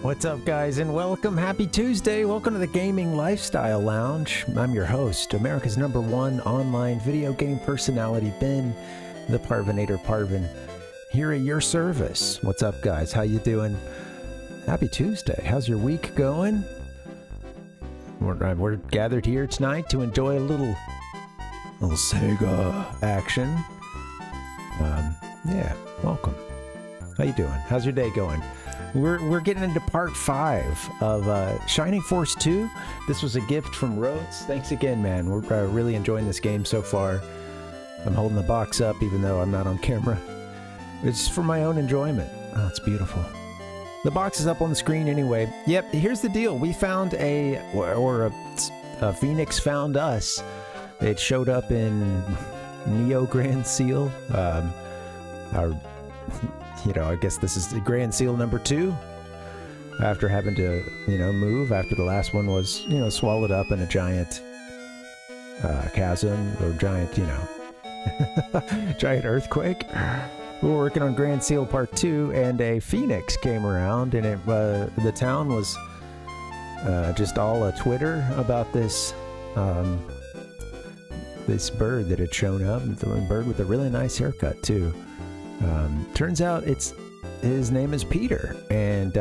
What's up, guys, and welcome. Happy Tuesday. Welcome to the Gaming Lifestyle Lounge. I'm your host, America's #1 online video game personality, Ben, the Parvinator Parvin, here at your service. What's up, guys? How you doing? Happy Tuesday. How's your week going? We're gathered here tonight to enjoy a little Sega action. Yeah, welcome. How you doing? How's your day going? We're getting into part 5 of Shining Force 2. This was a gift from Rhodes. Thanks again, man. We're really enjoying this game so far. I'm holding the box up even though I'm not on camera. It's for my own enjoyment. Oh, it's beautiful. The box is up on the screen anyway. Yep, here's the deal. We found a Phoenix found us. It showed up in Neo Granseal. I guess this is the Granseal number 2. After having to, move after the last one was, swallowed up in a giant chasm or giant, giant earthquake. We were working on Granseal Part 2, and a Phoenix came around, and the town was just all a Twitter about this this bird that had shown up. A bird with a really nice haircut too. Turns out his name is Peter, and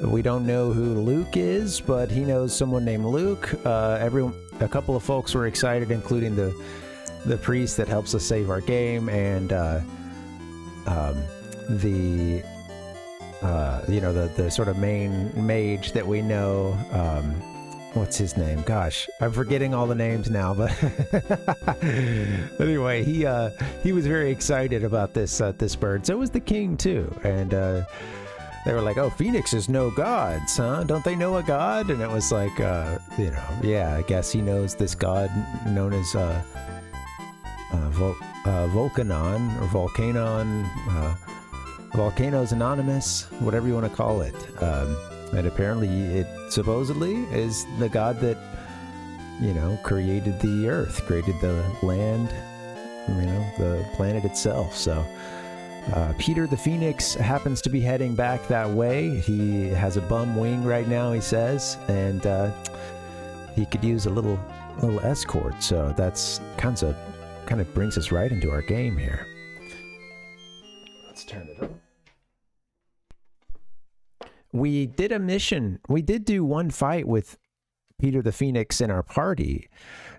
we don't know who Luke is, but he knows someone named Luke. A couple of folks were excited, including the priest that helps us save our game, and the sort of main mage that we know. What's his name? Gosh, I'm forgetting all the names now, but anyway, he was very excited about this bird. So was the king too, and they were like, oh, phoenixes know gods, huh? Don't they know a god? And it was like, you know, yeah, I guess he knows this god known as Volcanon or Volcanon, Volcano's Anonymous, whatever you want to call it. And apparently it supposedly is the god that, you know, created the earth, created the land, you know, the planet itself. So Peter the Phoenix happens to be heading back that way. He has a bum wing right now, he says, and he could use a little escort. So that's kind of brings us right into our game here. Let's turn it on. We did a mission. We did do one fight with Peter the Phoenix in our party.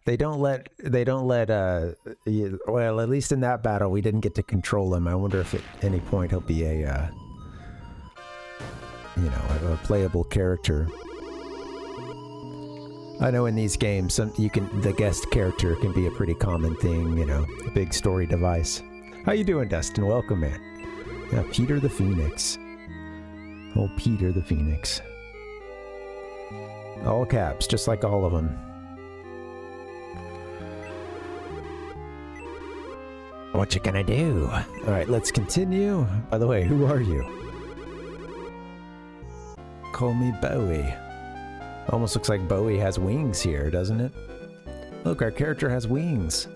They don't let well, at least in that battle we didn't get to control him. I wonder if at any point he'll be a you know, a playable character. I know in these games the guest character can be a pretty common thing, you know, a big story device. How you doing, Dustin? Welcome, man. Yeah, Peter the Phoenix. Oh, Peter the Phoenix. All caps, just like all of them. What you gonna do? Alright, let's continue. By the way, who are you? Call me Bowie. Almost looks like Bowie has wings here, doesn't it? Look, our character has wings.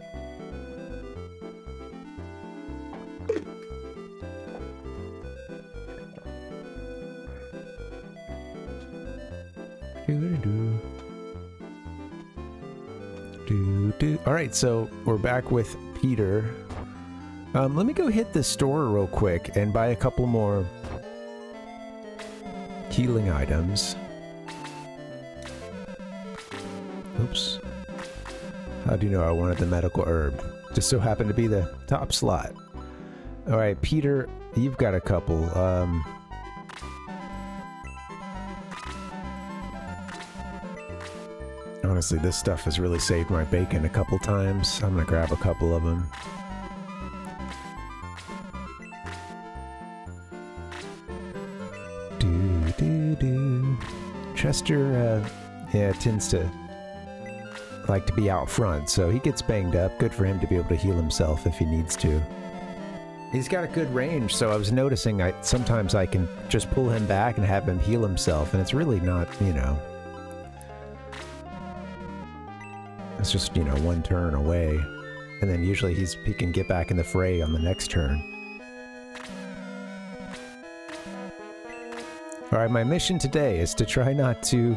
Alright, so we're back with Peter. Let me go hit the store real quick and buy a couple more healing items. Oops. How do you know I wanted the medical herb? Just so happened to be the top slot. Alright, Peter, you've got a couple. Honestly, this stuff has really saved my bacon a couple times. I'm gonna grab a couple of them. Chester, yeah, tends to like to be out front, so he gets banged up. Good for him to be able to heal himself if he needs to. He's got a good range, so I was noticing sometimes I can just pull him back and have him heal himself, and it's really not, you know... It's just, you know, one turn away, and then usually he can get back in the fray on the next turn. Alright, my mission today is to try not to...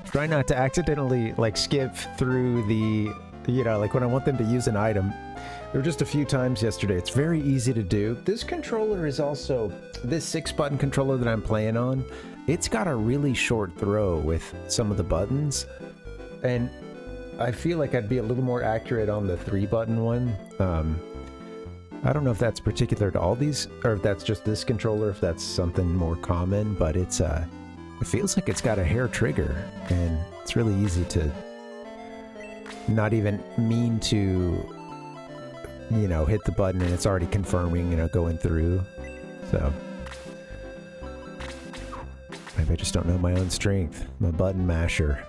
try not to accidentally, like, skip through the... You know, like when I want them to use an item. There were just a few times yesterday. It's very easy to do. This controller is also... This 6-button controller that I'm playing on, it's got a really short throw with some of the buttons. And I feel like I'd be a little more accurate on the 3-button one. I don't know if that's particular to all these, or if that's just this controller, if that's something more common, but it's, it feels like it's got a hair trigger, and it's really easy to not even mean to, you know, hit the button and it's already confirming, you know, going through. So maybe I just don't know my own strength. I'm a button masher.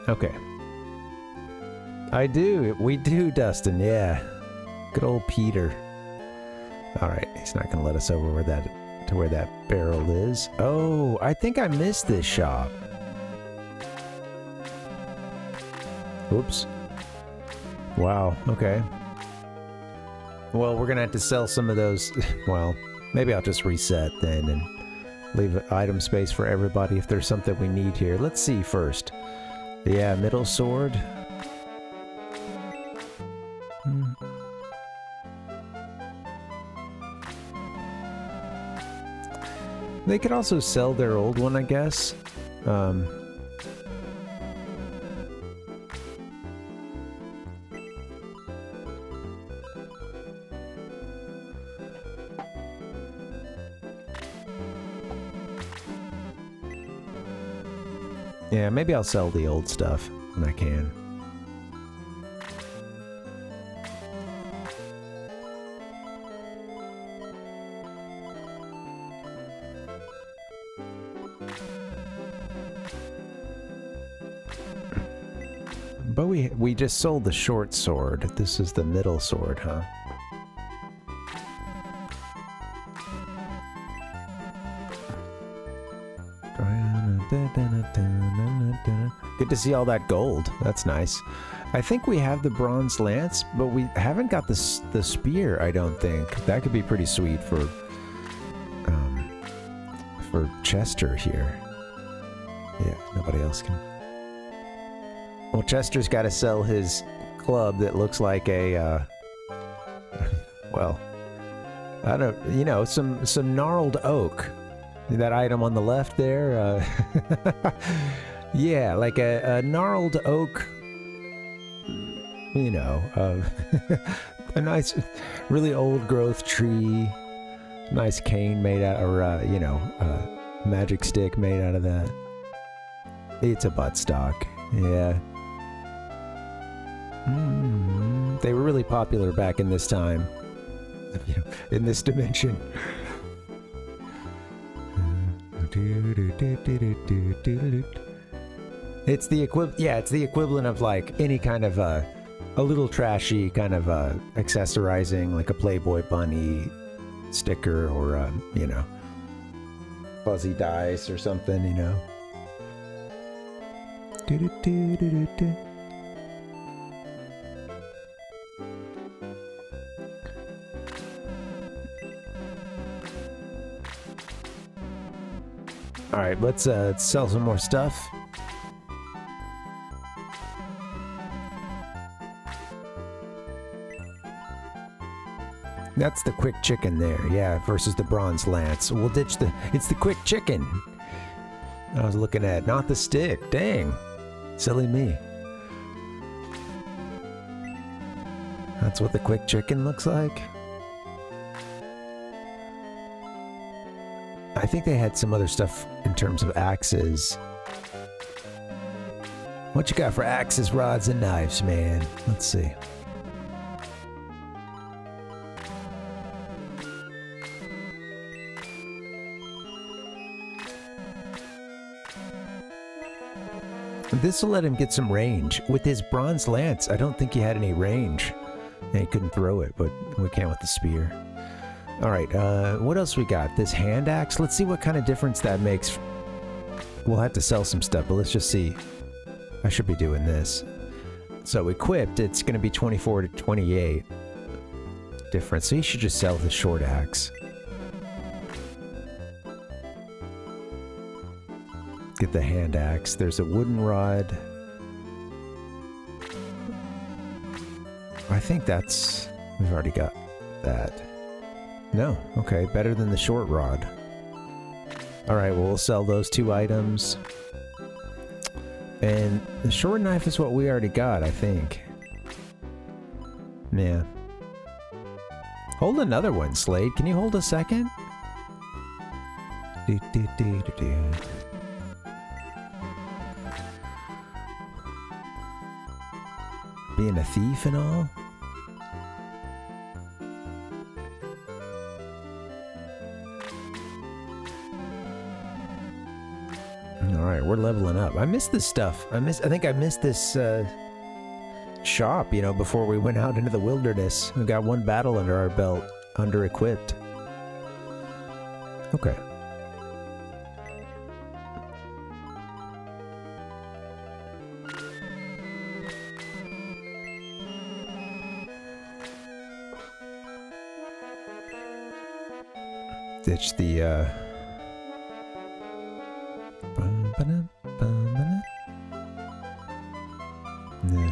Okay. I do. We do, Dustin. Yeah. Good old Peter. Alright, he's not gonna let us over where that barrel is. Oh, I think I missed this shop. Whoops. Wow, okay. Well, we're gonna have to sell some of those. Well, maybe I'll just reset then and leave item space for everybody if there's something we need here. Let's see first. Yeah, middle sword. They could also sell their old one, I guess. Yeah, maybe I'll sell the old stuff when I can. But we just sold the short sword. This is the middle sword, huh? Good to see all that gold. That's nice. I think we have the bronze lance, but we haven't got the spear, I don't think. That could be pretty sweet for Chester here. Yeah, nobody else can. Well, Chester's got to sell his club that looks like a, well, I don't, you know, some gnarled oak. That item on the left there, yeah, like a gnarled oak, you know, a nice, really old growth tree, nice cane made out, or, you know, magic stick made out of that. It's a buttstock, yeah. They were really popular back in this time, you know, in this dimension. It's the equivalent of like any kind of a little trashy kind of accessorizing, like a Playboy bunny sticker or you know, fuzzy dice or something, you know. All right, let's sell some more stuff. That's the quick chicken there, yeah, versus the bronze lance. We'll ditch it's the quick chicken. I was looking at, not the stick. Dang, silly me. That's what the quick chicken looks like. I think they had some other stuff in terms of axes. What you got for axes, rods, and knives, man? Let's see. This will let him get some range. With his bronze lance, I don't think he had any range. And he couldn't throw it, but we can with the spear. Alright, what else we got? This hand axe? Let's see what kind of difference that makes. We'll have to sell some stuff, but let's just see. I should be doing this. So equipped, it's going to be 24 to 28 difference. So you should just sell the short axe. Get the hand axe. There's a wooden rod. I think that's... We've already got that. No, okay, better than the short rod. Alright, well, we'll sell those two items. And the short knife is what we already got, I think. Yeah. Hold another one, Slade. Can you hold a second? Being a thief and all? Alright, we're leveling up. I missed this stuff. I think I missed this shop, you know, before we went out into the wilderness. We got one battle under our belt, under-equipped. Okay. Ditch the, yeah,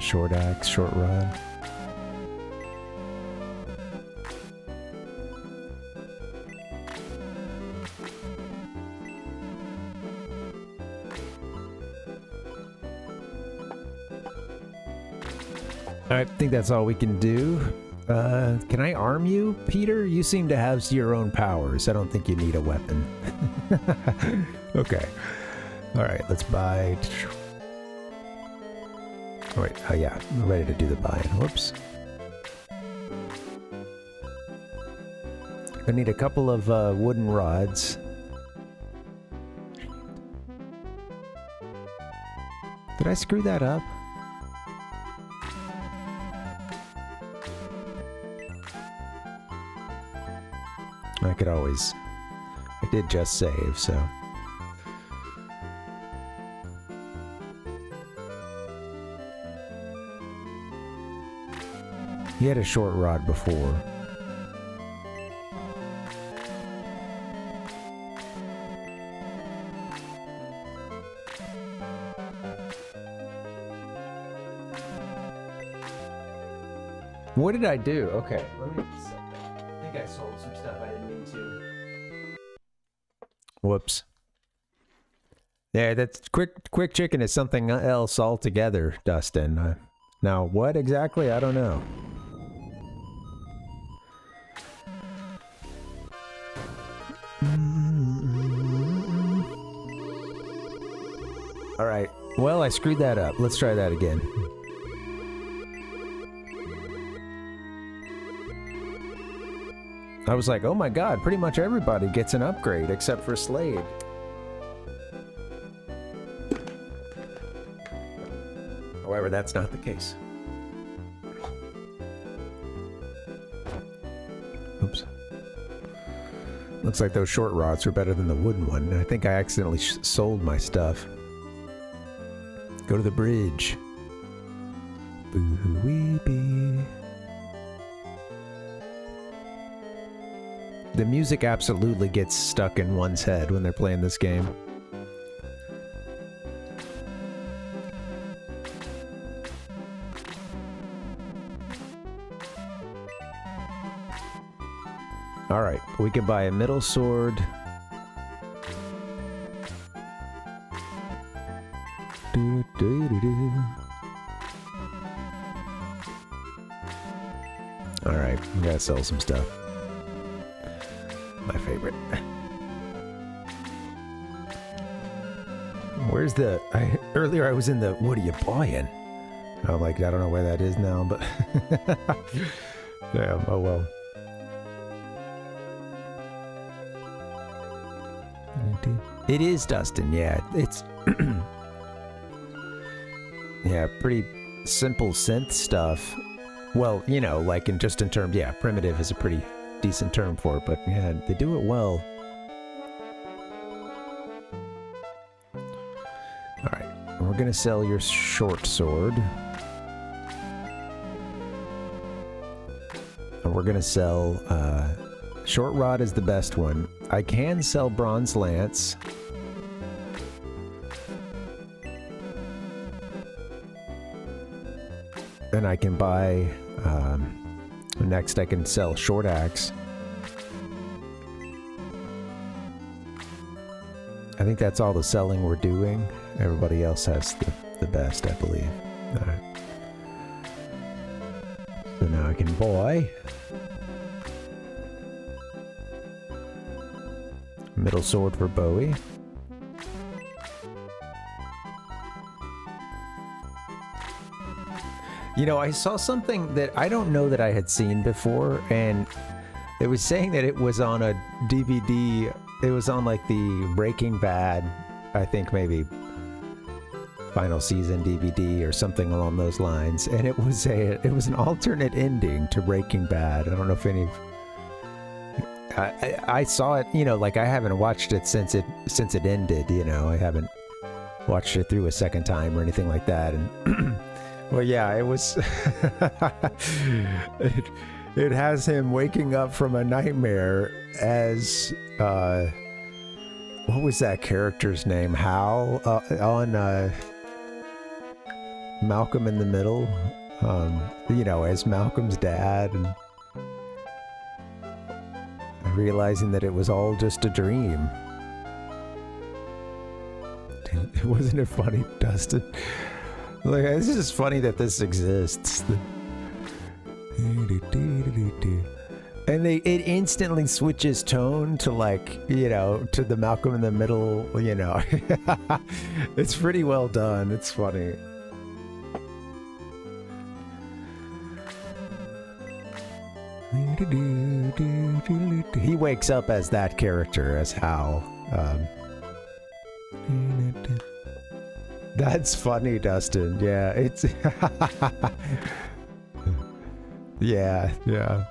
short axe, short rod. I think that's all we can do. Can I arm you, Peter? You seem to have your own powers. I don't think you need a weapon. Okay. All right, let's buy. Oh, wait, yeah, I'm ready to do the buy-in. Whoops. I need a couple of wooden rods. Did I screw that up? I could always... I did just save, so... He had a short rod before. What did I do? Okay, let me... I think I sold some stuff I didn't mean to. Whoops. Yeah, that's quick chicken is something else altogether, Dustin. Now, what exactly? I don't know. All right. Well, I screwed that up. Let's try that again. I was like, oh my god, pretty much everybody gets an upgrade except for Slade. However, that's not the case. Oops. Looks like those short rods are better than the wooden one. I think I accidentally sold my stuff. Go to the bridge. Boo-wee-bee. The music absolutely gets stuck in one's head when they're playing this game. Alright, we can buy a middle sword. Alright, we gotta sell some stuff. My favorite. Where's the... earlier I was in the... What are you buying? I'm like, I don't know where that is now, but... Damn, oh well. It is, Dustin, yeah. It's... yeah, pretty simple synth stuff. Well, you know, like in terms... Yeah, primitive is a pretty decent term for it, but yeah, they do it well. Alright, we're gonna sell your short sword. And we're gonna sell... short rod is the best one. I can sell bronze lance. Then I can buy... next I can sell short axe. I think that's all the selling we're doing. Everybody else has the best, I believe. Alright. So now I can buy... middle sword for BOWIE. You know, I saw something that I don't know that I had seen before, and it was saying that it was on a DVD. It was on like the Breaking Bad, I think maybe final season DVD or something along those lines, and it was an alternate ending to Breaking Bad. I don't know if any. I saw it, you know, like I haven't watched it since it ended. You know, I haven't watched it through a second time or anything like that, and. Well, yeah, it was... it has him waking up from a nightmare as... what was that character's name? Hal? On Malcolm in the Middle. You know, as Malcolm's dad. And realizing that it was all just a dream. Wasn't it funny, Dustin? Like, it's just funny that this exists. And it instantly switches tone to, like, you know, to the Malcolm in the Middle, you know. It's pretty well done. It's funny. He wakes up as that character, as Hal. That's funny, Dustin. Yeah, it's... yeah, yeah.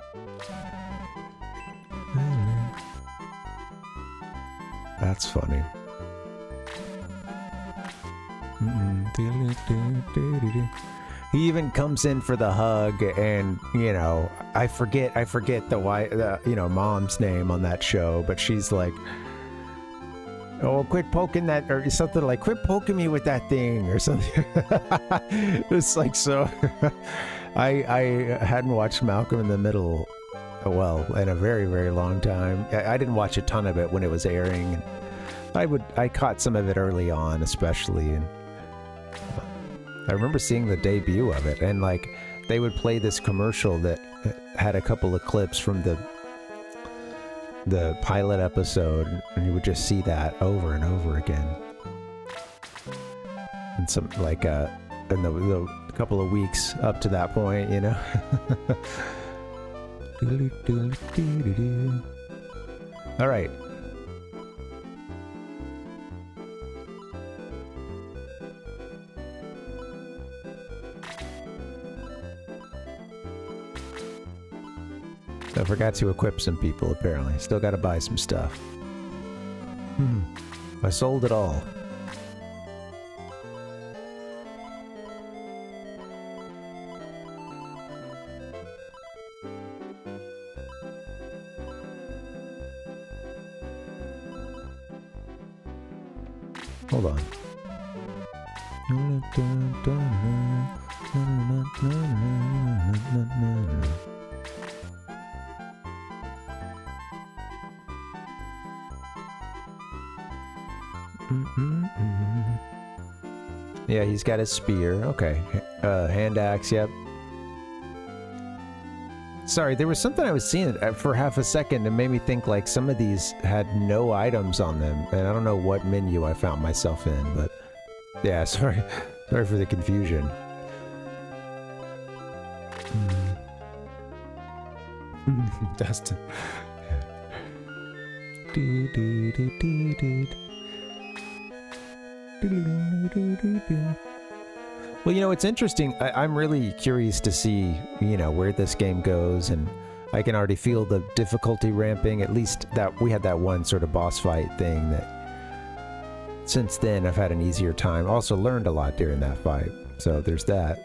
That's funny. He even comes in for the hug, and you know, I forget the you know, mom's name on that show, but she's like, "Oh, quit poking that," or something like, "Quit poking me with that thing," or something. It's like, so. I hadn't watched Malcolm in the Middle, well, in a very, very long time. I didn't watch a ton of it when it was airing. I caught some of it early on, especially, and I remember seeing the debut of it, and like they would play this commercial that had a couple of clips from the pilot episode, and you would just see that over and over again. And some like in the couple of weeks up to that point, you know. All right. I forgot to equip some people, apparently. Still got to buy some stuff. I sold it all. Hold on. Yeah, he's got his spear. Okay. Hand axe, yep. Sorry, there was something I was seeing for half a second that made me think like some of these had no items on them, and I don't know what menu I found myself in, but yeah, sorry for the confusion. Dustin. Well, you know, it's interesting. I'm really curious to see, you know, where this game goes, and I can already feel the difficulty ramping. At least that we had that one sort of boss fight thing that since then I've had an easier time. Also learned a lot during that fight, so there's that.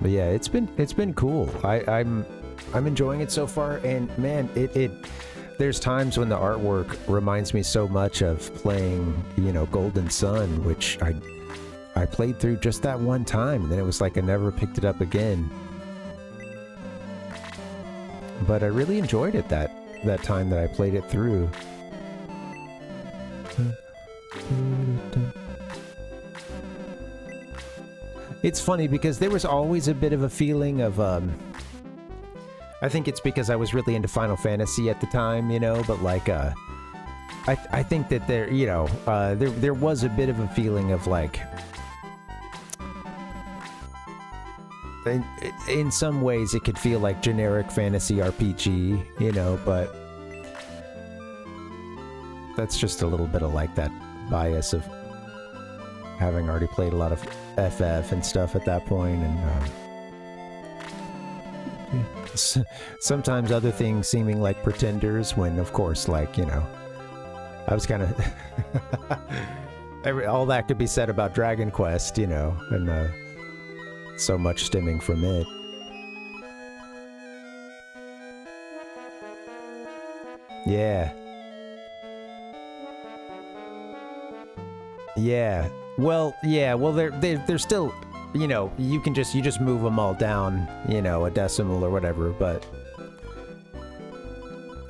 But yeah, it's been cool. I'm enjoying it so far, and man, there's times when the artwork reminds me so much of playing, you know, Golden Sun, which I played through just that one time, and then it was like I never picked it up again. But I really enjoyed it that time that I played it through. It's funny because there was always a bit of a feeling of I think it's because I was really into Final Fantasy at the time, you know, but like I think that there, you know, there was a bit of a feeling of like in some ways it could feel like generic fantasy RPG, you know, but that's just a little bit of like that bias of having already played a lot of FF and stuff at that point, and sometimes other things seeming like pretenders when, of course, like, you know, I was kind of all that could be said about Dragon Quest, you know, and so much stemming from it. Yeah. Yeah. Well, yeah. Well, they're still, you know, you just move them all down, you know, a decimal or whatever, but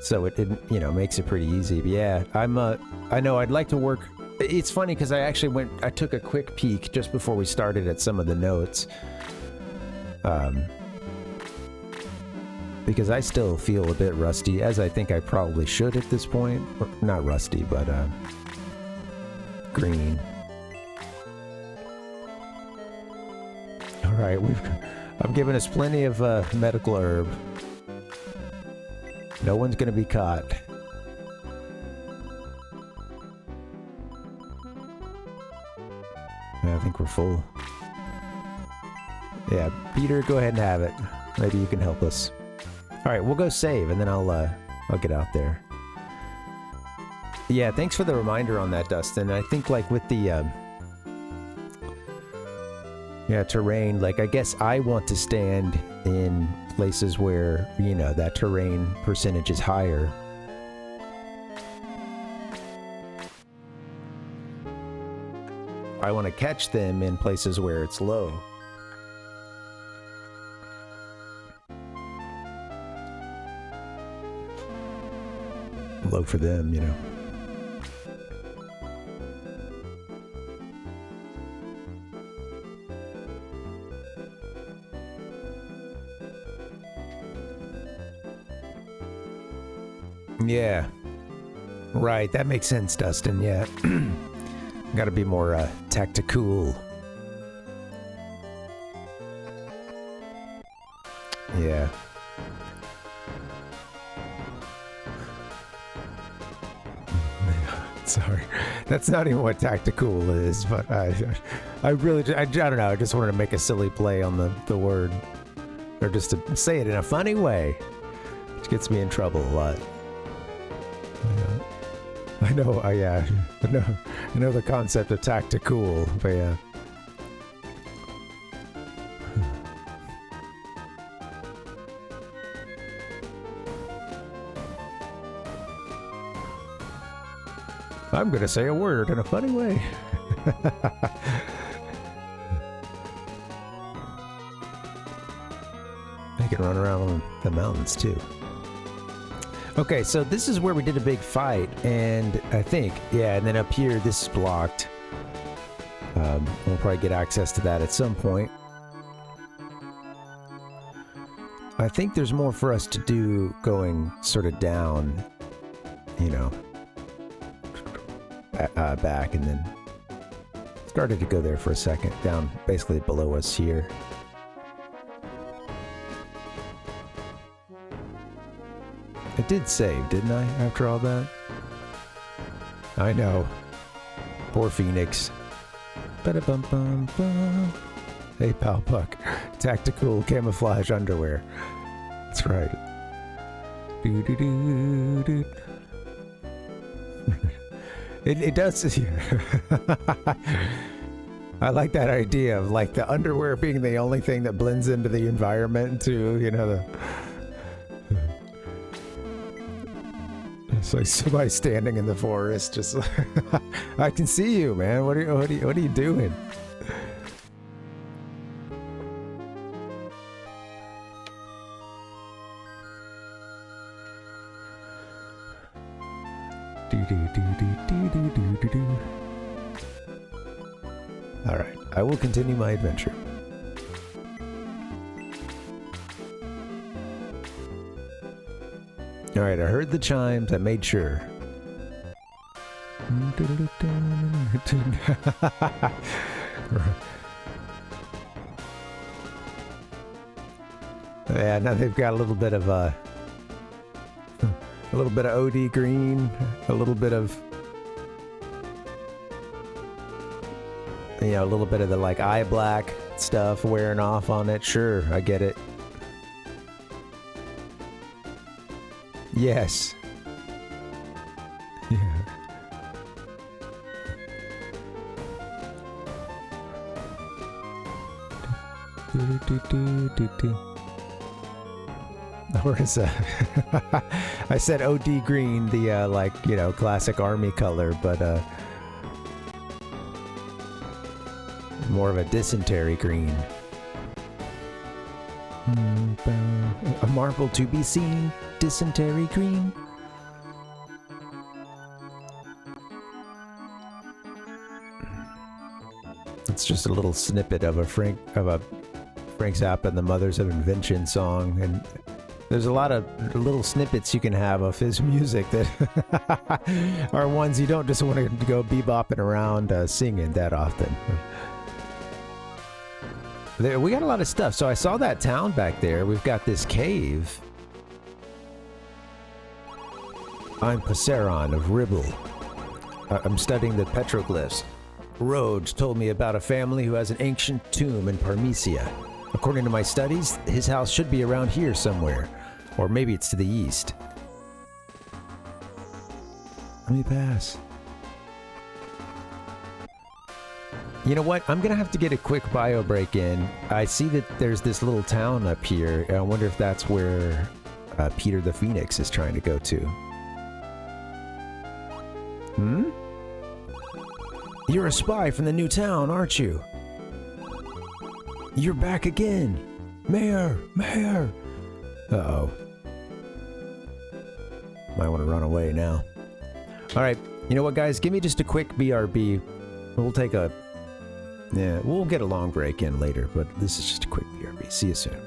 so it you know, makes it pretty easy. But yeah, I know I'd like to work. It's funny because I took a quick peek just before we started at some of the notes. because I still feel a bit rusty, as I think I probably should at this point. Or, not rusty, but green. All right, I've given us plenty of medical herb. No one's gonna be caught. I think we're full. Yeah, Peter, go ahead and have it. Maybe you can help us. All right, we'll go save, and then I'll get out there. Yeah, thanks for the reminder on that, Dustin. I think like with the terrain, like I guess I want to stand in places where, you know, that terrain percentage is higher. I want to catch them in places where it's low. Low for them, you know. Yeah. Right, that makes sense, Dustin, yeah. Gotta be more tactical. Yeah. Sorry, that's not even what tactical is, but I really, I don't know, I just wanted to make a silly play on the word. Or just to say it in a funny way, which gets me in trouble a lot. I know, yeah, I know the concept of tactical, but yeah. I'm gonna say a word in a funny way. They can run around the mountains too. Okay, so this is where we did a big fight, and I think, yeah, and then up here, this is blocked. We'll probably get access to that at some point. I think there's more for us to do going sort of down, you know, back, and then started to go there for a second, down basically below us here. I did save, didn't I, after all that? I know. Poor Phoenix. Ba-da-bum-bum-bum. Hey, pal Puck. Tactical camouflage underwear. That's right. Do-do-do-do. It does. I like that idea of like the underwear being the only thing that blends into the environment too, you know, it's like somebody standing in the forest, just I can see you, man. What are you doing? All right, I will continue my adventure. All right, I heard the chimes. I made sure. Yeah, now they've got a little bit of OD green, a little bit of, you know, a little bit of the like eye black stuff wearing off on it. Sure, I get it. Yes. Yeah. Or is I said OD green, the like, you know, classic army color, but more of a dysentery green. A marvel to be seen, dysentery green. It's just a little snippet of a Frank Zappa and the Mothers of Invention song, and There's a lot of little snippets you can have of his music that are ones you don't just want to go bebopping around singing that often. We got a lot of stuff. So I saw that town back there. We've got this cave. I'm Passeron of Ribble. I'm studying the petroglyphs. Rhodes told me about a family who has an ancient tomb in Parmesia. According to my studies, his house should be around here somewhere. Or maybe it's to the east. Let me pass. You know what? I'm gonna have to get a quick bio break in. I see that there's this little town up here. I wonder if that's where Peter the Phoenix is trying to go to. Hmm? You're a spy from the new town, aren't you? You're back again. Mayor! Mayor! Uh-oh. Might want to run away now. Alright, you know what, guys? Give me just a quick BRB. We'll take a... Yeah, we'll get a long break in later, but this is just a quick BRB. See you soon.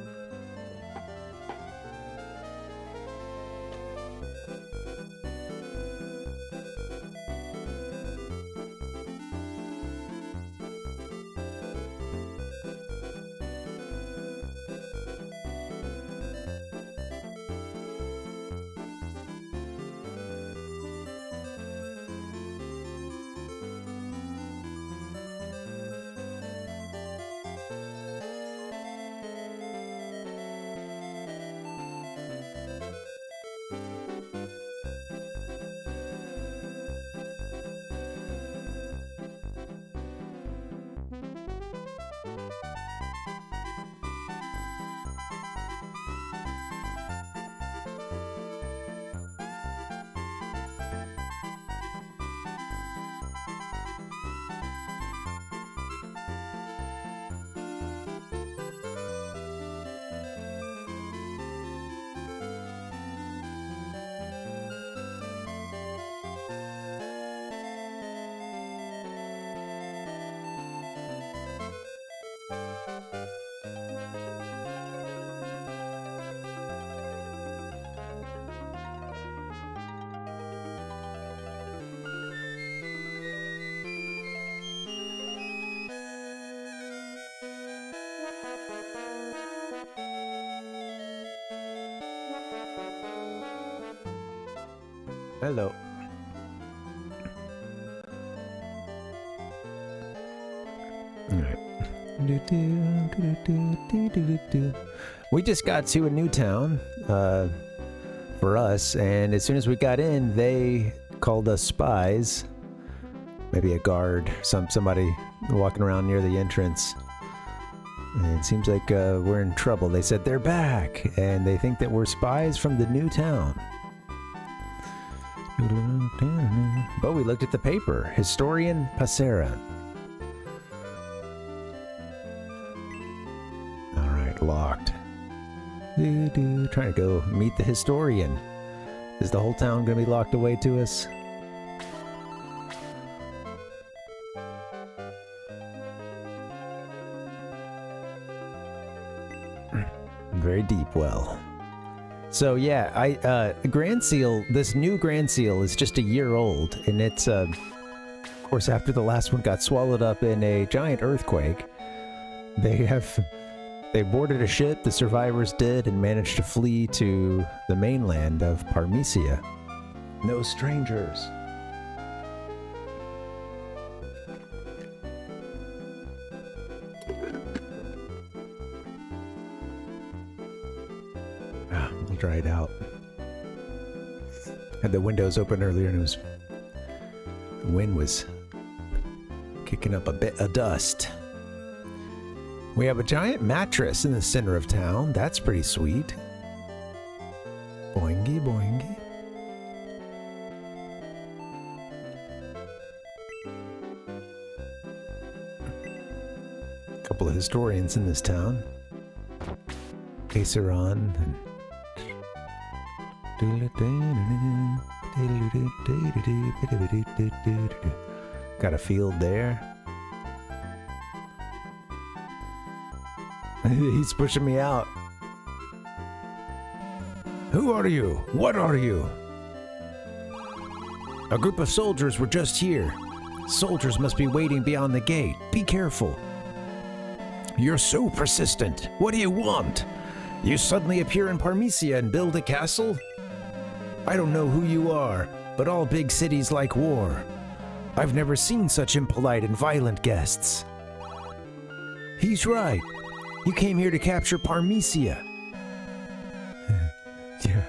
Hello. We just got to a new town for us, and as soon as we got in, they called us spies. Maybe a guard, somebody walking around near the entrance. And it seems like we're in trouble. They said they're back, and they think that we're spies from the new town. But we looked at the paper. Historian Passera. Alright, locked. Trying to go meet the historian. Is the whole town going to be locked away to us? Very deep well. So yeah, Granseal, this new Granseal is just a year old, and it's, of course, after the last one got swallowed up in a giant earthquake, they boarded a ship, the survivors did, and managed to flee to the mainland of Parmesia. No strangers. Dried out. Had the windows open earlier, and the wind was kicking up a bit of dust. We have a giant mattress in the center of town. That's pretty sweet. Boingy, boingy. A couple of historians in this town. Aceron and got a field there. He's pushing me out. Who are you? What are you? A group of soldiers were just here. Soldiers must be waiting beyond the gate. Be careful. You're so persistent. What do you want? You suddenly appear in Parmesia and build a castle? I don't know who you are, but all big cities like war. I've never seen such impolite and violent guests. He's right. You came here to capture Parmesia. Yeah.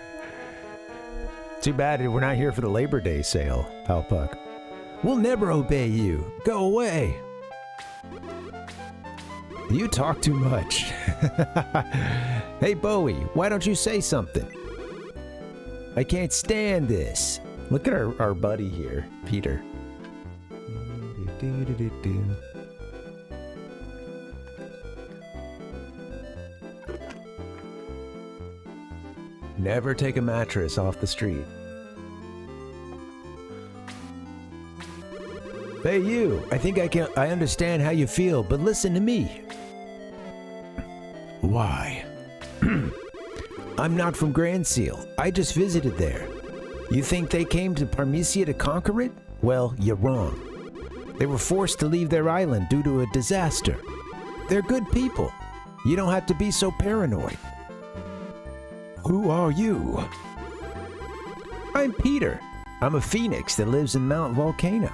Too bad we're not here for the Labor Day sale, Pal Puck. We'll never obey you. Go away. You talk too much. Hey, Bowie, why don't you say something? I can't stand this. Look at our buddy here, Peter. Never take a mattress off the street. Hey you, I think I understand how you feel, but listen to me. Why? I'm not from Granseal. I just visited there. You think they came to Parmesia to conquer it? Well, you're wrong. They were forced to leave their island due to a disaster. They're good people. You don't have to be so paranoid. Who are you? I'm Peter. I'm a phoenix that lives in Mount Volcano.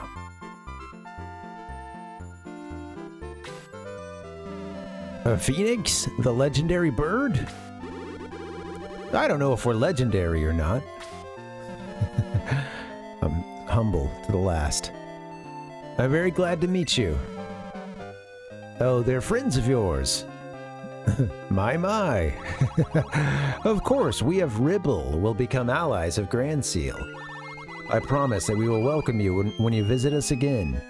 A phoenix? The legendary bird? I don't know if we're legendary or not. I'm humble to the last. I'm very glad to meet you. Oh, they're friends of yours. My. Of course, we of Ribble will become allies of Granseal. I promise that we will welcome you when you visit us again.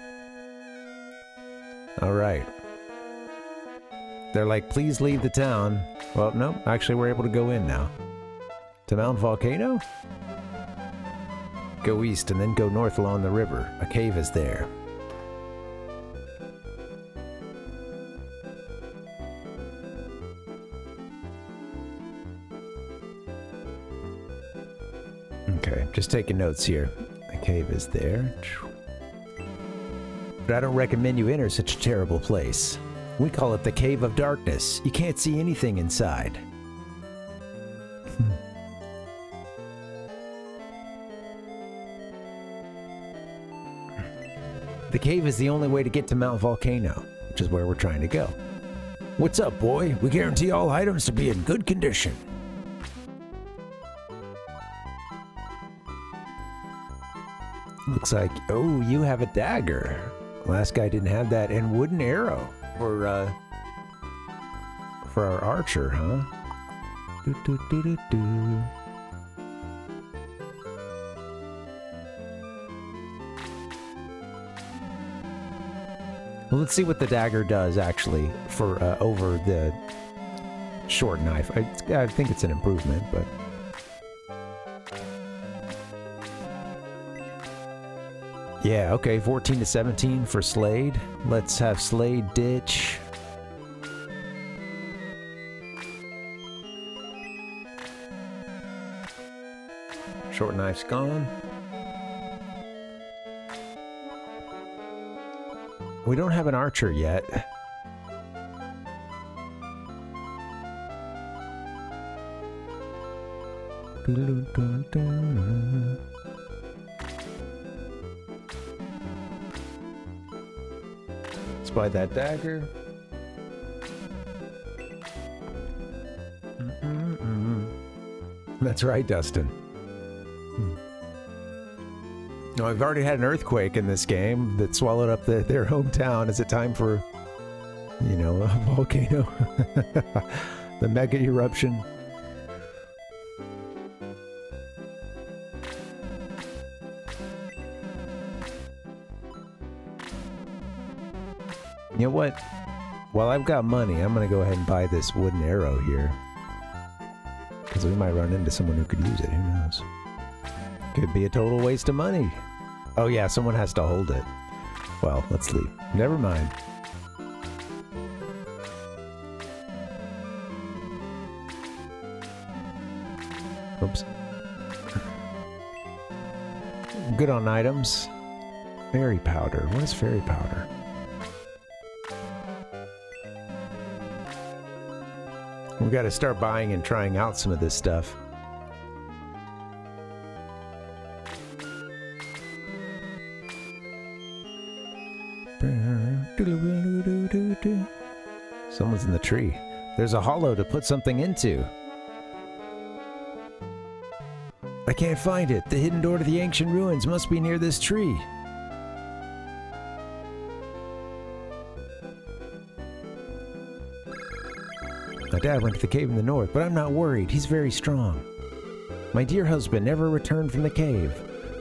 Alright. They're like, please leave the town. Well, no, actually we're able to go in now. To Mount Volcano? Go east and then go north along the river. A cave is there. Okay, just taking notes here. The cave is there. But I don't recommend you enter such a terrible place. We call it the Cave of Darkness. You can't see anything inside. The cave is the only way to get to Mount Volcano, which is where we're trying to go. What's up, boy? We guarantee all items to be in good condition. Looks like, oh, you have a dagger. Last guy didn't have that, and wooden arrow for our archer, huh? Well, let's see what the dagger does actually for over the short knife. I think it's an improvement, but. Yeah, okay, 14 to 17 for Slade. Let's have Slade ditch. Short knife's gone. We don't have an archer yet. Let's buy that dagger. That's right, Dustin. No, I've already had an earthquake in this game that swallowed up their hometown. Is it time for, you know, a volcano? The mega eruption. You know what? While I've got money, I'm going to go ahead and buy this wooden arrow here. Because we might run into someone who could use it. Who knows? Could be a total waste of money. Oh yeah, someone has to hold it. Well, let's leave. Never mind. Oops. Good on items. Fairy powder. What is fairy powder? We got to start buying and trying out some of this stuff. Someone's in the tree. There's a hollow to put something into. I can't find it. The hidden door to the ancient ruins must be near this tree. My dad went to the cave in the north, but I'm not worried. He's very strong. My dear husband never returned from the cave.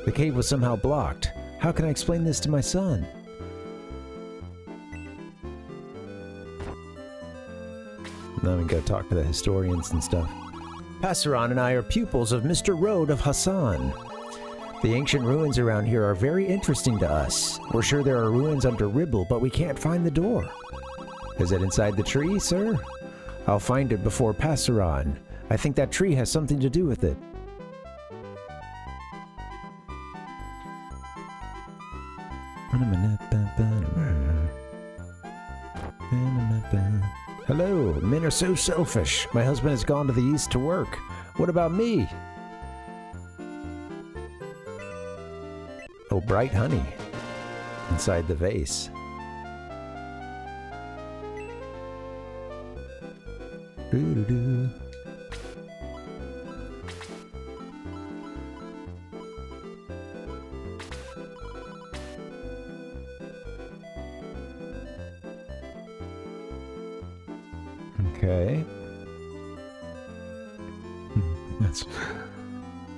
The cave was somehow blocked. How can I explain this to my son? Now we gotta talk to the historians and stuff. Passeron and I are pupils of Mr. Road of Hassan. The ancient ruins around here are very interesting to us. We're sure there are ruins under Ribble, but we can't find the door. Is it inside the tree, sir? I'll find it before Passeron. I think that tree has something to do with it. Hello, men are so selfish. My husband has gone to the east to work. What about me? Oh, bright honey inside the vase. Doo-doo-doo. Okay. That's...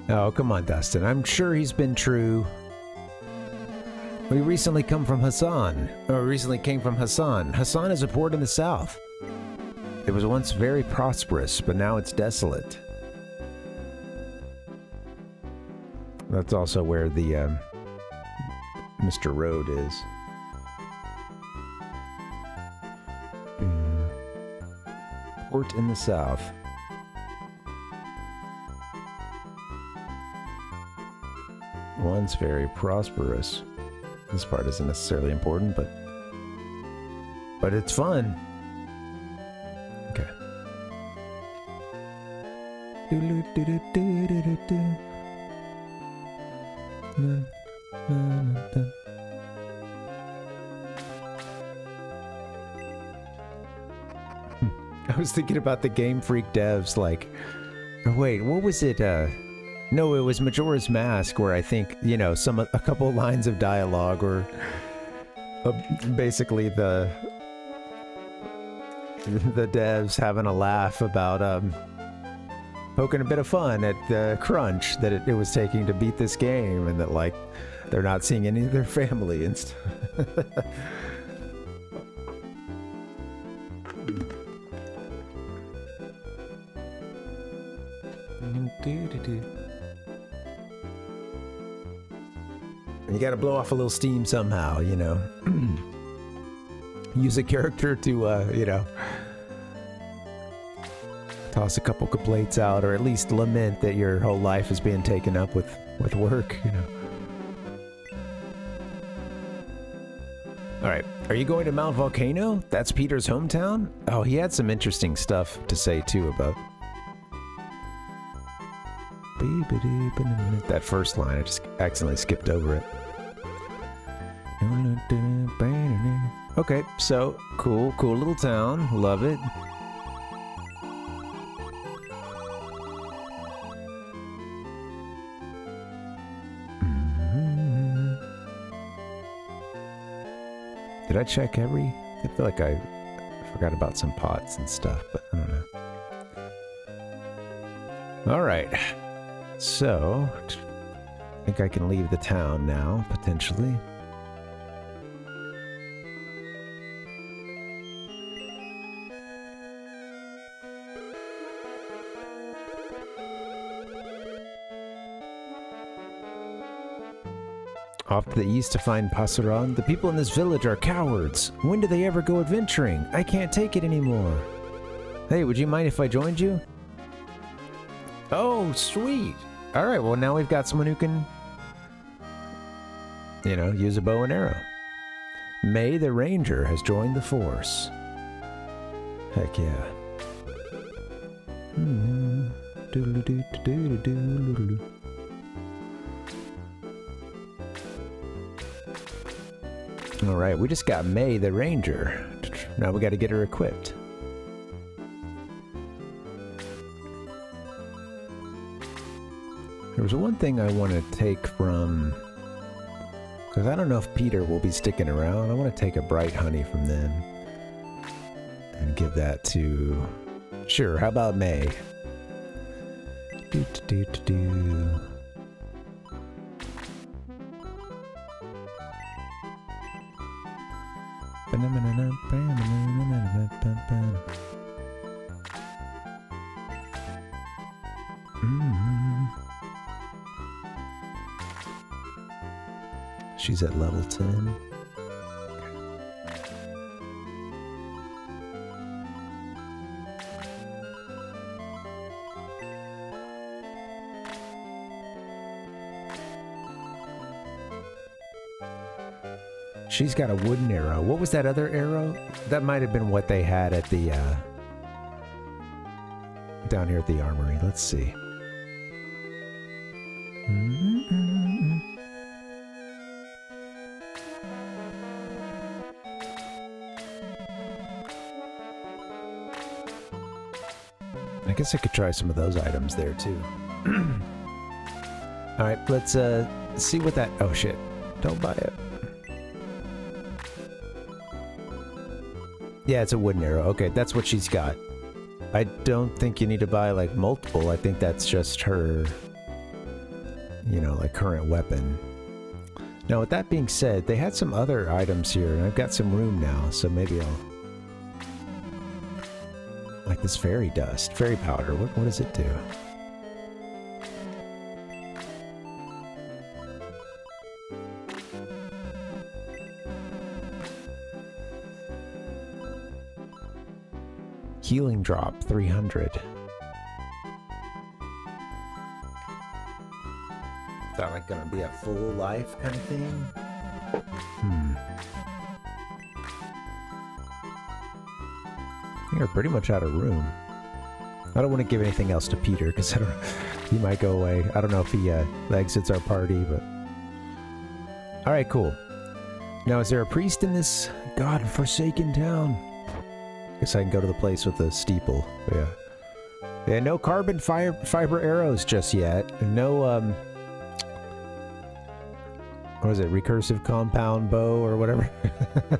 Oh, come on, Dustin. I'm sure he's been true. We recently came from Hassan. Hassan is a port in the south. It was once very prosperous, but now it's desolate. That's also where the Mr. Road is. Port in the south. Once very prosperous. This part isn't necessarily important, but it's fun. Okay. I was thinking about the Game Freak devs, like, wait, what was it? No, it was Majora's Mask, where I think, you know, a couple lines of dialogue, or basically the devs having a laugh about poking a bit of fun at the crunch that it was taking to beat this game, and that, like, they're not seeing any of their family and stuff. You gotta blow off a little steam somehow, you know. Use a character to, you know, toss a couple complaints out, or at least lament that your whole life is being taken up with work, you know. Alright, are you going to Mount Volcano? That's Peter's hometown? Oh, he had some interesting stuff to say, too, about... That first line, I just accidentally skipped over it. Okay, so, cool little town, love it. Did I check every? I feel like I forgot about some pots and stuff, but I don't know. Alright. So, I think I can leave the town now, potentially. Off to the east to find Passeron. The people in this village are cowards. When do they ever go adventuring? I can't take it anymore. Hey, would you mind if I joined you? Oh, sweet. All right, well, now we've got someone who can, you know, use a bow and arrow. May the Ranger has joined the force. Heck yeah. All right, we just got May the Ranger. Now we got to get her equipped. There was one thing I want to take from... because I don't know if Peter will be sticking around. I want to take a bright honey from them. And give that to... sure, how about May? Do. She's at level 10. She's got a wooden arrow. What was that other arrow? That might have been what they had at the, down here at the armory. Let's see. I guess I could try some of those items there, too. Alright, let's, see what that... oh, shit. Don't buy it. Yeah, it's a wooden arrow. Okay, that's what she's got. I don't think you need to buy, like, multiple. I think that's just her, you know, like, current weapon. Now, with that being said, they had some other items here, and I've got some room now, so maybe I'll... like this fairy dust. Fairy powder. What does it do? Healing drop, 300. Is that like gonna be a full life kind of thing? You're pretty much out of room. I don't want to give anything else to Peter because I don't. He might go away. I don't know if he exits our party, but all right, cool. Now, is there a priest in this god-forsaken town? Guess I can go to the place with the steeple. Yeah. Yeah, no carbon fiber arrows just yet. No, what is it? Recursive compound bow or whatever?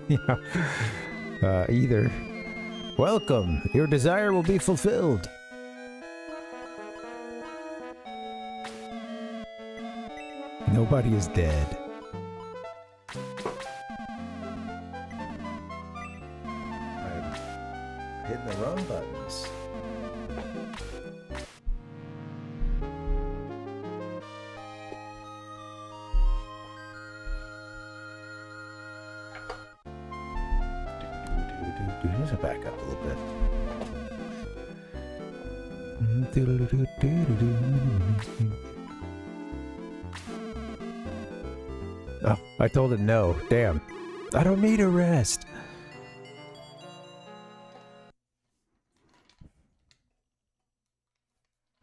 Yeah. Either. Welcome. Your desire will be fulfilled. Nobody is dead. Hitting the wrong buttons. Here's a back up a little bit. Oh, I told it no. Damn. I don't need a rest.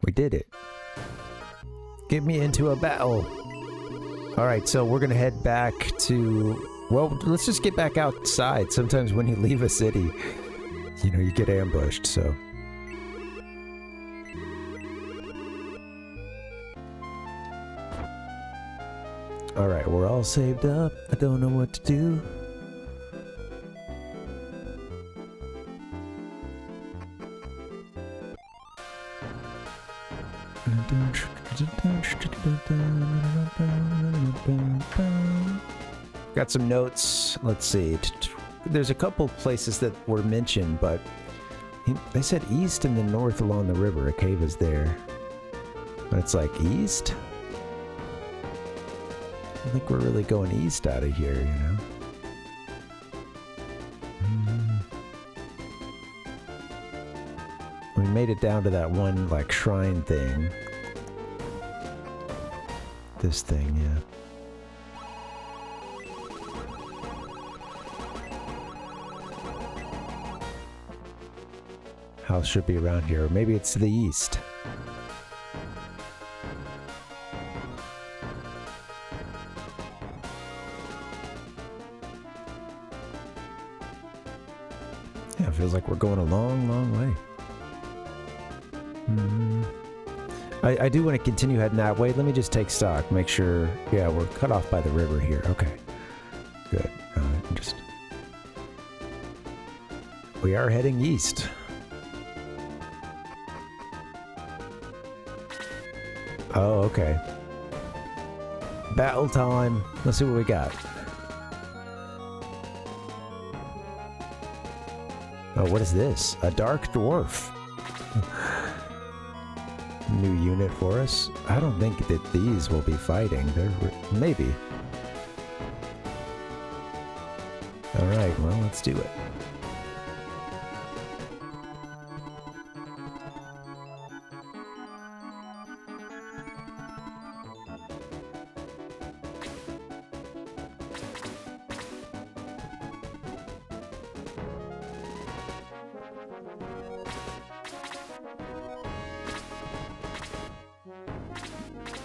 We did it. Get me into a battle. Alright, so we're gonna head back to... well, let's just get back outside. Sometimes when you leave a city, you know, you get ambushed, so... Alright, we're all saved up. I don't know what to do. Got some notes. Let's see. There's a couple places that were mentioned, but they said east and then north along the river. A cave is there. But it's like east? I think we're really going east out of here, you know? We made it down to that one, like, shrine thing. This thing, yeah. House should be around here. Maybe it's to the east. Yeah, it feels like we're going a long, long way. I do want to continue heading that way. Let me just take stock. Make sure... Yeah, we're cut off by the river here. Okay. Good. We are heading east. Oh, okay. Battle time. Let's see what we got. Oh, what is this? A dark dwarf. New unit for us. I don't think that these will be fighting. Maybe. Alright, well, let's do it.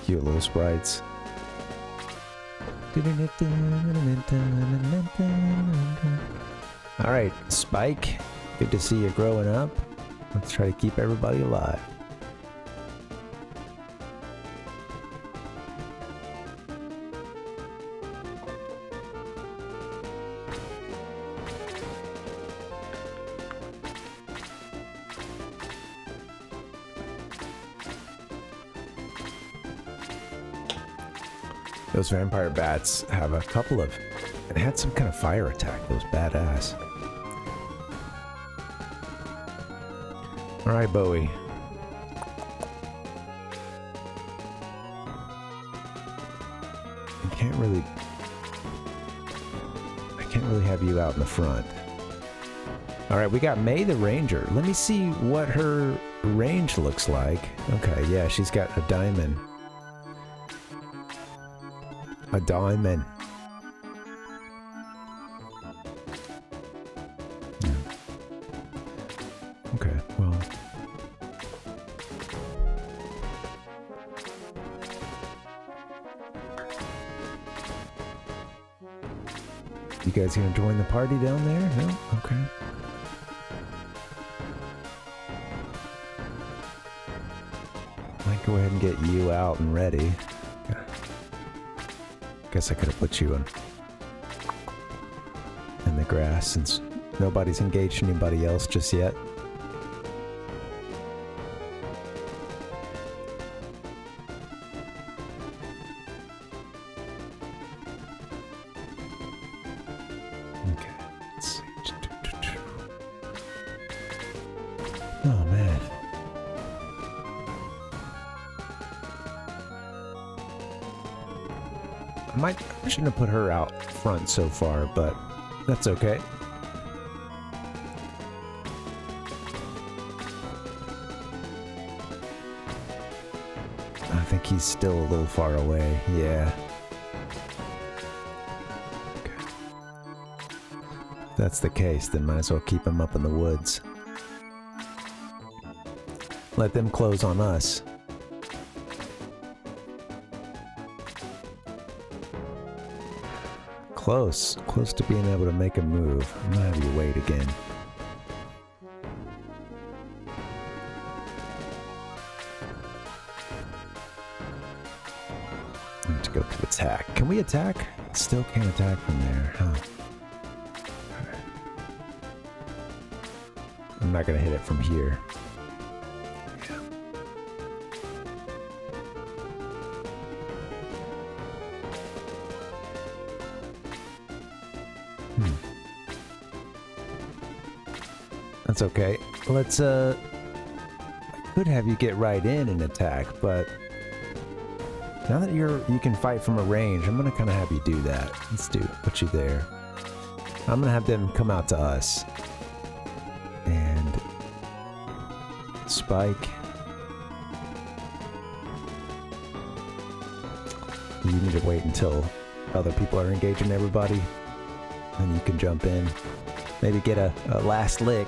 Cute little sprites. Alright, Spike. Good to see you growing up. Let's try to keep everybody alive. Those vampire bats have a couple of... It had some kind of fire attack. That was badass. Alright, Bowie. I can't really have you out in the front. Alright, we got May the Ranger. Let me see what her range looks like. Okay, yeah, she's got a diamond. A diamond. Yeah. Okay, well. You guys gonna join the party down there? No? Okay. Might go ahead and get you out and ready. Guess I could have put you in the grass since nobody's engaged anybody else just yet. Okay, let's see. Oh man. I shouldn't have put her out front so far, but that's okay. I think he's still a little far away, yeah. Okay. If that's the case, then might as well keep him up in the woods. Let them close on us. Close to being able to make a move. I'm gonna have you wait again. I need to go to attack. Can we attack? Still can't attack from there, huh? Okay. I'm not gonna hit it from here. That's okay. Let's, I could have you get right in and attack, but now that you can fight from a range, I'm gonna kind of have you do that. Let's put you there. I'm gonna have them come out to us and Spike. You need to wait until other people are engaging everybody, and you can jump in. Maybe get a last lick.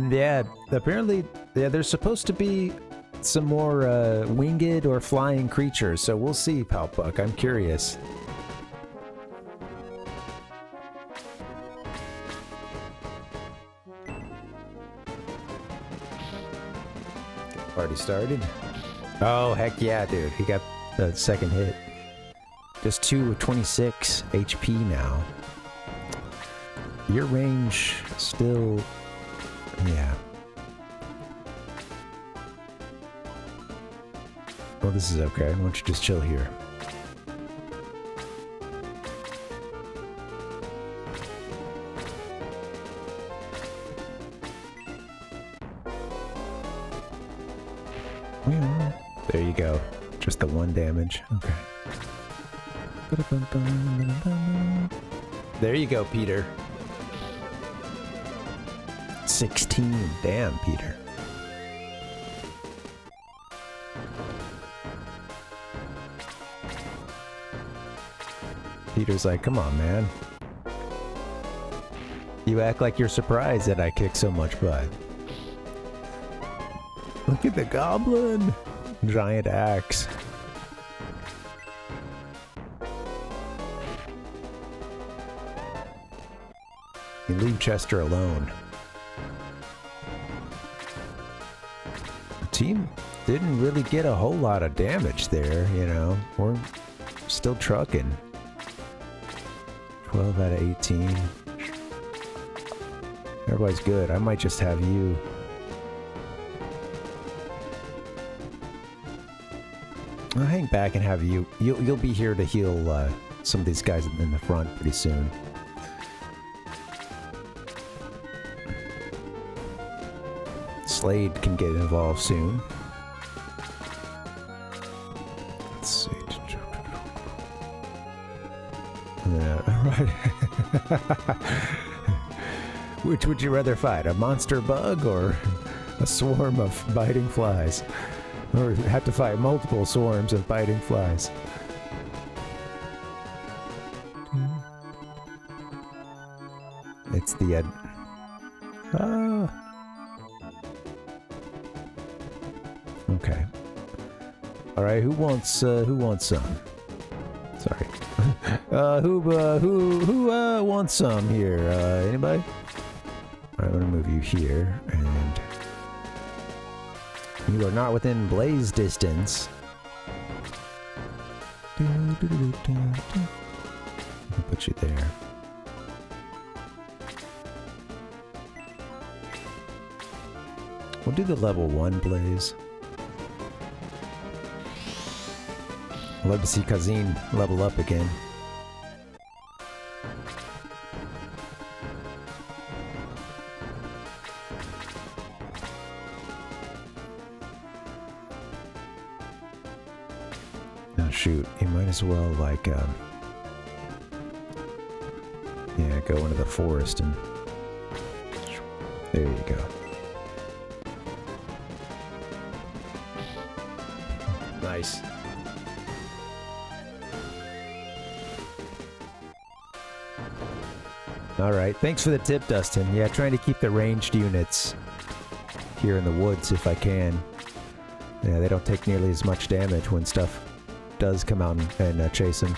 Yeah, apparently, yeah, there's supposed to be some more winged or flying creatures, so we'll see, Palpuck. I'm curious. Party started. Oh, heck yeah, dude. He got the second hit. Just 226 HP now. Your range still... yeah. Well, this is okay. Why don't you just chill here? There you go. Just the one damage. Okay. There you go, Peter. 16. Damn, Peter. Peter's like, come on, man. You act like you're surprised that I kick so much butt. Look at the goblin! Giant axe. You leave Chester alone. The team didn't really get a whole lot of damage there, you know. We're still trucking. 12 out of 18. Everybody's good. I might just have you. I'll hang back and have you. You'll be here to heal some of these guys in the front pretty soon. Slade can get involved soon. Let's see. Yeah, right. Which would you rather fight? A monster bug or a swarm of biting flies? Or have to fight multiple swarms of biting flies? It's the okay. All right, who wants some? Sorry. Who wants some here? Anybody? All right, I'm gonna move you here, and you are not within blaze distance. I'll put you there. We'll do the level 1 blaze. I'd love to see Kazin level up again. Now shoot, you might as well like yeah, go into the forest and there you go. Nice. Alright, thanks for the tip, Dustin. Yeah, trying to keep the ranged units here in the woods if I can. Yeah, they don't take nearly as much damage when stuff does come out and chase them.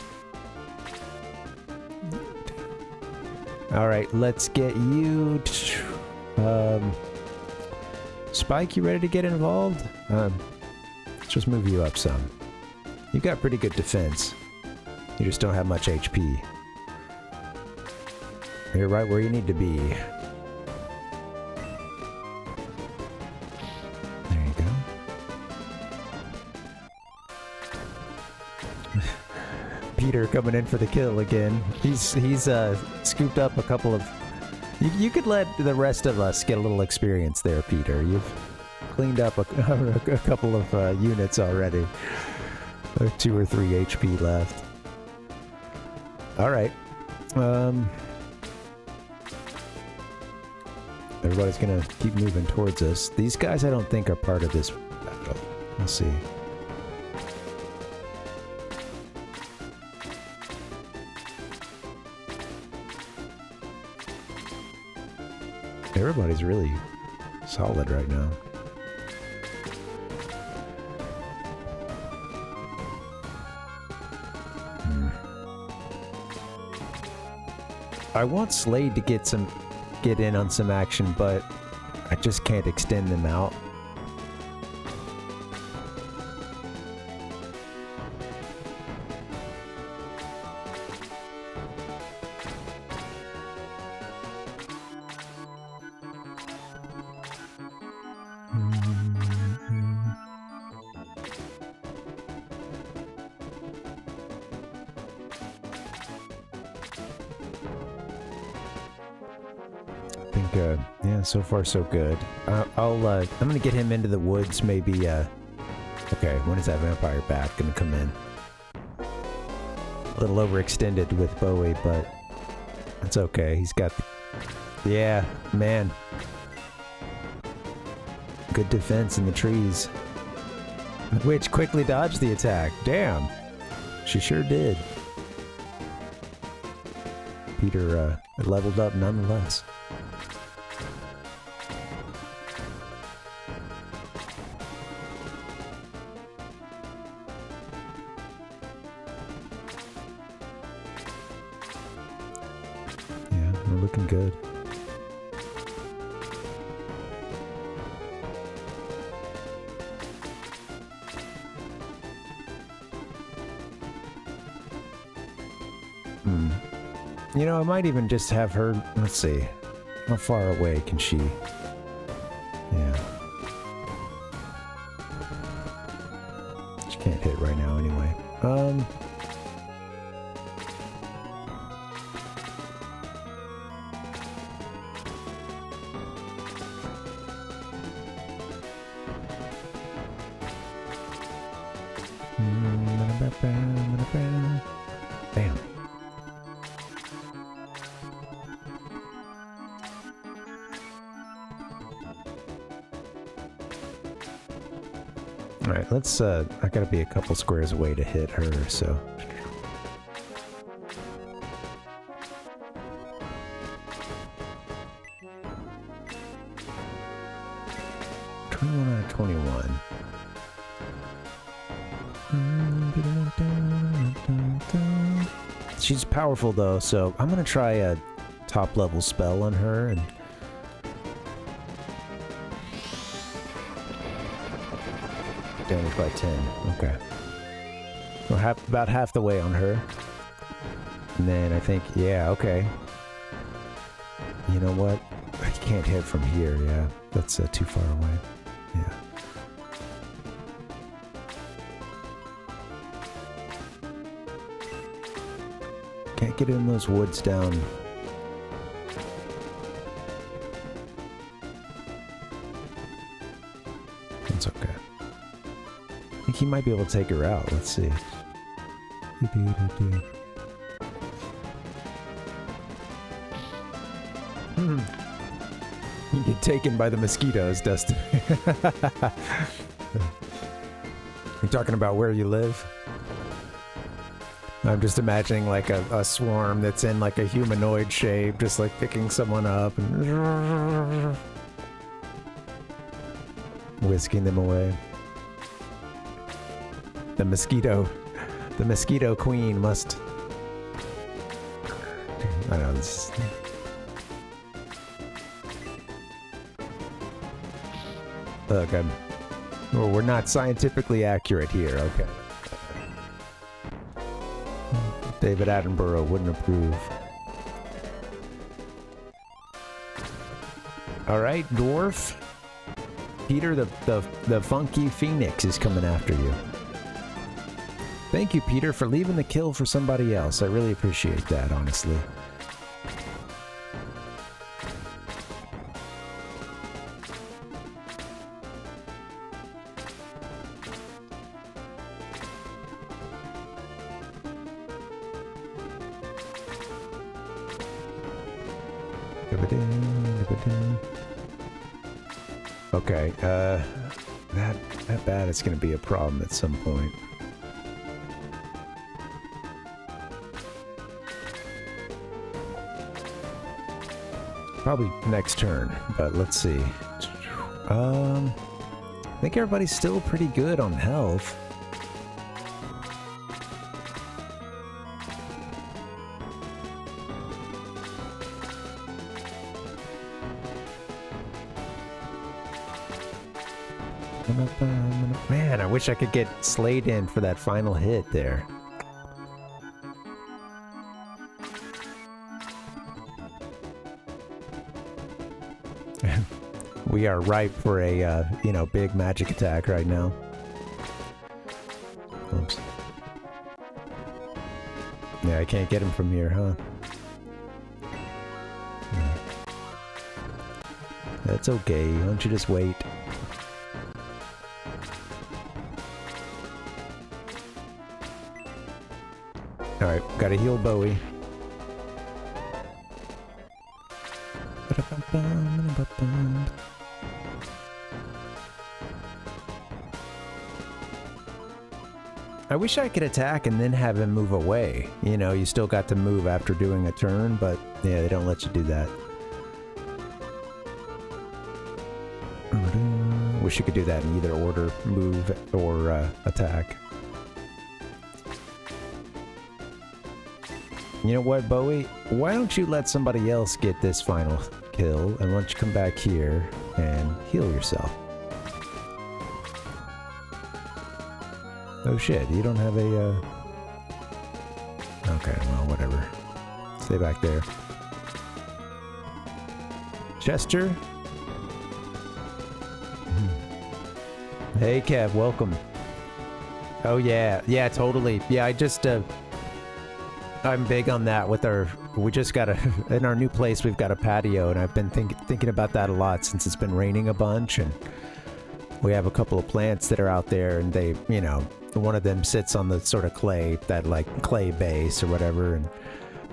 Alright, let's get you... Spike, you ready to get involved? Let's just move you up some. You've got pretty good defense. You just don't have much HP. You're right where you need to be. There you go. Peter coming in for the kill again. He's scooped up a couple of... You could let the rest of us get a little experience there, Peter. You've cleaned up a couple of units already. 2 or 3 HP left. Alright. Everybody's gonna keep moving towards us. These guys I don't think are part of this battle. We'll see. Everybody's really solid right now. I want Slade to get in on some action, but I just can't extend them out. Yeah, so far so good. I'm gonna get him into the woods, maybe, okay, when is that vampire bat gonna come in? A little overextended with Bowie, but it's okay. He's got the, yeah, man. Good defense in the trees. Which quickly dodged the attack. Damn. She sure did. Peter, leveled up nonetheless. Looking good. You know, I might even just have her, let's see, how far away can she? Yeah. She can't hit right now anyway. Bam. Alright, let's, I gotta be a couple squares away to hit her, so... out of 21. She's powerful though, so I'm gonna try a top level spell on her and damage by 10. Okay. We're about half the way on her. And then I think, yeah, okay. You know what? I can't hit from here, yeah. That's too far away. Yeah. Can't get in those woods down. It's okay. I think he might be able to take her out. Let's see. You get taken by the mosquitoes, Dustin. You talking about where you live? I'm just imagining like a swarm that's in like a humanoid shape, just like picking someone up and whisking them away. The mosquito queen must... I know this. Look, well, we're not scientifically accurate here, okay. David Attenborough wouldn't approve. Alright, dwarf. Peter, the funky phoenix is coming after you. Thank you, Peter, for leaving the kill for somebody else. I really appreciate that, honestly. Okay, that bad it's gonna be a problem at some point. Probably next turn, but let's see. I think everybody's still pretty good on health. Man, I wish I could get Slade in for that final hit there. We are ripe for a, you know, big magic attack right now. Oops. Yeah, I can't get him from here, huh? That's okay. Why don't you just wait? Alright, gotta heal Bowie. I wish I could attack and then have him move away. You know, you still got to move after doing a turn, but yeah, they don't let you do that. Wish you could do that in either order, move or attack. You know what, Bowie? Why don't you let somebody else get this final kill, and why don't you come back here and heal yourself? Oh shit, you don't have a, Okay, well, whatever. Stay back there. Chester? Hey, Kev, welcome. Oh yeah, yeah, totally. Yeah, I just, I'm big on that with our, we just got a, in our new place we've got a patio, and I've been thinking about that a lot since it's been raining a bunch, and we have a couple of plants that are out there, and they, you know, one of them sits on the sort of clay, that like clay base or whatever, and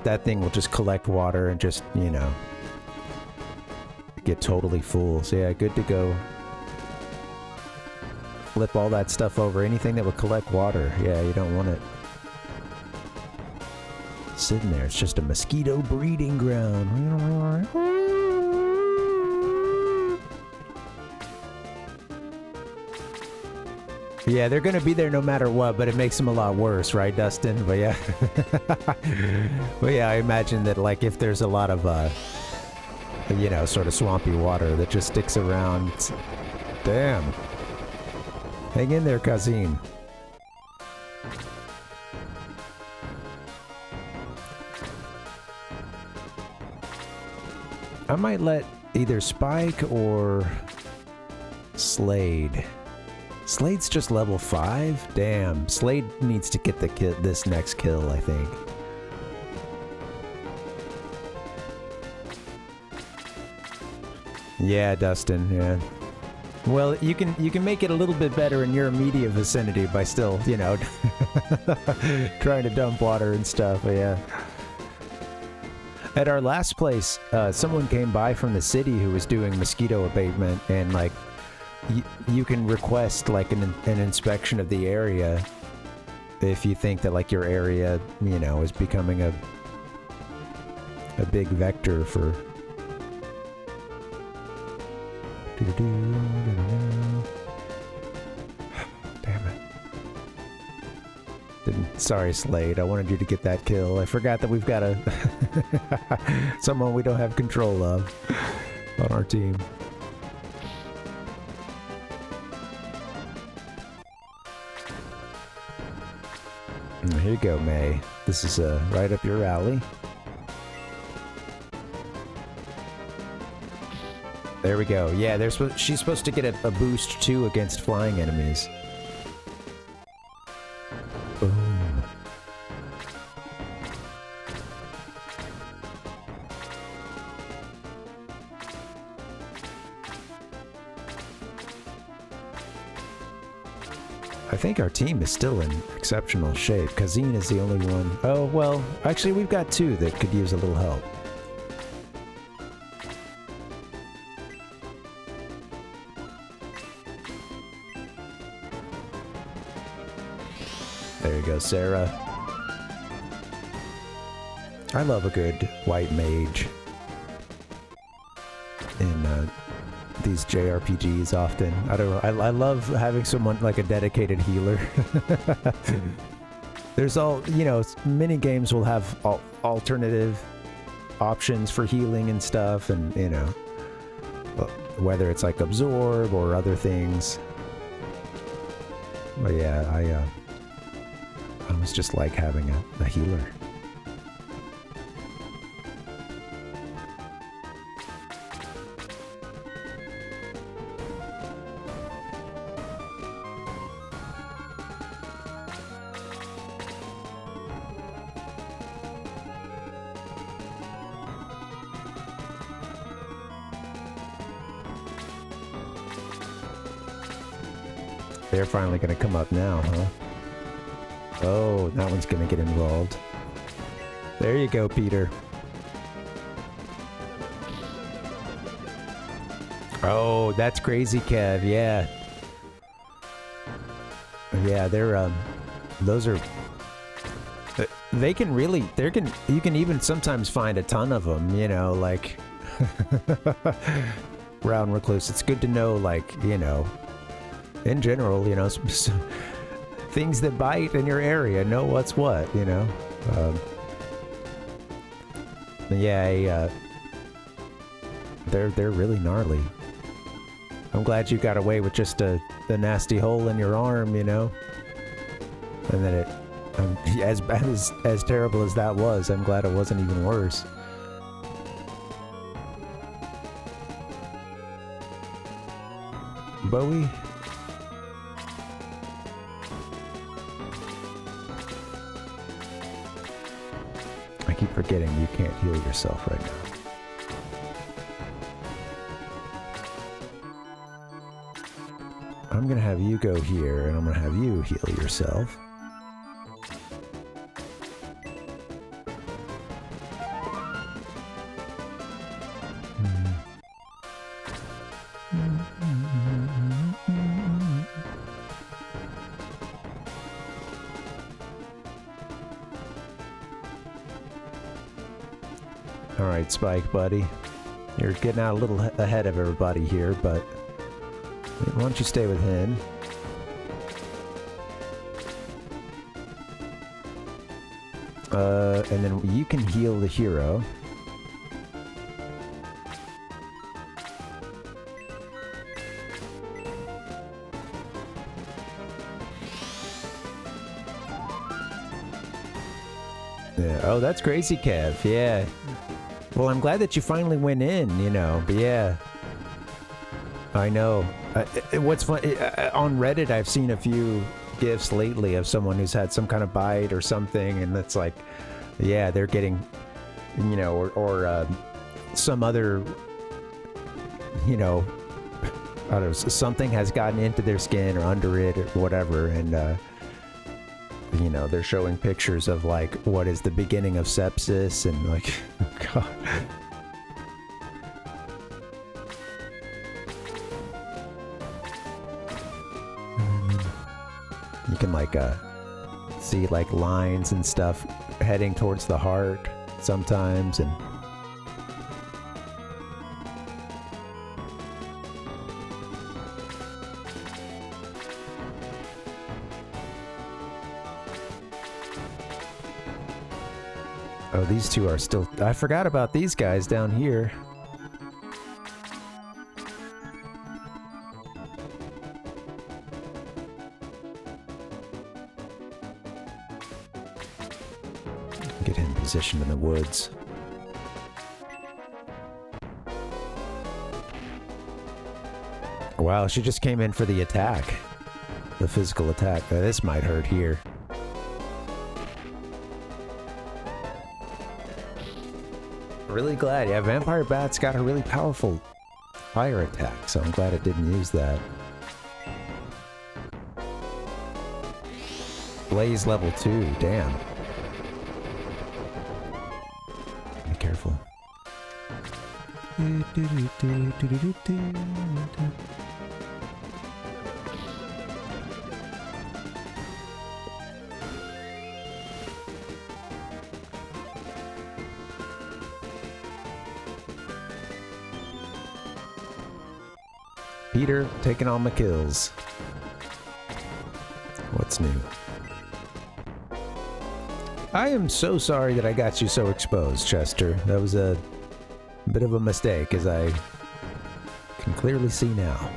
that thing will just collect water and just, you know, get totally full. So yeah, good to go. Flip all that stuff over. Anything that would collect water. Yeah, you don't want it sitting there. It's just a mosquito breeding ground. Yeah, they're gonna be there no matter what, but it makes them a lot worse, right, Dustin? But yeah. Well, yeah, I imagine that, like, if there's a lot of, you know, sort of swampy water that just sticks around. Damn. Hang in there, Kazim. I might let either Spike or Slade. Slade's just level 5? Damn. Slade needs to get the this next kill, I think. Yeah, Dustin, yeah. Well, you can make it a little bit better in your immediate vicinity by still, you know, trying to dump water and stuff, but yeah. At our last place, someone came by from the city who was doing mosquito abatement, and like, you can request like an inspection of the area if you think that like your area, you know, is becoming a big vector for. Damn it. Sorry, Slade. I wanted you to get that kill. I forgot that we've got a someone we don't have control of on our team. Here you go, May. This is right up your alley. There we go. Yeah, she's supposed to get a boost too against flying enemies. Boom. I think our team is still in exceptional shape. Kazine is the only one. Oh, well, actually we've got two that could use a little help. you go, Sarah. I love a good white mage in these JRPGs often. I don't know. I love having someone like a dedicated healer. There's all, you know, many games will have alternative options for healing and stuff, and, you know, whether it's like absorb or other things. But yeah, I always just like having a healer. They're finally going to come up now, huh? Oh, that one's going to get involved. There you go, Peter. Oh, that's crazy, Kev. Yeah. Yeah, they're, those are... They can really... You can even sometimes find a ton of them, you know, like... Round recluse. It's good to know, like, you know... In general, you know, things that bite in your area, know what's what, you know. Yeah, they're really gnarly. I'm glad you got away with just the nasty hole in your arm, you know. And then it, as bad as terrible as that was, I'm glad it wasn't even worse. Bowie. I keep forgetting you can't heal yourself right now. I'm gonna have you go here, and I'm gonna have you heal yourself. Alright, Spike, buddy. You're getting out a little ahead of everybody here, but why don't you stay with him? And then you can heal the hero. Yeah. Oh, that's crazy, Kev. Yeah. Well, I'm glad that you finally went in, you know, but yeah. I know. What's fun, on Reddit, I've seen a few GIFs lately of someone who's had some kind of bite or something, and it's like, yeah, they're getting, you know, or some other, you know, I don't know, something has gotten into their skin or under it or whatever, and, you know, they're showing pictures of, like, what is the beginning of sepsis, and, like, God. You can, like, see, like, lines and stuff heading towards the heart sometimes, and... Oh, these two are still... I forgot about these guys down here. Get him positioned in the woods. Wow, she just came in for the attack. The physical attack. This might hurt here. Really glad. Yeah, Vampire Bat's got a really powerful fire attack, so I'm glad it didn't use that. Blaze level 2, damn. Be careful. Peter taking all my kills. What's new? I am so sorry that I got you so exposed, Chester. That was a bit of a mistake, as I can clearly see now.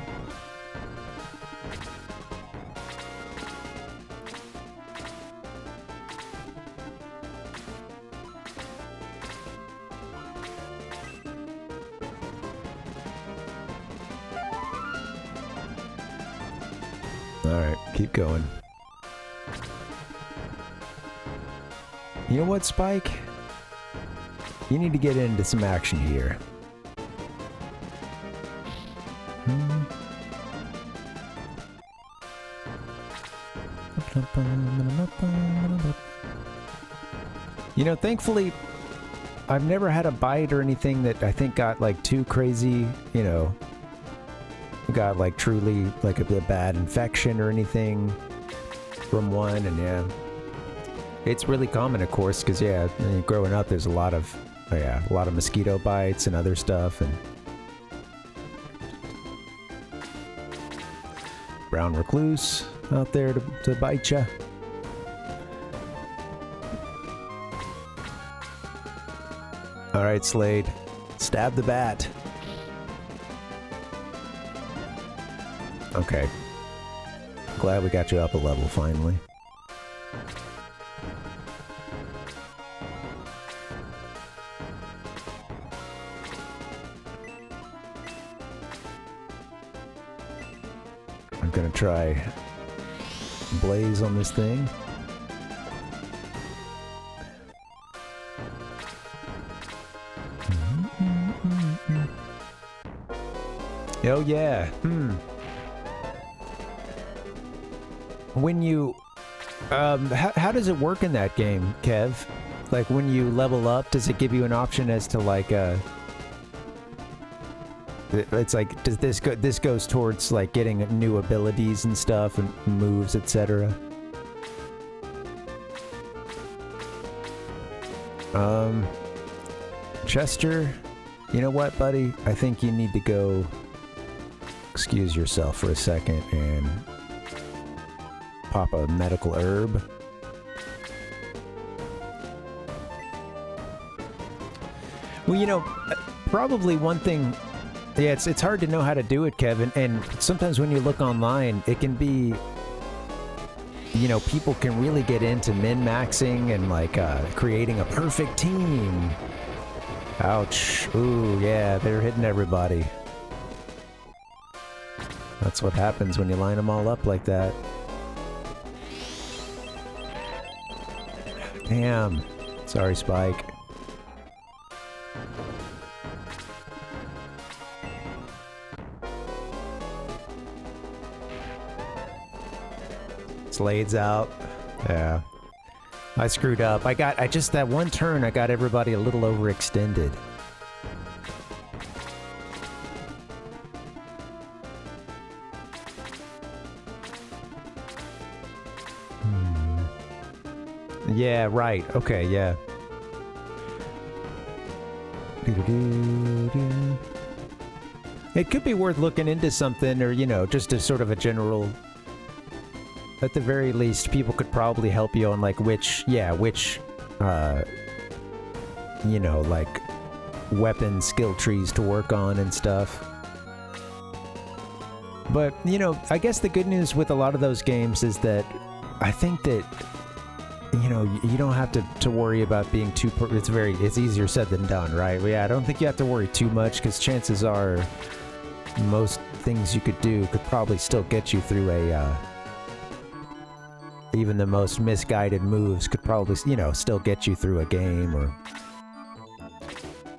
Alright, keep going. You know what, Spike? You need to get into some action here. You know, thankfully, I've never had a bite or anything that I think got like too crazy, you know, got like truly like a bad infection or anything from one. And yeah, it's really common, of course, because yeah, growing up there's a lot of mosquito bites and other stuff. And brown recluse out there to bite ya. All right, Slade, stab the bat. Okay, glad we got you up a level finally. I'm gonna try blaze on this thing. Oh yeah. When you how does it work in that game, Kev? Like when you level up, does it give you an option as to like it's like, does this goes towards like getting new abilities and stuff and moves, etc. Chester, you know what, buddy? I think you need to go excuse yourself for a second and pop a medical herb. Well, you know, probably one thing. Yeah, it's hard to know how to do it, Kevin, and sometimes when you look online, it can be, you know, people can really get into min-maxing and like creating a perfect team. Ouch. Ooh, yeah, they're hitting everybody. That's what happens when you line them all up like that. Damn. Sorry, Spike. Slade's out. Yeah. I screwed up. I just that one turn, I got everybody a little overextended. Yeah, right. Okay, yeah. It could be worth looking into something, or, you know, just a sort of a general... At the very least, people could probably help you on, like, which, you know, like, weapon skill trees to work on and stuff. But, you know, I guess the good news with a lot of those games is that I think that, you know, you don't have to worry about being too... It's easier said than done, right? Well, yeah, I don't think you have to worry too much, because chances are most things you could do could probably still get you through a... even the most misguided moves could probably, you know, still get you through a game or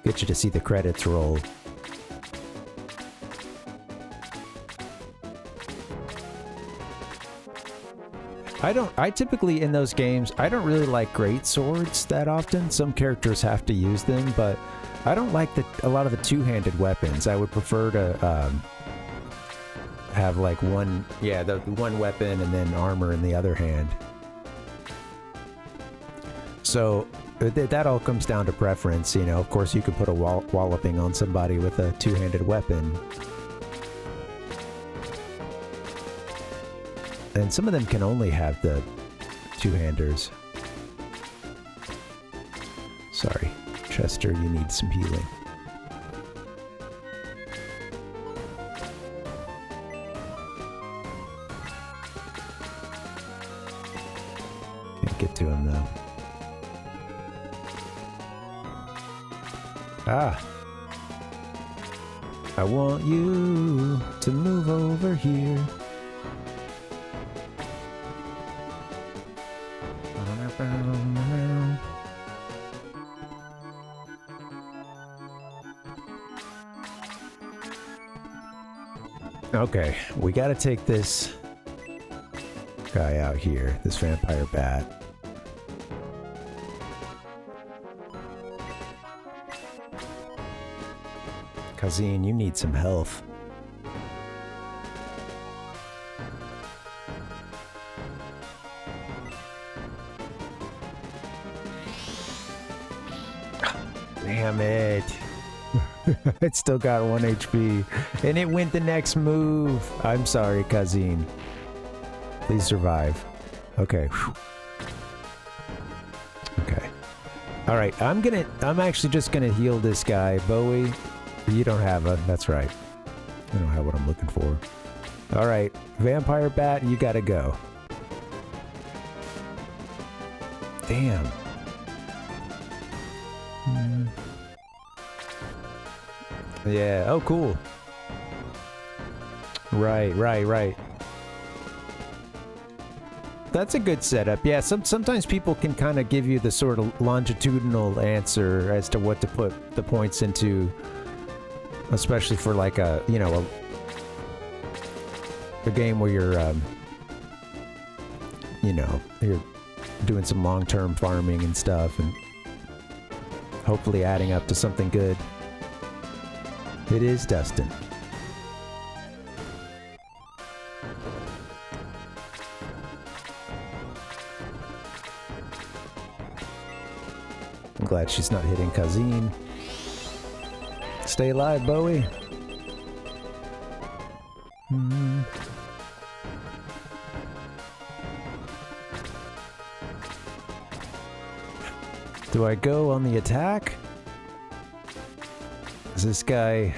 get you to see the credits roll. I typically in those games, I don't really like great swords that often. Some characters have to use them, but I don't like a lot of the two-handed weapons. I would prefer to have like one weapon and then armor in the other hand. So that all comes down to preference, you know. Of course, you could put a walloping on somebody with a two-handed weapon. And some of them can only have the two-handers. Sorry, Chester, you need some healing. Can't get to him though. Ah! I want you to move over here. Okay, we gotta take this guy out here, this vampire bat. Kazine, you need some health. Damn it. It still got 1 HP. And it went the next move. I'm sorry, Kazine. Please survive. Okay. Whew. Okay. Alright, I'm actually just gonna heal this guy. Bowie, you don't have a... That's right. I don't have what I'm looking for. Alright, Vampire Bat, you gotta go. Damn. Yeah, oh cool. Right. That's a good setup. Yeah, sometimes people can kind of give you the sort of longitudinal answer as to what to put the points into, especially for like a, you know, a game where you're, you know, you're doing some long-term farming and stuff and hopefully adding up to something good. It is Dustin. I'm glad she's not hitting Kazine. Stay alive, Bowie. Do I go on the attack? Is this guy...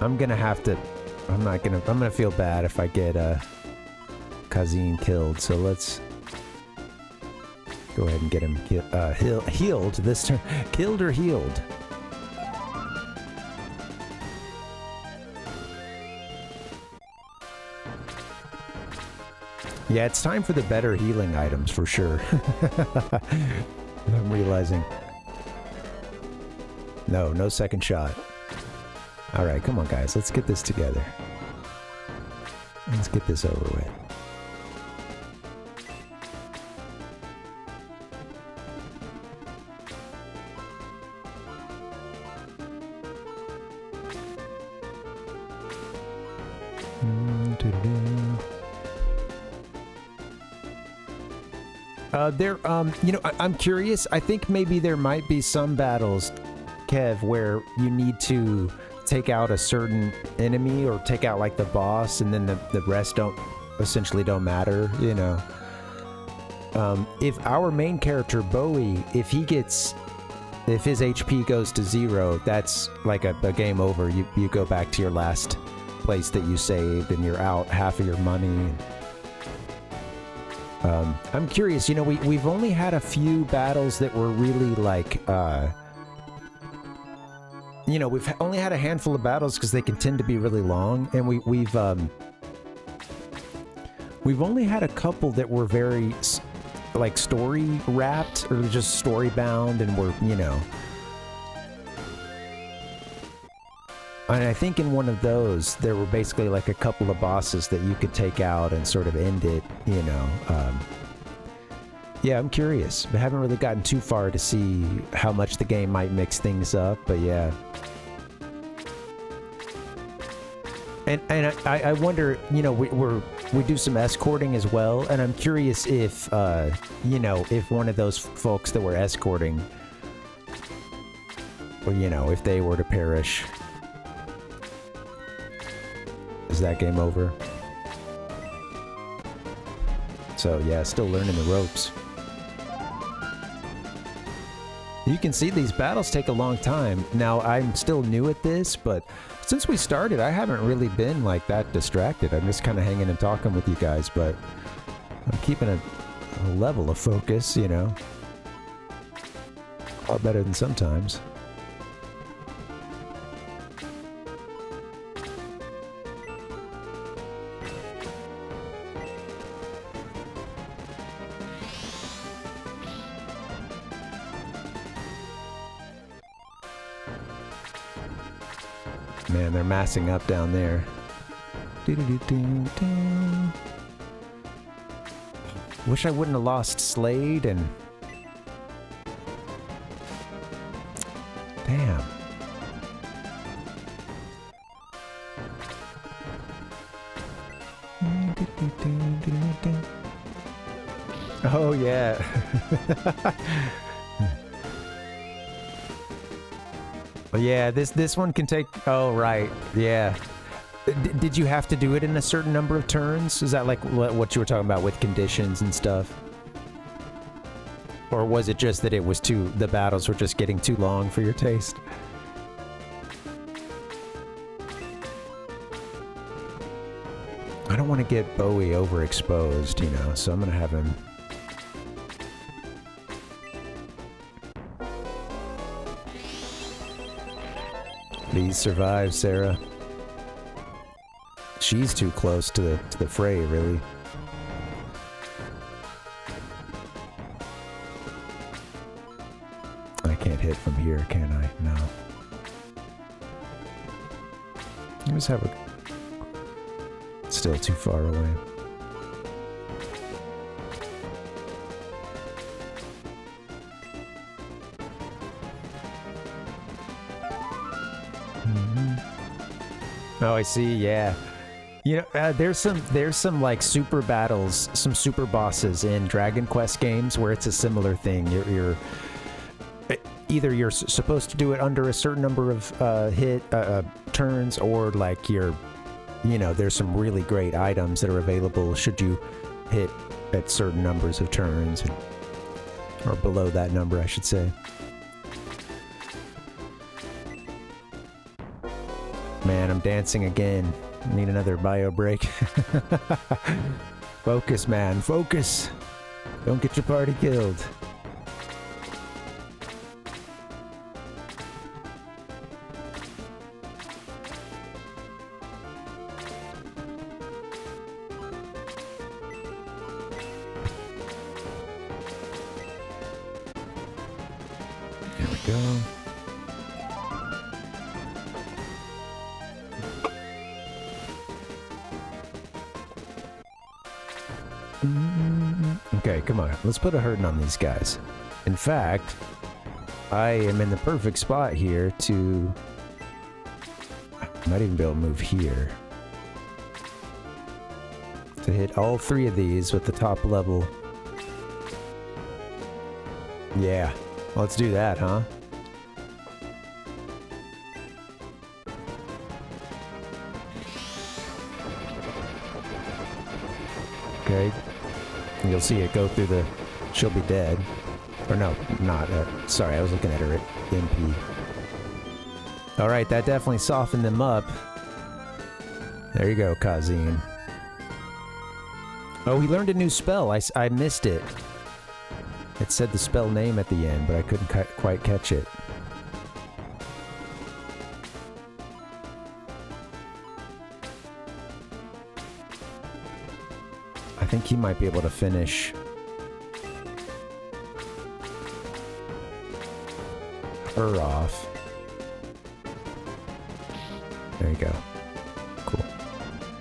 I'm gonna have to... I'm gonna feel bad if I get Kazine killed, so let's go ahead and get him healed this turn. Killed or healed? Yeah, it's time for the better healing items for sure. I'm realizing. No second shot. Alright, come on guys, let's get this together. Let's get this over with. You know, I'm curious. I think maybe there might be some battles, Kev, where you need to take out a certain enemy or take out like the boss, and then the rest essentially don't matter, you know. If our main character, Bowie, if his HP goes to 0, that's like a game over. You go back to your last place that you saved and you're out half of your money. I'm curious, you know, we've only had a few battles that were really like, you know, we've only had a handful of battles because they can tend to be really long, and we've only had a couple that were very like story wrapped or just story bound, and were, you know. And I think in one of those, there were basically like a couple of bosses that you could take out and sort of end it, you know. Yeah, I'm curious. I haven't really gotten too far to see how much the game might mix things up, but yeah. And I wonder, you know, we do some escorting as well, and I'm curious if, you know, if one of those folks that we're escorting you know, if they were to perish, is that game over? So yeah, still learning the ropes. You can see these battles take a long time. Now, I'm still new at this, but since we started, I haven't really been like that distracted. I'm just kind of hanging and talking with you guys, but I'm keeping a level of focus, you know. A lot better than sometimes. Man, they're massing up down there. Wish I wouldn't have lost Slade and... Damn. Oh, yeah. Yeah, this one can take... Oh, right. Yeah. Did you have to do it in a certain number of turns? Is that like what you were talking about with conditions and stuff? Or was it just that it was the battles were just getting too long for your taste? I don't want to get BOWIE overexposed, you know, so I'm going to have him... Please survive, Sarah. She's too close to the fray, really. I can't hit from here, can I? No. I just have a... Still too far away. Oh, I see. Yeah, you know, there's some like super battles, some super bosses in Dragon Quest games where it's a similar thing. You're either you're supposed to do it under a certain number of turns, or like you know, there's some really great items that are available should you hit at certain numbers of turns, or below that number, I should say. Man, I'm dancing again. Need another bio break. Focus, man. Focus. Don't get your party killed. There we go. Okay, come on. Let's put a hurting on these guys. In fact, I am in the perfect spot here to... I might even be able to move here. To hit all three of these with the top level. Yeah, let's do that, huh? Okay. You'll see it go through the... She'll be dead. Or no, not. Sorry, I was looking at her MP. Alright, that definitely softened them up. There you go, Kazin. Oh, he learned a new spell. I missed it. It said the spell name at the end, but I couldn't quite catch it. I think he might be able to finish her off. There you go. Cool.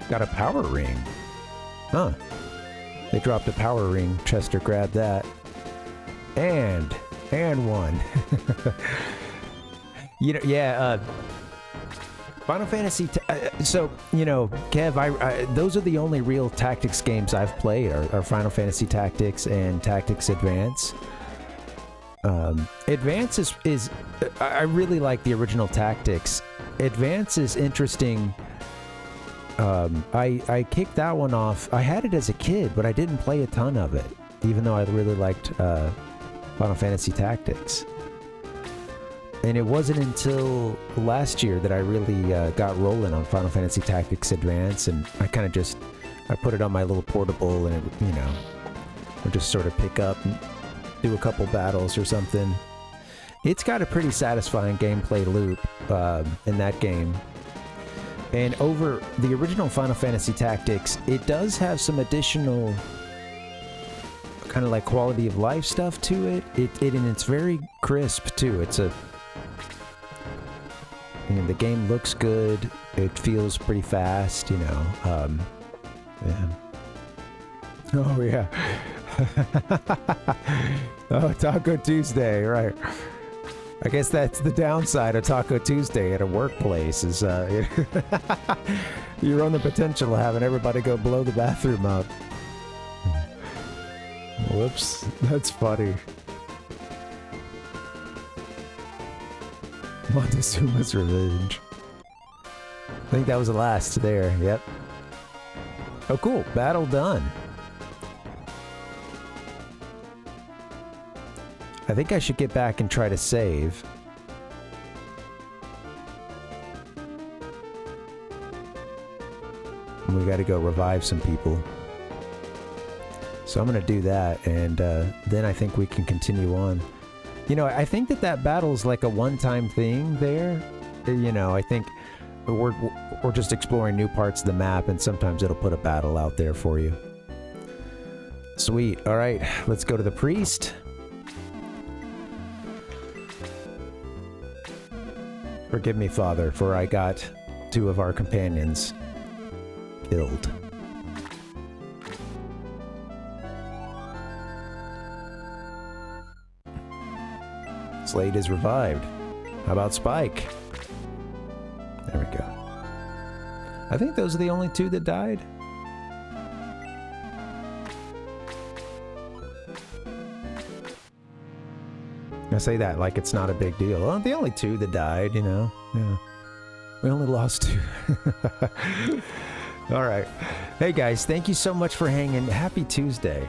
Got a power ring. Huh. They dropped a power ring. Chester grabbed that. And one. You know, yeah, Final Fantasy... so, you know, Kev, those are the only real tactics games I've played, are Final Fantasy Tactics and Tactics Advance. Advance is I really like the original Tactics. Advance is interesting. I kicked that one off. I had it as a kid, but I didn't play a ton of it, even though I really liked Final Fantasy Tactics. And it wasn't until last year that I really got rolling on Final Fantasy Tactics Advance, and I kind of just I put it on my little portable, and it, you know, would just sort of pick up and do a couple battles or something. It's got a pretty satisfying gameplay loop in that game. And over the original Final Fantasy Tactics, it does have some additional kind of like quality of life stuff to it. And it's very crisp too. It's a, you know, the game looks good. It feels pretty fast, you know. Yeah. Oh yeah. Oh, Taco Tuesday, right? I guess that's the downside of Taco Tuesday at a workplace is you run the potential of having everybody go blow the bathroom up. Whoops, that's funny. Montezuma's Revenge. I think that was the last there, yep. Oh cool, battle done. I think I should get back and try to save. We got to go revive some people. So I'm going to do that, and then I think we can continue on. You know, I think that battle's like a one-time thing there. You know, I think we're just exploring new parts of the map, and sometimes it'll put a battle out there for you. Sweet. All right, let's go to the priest. Forgive me, Father, for I got 2 of our companions killed. Slade is revived. How about Spike? There we go. I think those are the only 2 that died. I say that like it's not a big deal. Well, the only 2 that died, you know. Yeah. We only lost 2. All right. Hey guys, thank you so much for hanging. Happy Tuesday.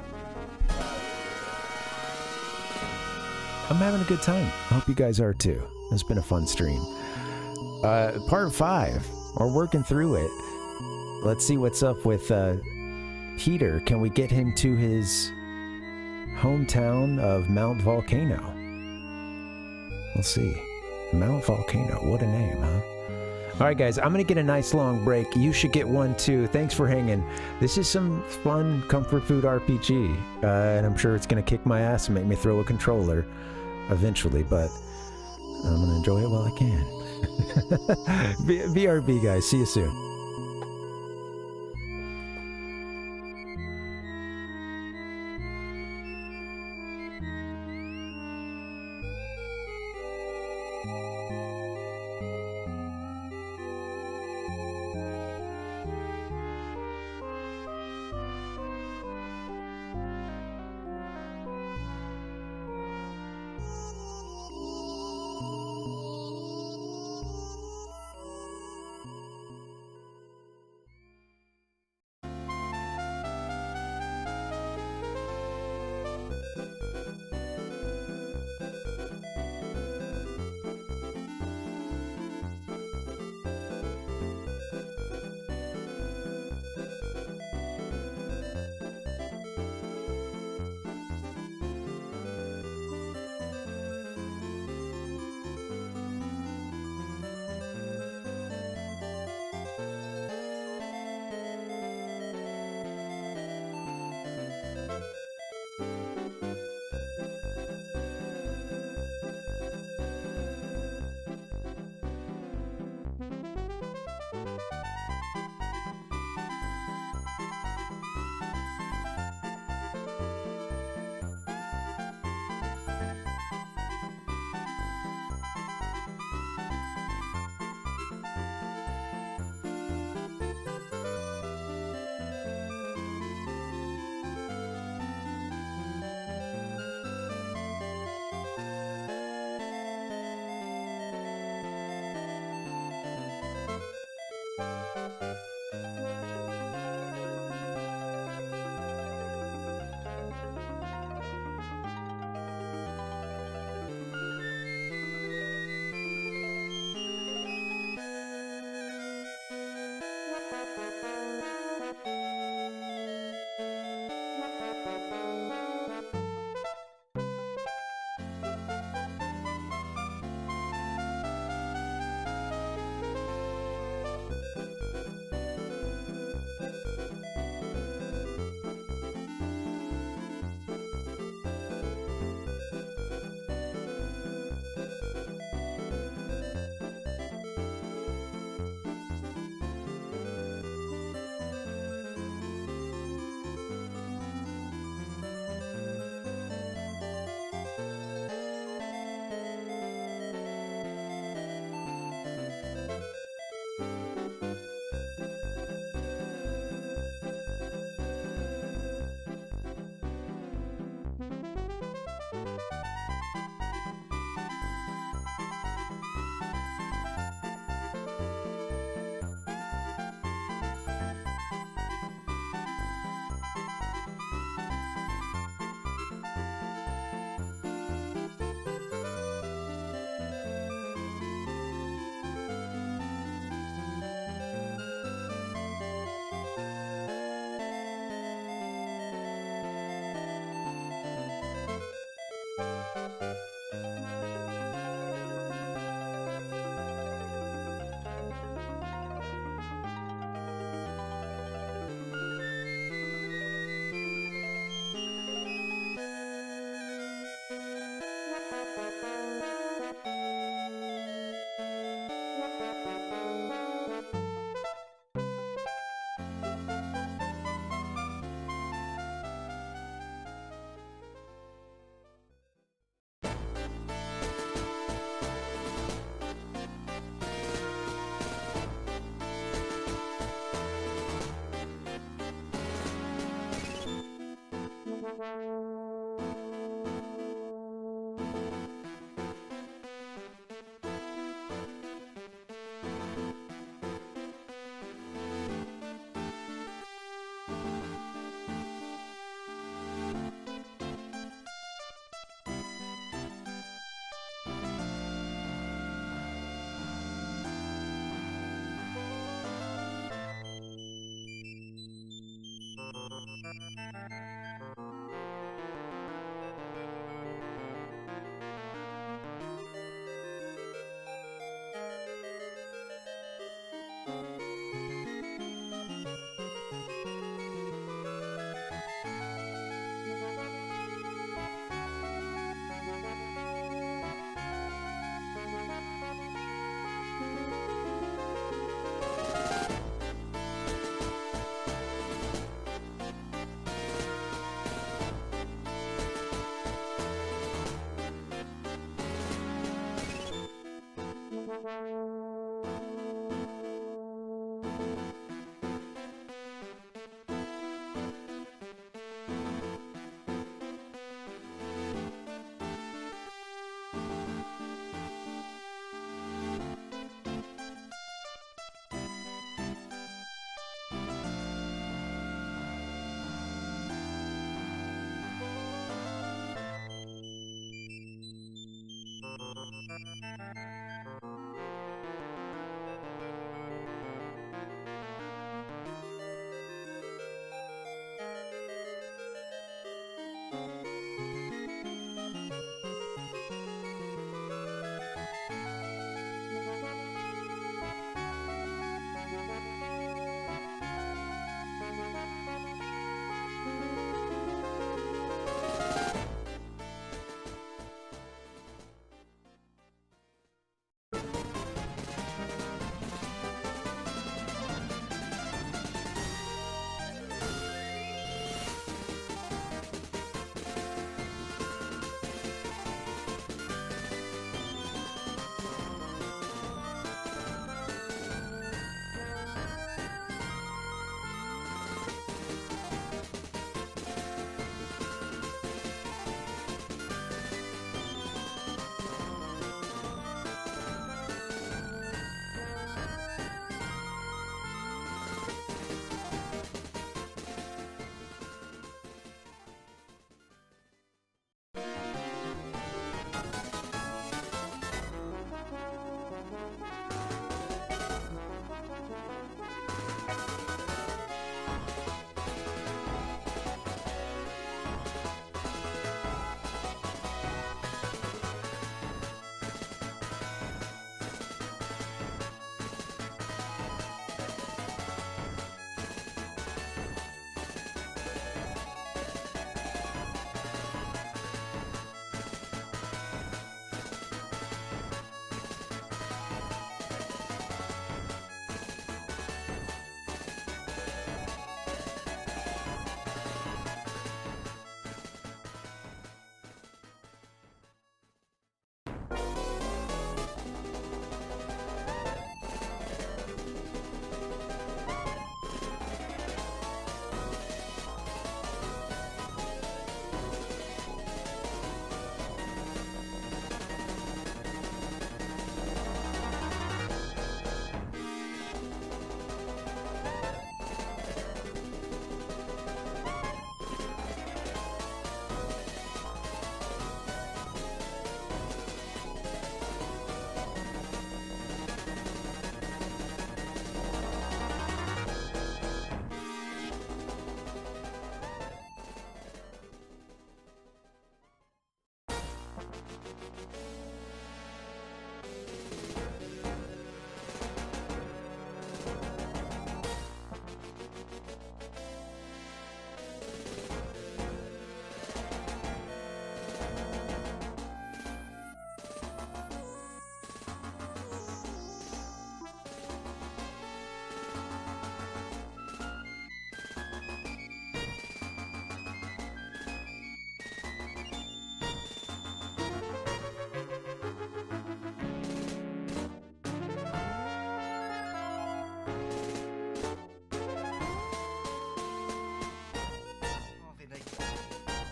I'm having a good time. I hope you guys are too. It's been a fun stream. Part 5. We're working through it. Let's see what's up with Peter. Can we get him to his hometown of Mount Volcano? We'll see. Mount Volcano. What a name, huh? All right, guys. I'm going to get a nice long break. You should get one, too. Thanks for hanging. This is some fun comfort food RPG. And I'm sure it's going to kick my ass and make me throw a controller eventually. But I'm going to enjoy it while I can. BRB, guys. See you soon.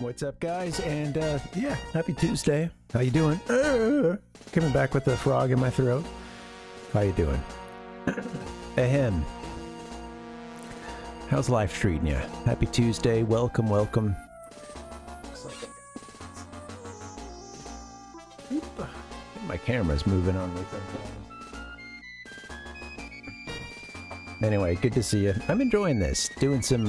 What's up, guys? And yeah, happy Tuesday. How you doing? Coming back with a frog in my throat. How you doing? Ahem. How's life treating you? Happy Tuesday. Welcome, welcome. My camera's moving on me sometimes. Anyway, good to see you. I'm enjoying this. Doing some,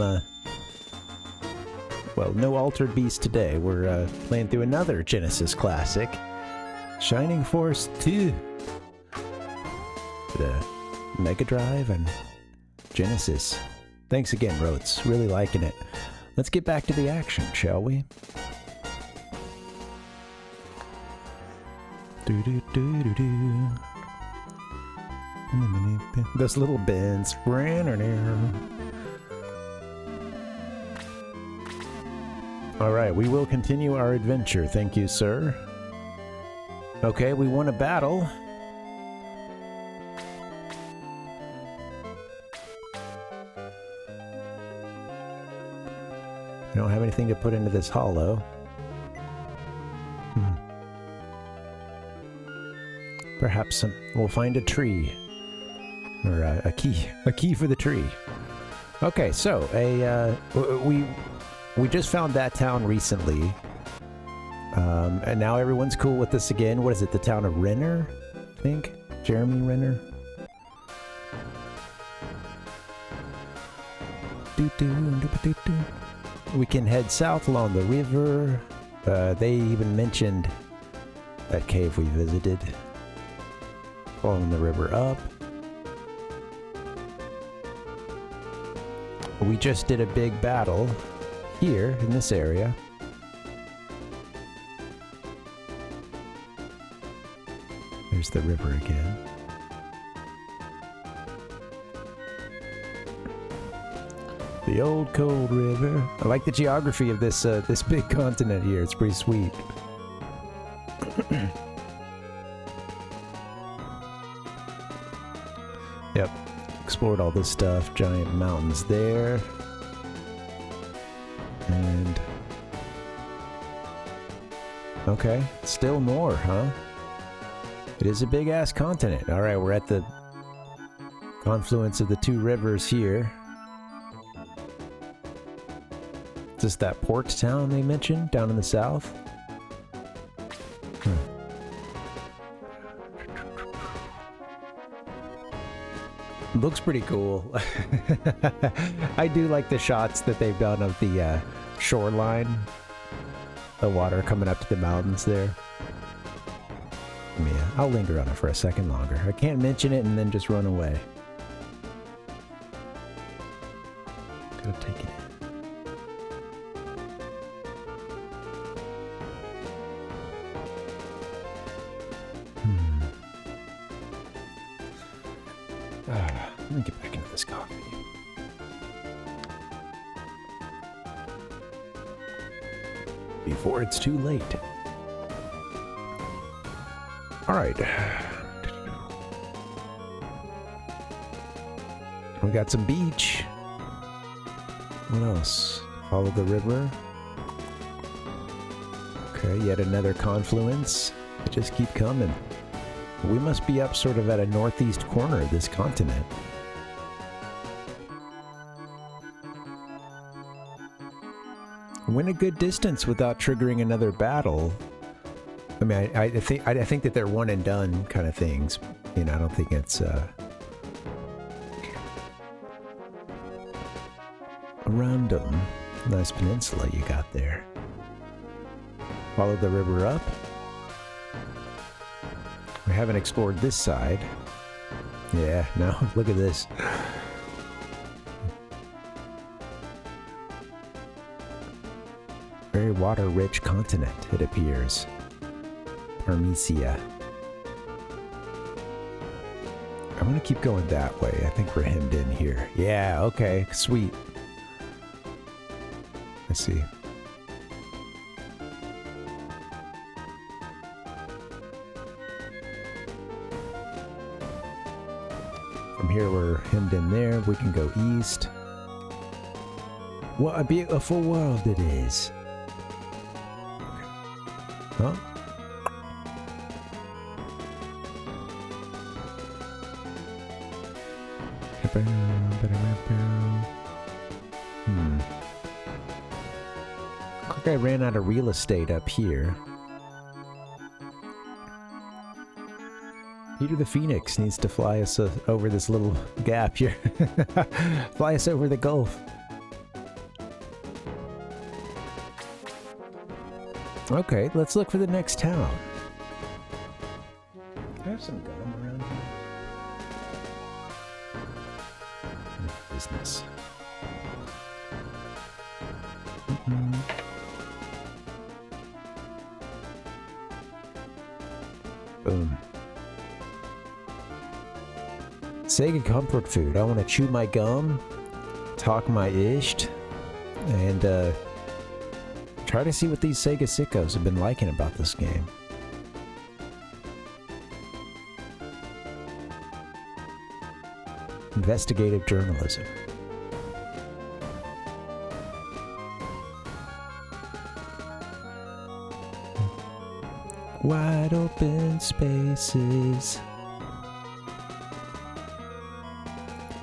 well, no Altered Beast today. We're playing through another Genesis classic, Shining Force 2. The MegaDrive and Genesis. Thanks again, Rotes. Really liking it. Let's get back to the action, shall we? Those little bends. Alright, we will continue our adventure. Thank you, sir. Okay, we won a battle. I don't have anything to put into this hollow. Perhaps we'll find a tree. Or a key for the tree. Okay, so we just found that town recently, and now everyone's cool with this again. What is it? The town of Renner, I think. Jeremy Renner. We can head south along the river. They even mentioned that cave we visited. Following the river up. We just did a big battle here in this area. There's the river again. The old cold river. I like the geography of this this big continent here. It's pretty sweet. Yep. Explored all this stuff. Giant mountains there. And... okay. Still more, huh? It is a big-ass continent. Alright, we're at the confluence of the two rivers here. Is this that port town they mentioned down in the south? Looks pretty cool. I do like the shots that they've done of the shoreline. The water coming up to the mountains there. Yeah, I'll linger on it for a second longer. I can't mention it and then just run away. Gotta take it in. Let me get back into this coffee. Before it's too late. Alright. We got some beach. What else? Follow the river. Okay, yet another confluence. They just keep coming. We must be up sort of at a northeast corner of this continent. Went a good distance without triggering another battle. I mean, I think that they're one and done kind of things. You know, I don't think it's a random. Nice peninsula you got there. Follow the river up. We haven't explored this side. Yeah, no, look at this. Very water-rich continent, it appears. Parvinator. I'm gonna keep going that way. I think we're hemmed in here. Yeah, okay, sweet. Let's see. From here we're hemmed in there. We can go east. What a beautiful world it is. Huh? I think I ran out of real estate up here. Peter the Phoenix needs to fly us over this little gap here. Fly us over the Gulf. Okay, let's look for the next town. I have some gum around here. Business. Boom. Sega comfort food. I want to chew my gum, talk my isht, and try to see what these Sega sickos have been liking about this game. Investigative journalism. Wide open spaces,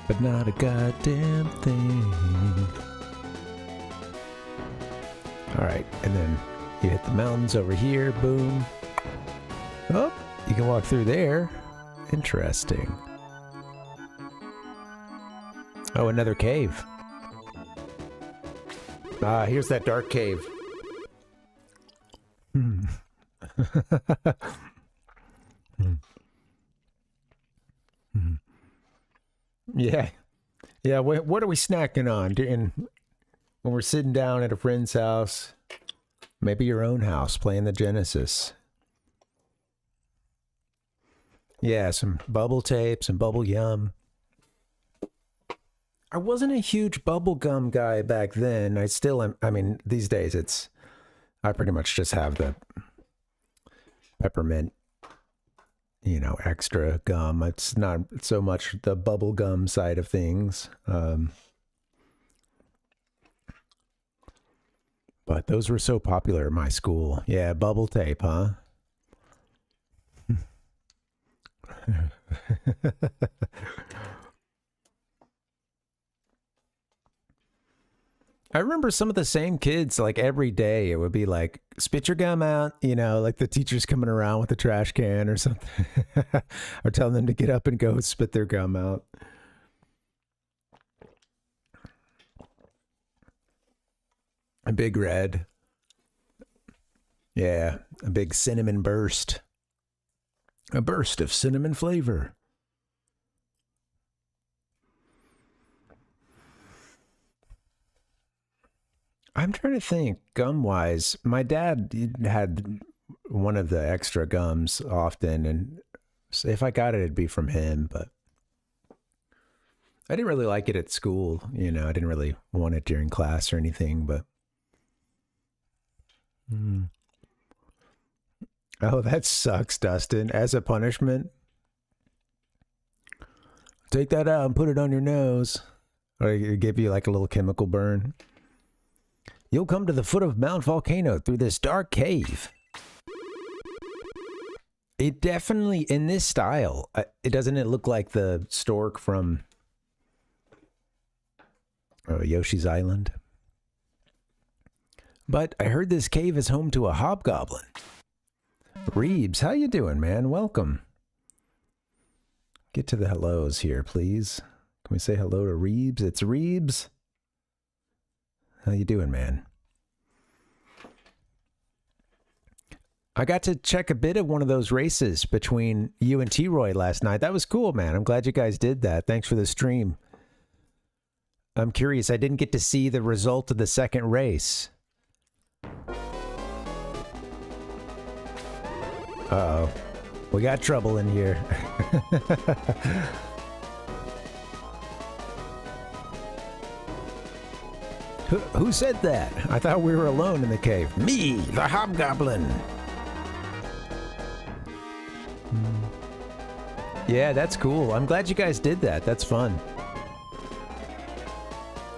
but not a goddamn thing. Alright, and then you hit the mountains over here, boom. Oh, you can walk through there. Interesting. Oh, another cave. Ah, here's that dark cave. Yeah. Yeah, what are we snacking on? When we're sitting down at a friend's house, maybe your own house, playing the Genesis. Yeah, some bubble tape, some bubble yum. I wasn't a huge bubblegum guy back then. I still am. I mean, these days I pretty much just have the peppermint, you know, extra gum. It's not so much the bubblegum side of things. But those were so popular in my school. Yeah, bubble tape, huh? I remember some of the same kids, like every day, it would be like, spit your gum out, you know, like the teacher's coming around with a trash can or something. Or telling them to get up and go spit their gum out. A big red. Yeah, a big cinnamon burst. A burst of cinnamon flavor. I'm trying to think, gum-wise. My dad had one of the extra gums often, and if I got it, it'd be from him, but I didn't really like it at school. You know, I didn't really want it during class or anything, but... Oh, that sucks, Dustin. As a punishment, take that out and put it on your nose. Or give you like a little chemical burn. You'll come to the foot of Mount Volcano through this dark cave. It definitely, in this style, doesn't it look like the stork from Yoshi's Island? But I heard this cave is home to a hobgoblin. Reebs, how you doing, man? Welcome. Get to the hellos here, please. Can we say hello to Reebs? It's Reebs. How you doing, man? I got to check a bit of one of those races between you and T-Roy last night. That was cool, man. I'm glad you guys did that. Thanks for the stream. I'm curious. I didn't get to see the result of the second race. Uh-oh. We got trouble in here. Who said that? I thought we were alone in the cave. Me, the hobgoblin. Yeah, that's cool. I'm glad you guys did that. That's fun.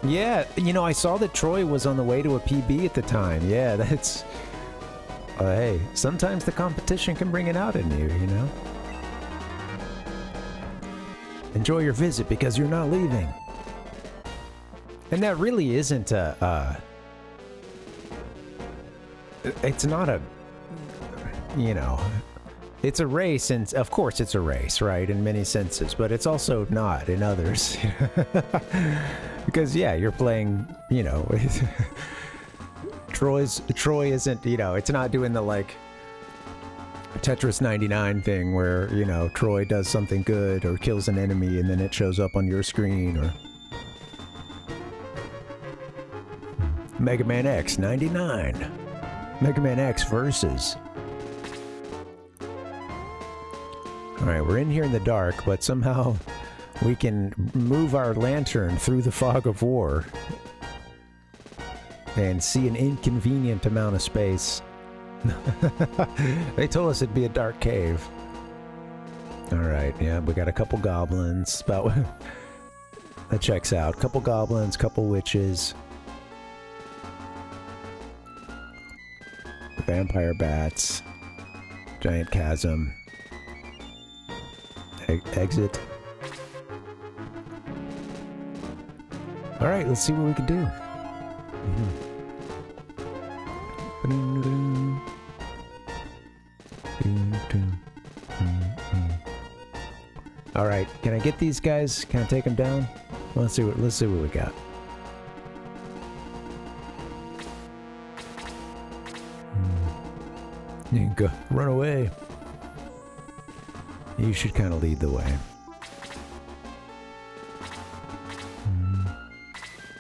Yeah, you know, I saw that Troy was on the way to a PB at the time. Yeah, Hey, sometimes the competition can bring it out in you, you know? Enjoy your visit because you're not leaving. And that really isn't a, it's not a, you know, it's a race, and of course it's a race, right, in many senses, but it's also not in others. Because, yeah, you're playing, you know, Troy isn't, you know, it's not doing the, like, Tetris 99 thing where, you know, Troy does something good or kills an enemy and then it shows up on your screen, or Mega Man X 99. Mega Man X versus. Alright, we're in here in the dark, but somehow we can move our lantern through the fog of war and see an inconvenient amount of space. They told us it'd be a dark cave. Alright, yeah, we got a couple goblins. About that checks out. Couple goblins, couple witches. Vampire bats. Giant chasm. Exit. Alright, let's see what we can do. Alright, can I get these guys? Can I take them down? Let's see what we got. You can go run away. You should kind of lead the way.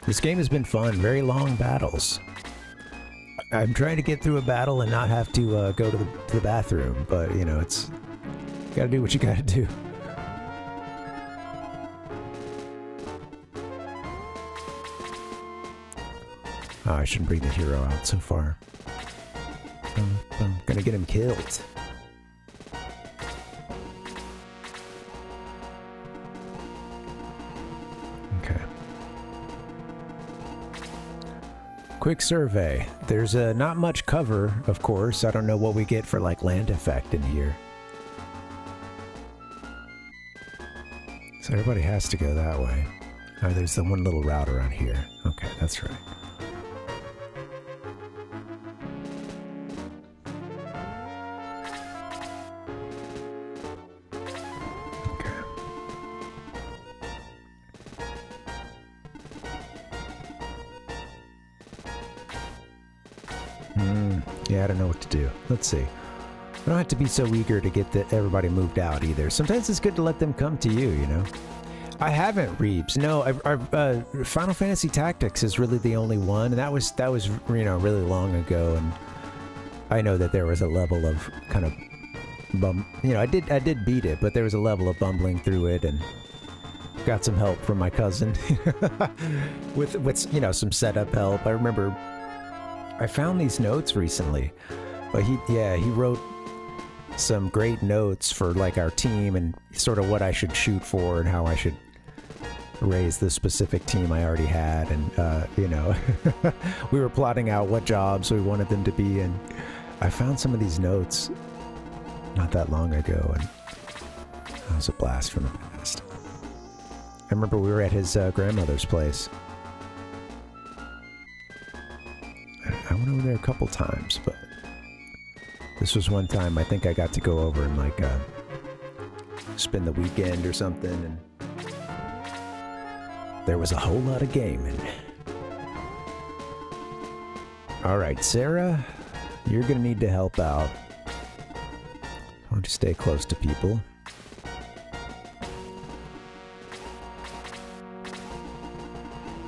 This game has been fun. Very long battles. I'm trying to get through a battle and not have to go to the bathroom, but you know, it's gotta do what you gotta do. Oh, I shouldn't bring the hero out so far. I'm gonna get him killed. Okay. Quick survey. There's not much cover, of course. I don't know what we get for like land effect in here. So everybody has to go that way. Oh, there's the one little route around here. Okay, that's right. Yeah, I don't know what to do. Let's see. I don't have to be so eager to get everybody moved out either. Sometimes it's good to let them come to you, you know? I haven't, Reeves. No, Final Fantasy Tactics is really the only one, and that was you know, really long ago, and I know that there was a level of kind of you know, I did beat it, but there was a level of bumbling through it, and got some help from my cousin with you know, some setup help. I remember I found these notes recently, but he wrote some great notes for like our team and sort of what I should shoot for and how I should raise the specific team I already had, and you know, we were plotting out what jobs we wanted them to be in. I found some of these notes not that long ago, and that was a blast from the past. I remember we were at his grandmother's place. I went over there a couple times, but this was one time I think I got to go over and like spend the weekend or something, and there was a whole lot of gaming. Alright, Sarah, you're gonna need to help out. I want you to stay close to people.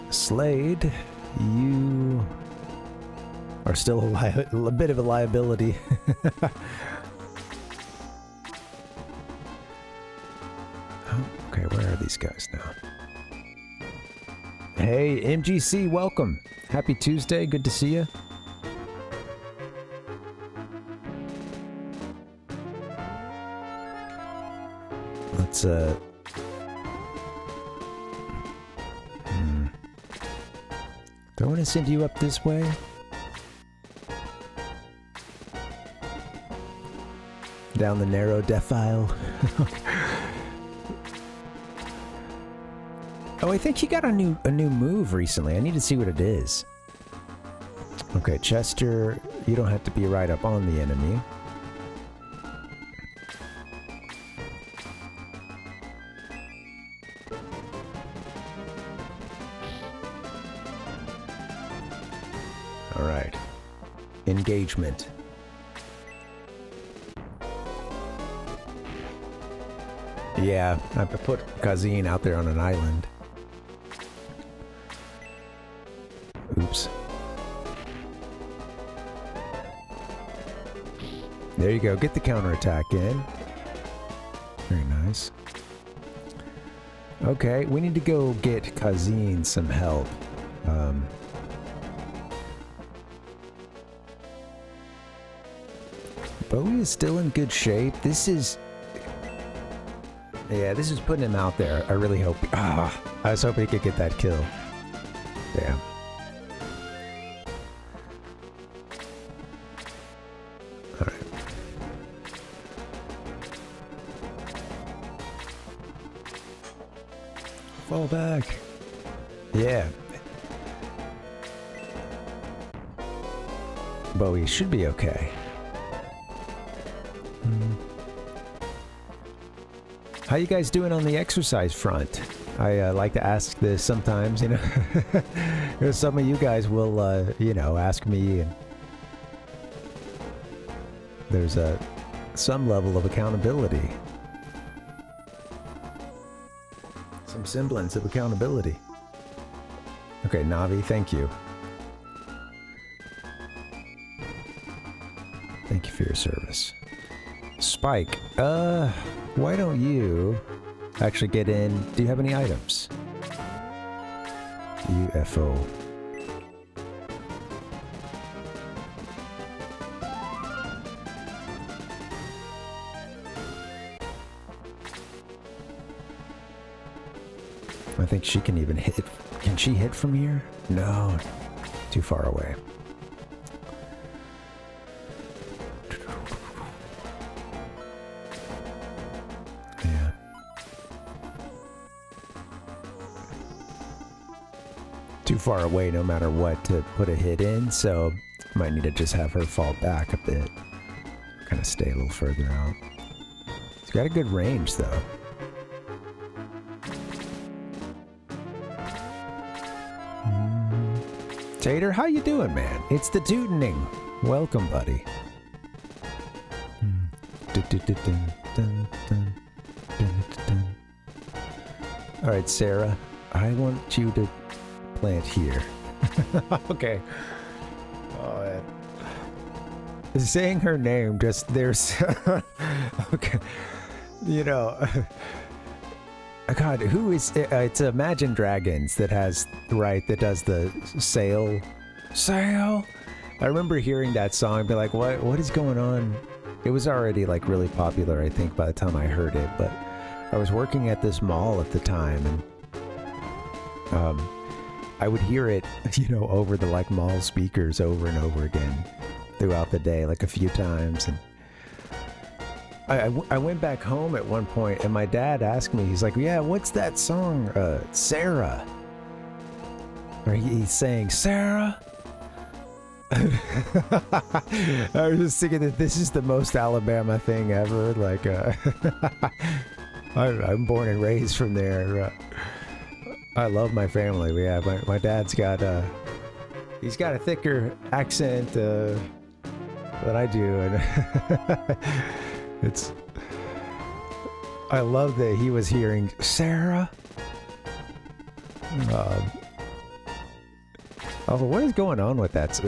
Slade, you are still a bit of a liability. Oh, okay, where are these guys now? Hey, MGC, welcome. Happy Tuesday, good to see you. Let's, do I want to send you up this way? Down the narrow defile. Oh, I think he got a new move recently. I need to see what it is. Okay, Chester, you don't have to be right up on the enemy. All right. Engagement. Yeah, I put Kazin out there on an island. Oops. There you go. Get the counterattack in. Very nice. Okay, we need to go get Kazin some help. BOWIE is still in good shape. This is... Yeah, this is putting him out there. I really hope... I was hoping he could get that kill. Damn. Alright. Fall back. Yeah. BOWIE should be okay. How you guys doing on the exercise front? I like to ask this sometimes, you know. Some of you guys will, you know, ask me, and there's some level of accountability. Some semblance of accountability. Okay, Navi, thank you. Thank you for your service. Spike, why don't you actually get in? Do you have any items? UFO. I think she can even hit. Can she hit from here? No, too far away. Too far away no matter what to put a hit in, so might need to just have her fall back a bit. Kind of stay a little further out. It's got a good range though. Tater, how you doing, man? It's the Tootening. Welcome, buddy. Alright, Sarah, I want you to plant here. Okay. Oh, man. Saying her name, just there's... Okay. You know... God, who is... it's Imagine Dragons that has... Right, that does the sail. Sail? I remember hearing that song and be like, what is going on? It was already, like, really popular, I think, by the time I heard it, but... I was working at this mall at the time, and... I would hear it, you know, over the, like, mall speakers over and over again throughout the day, like, a few times, and... I went back home at one point, and my dad asked me, he's like, yeah, what's that song? Sarah. Or he's saying, Sarah? I was just thinking that this is the most Alabama thing ever. Like, I'm born and raised from there. I love my family. Yeah, my dad's got, he's got a thicker accent than I do, and it's... I love that he was hearing Sarah. Oh, what is going on with that?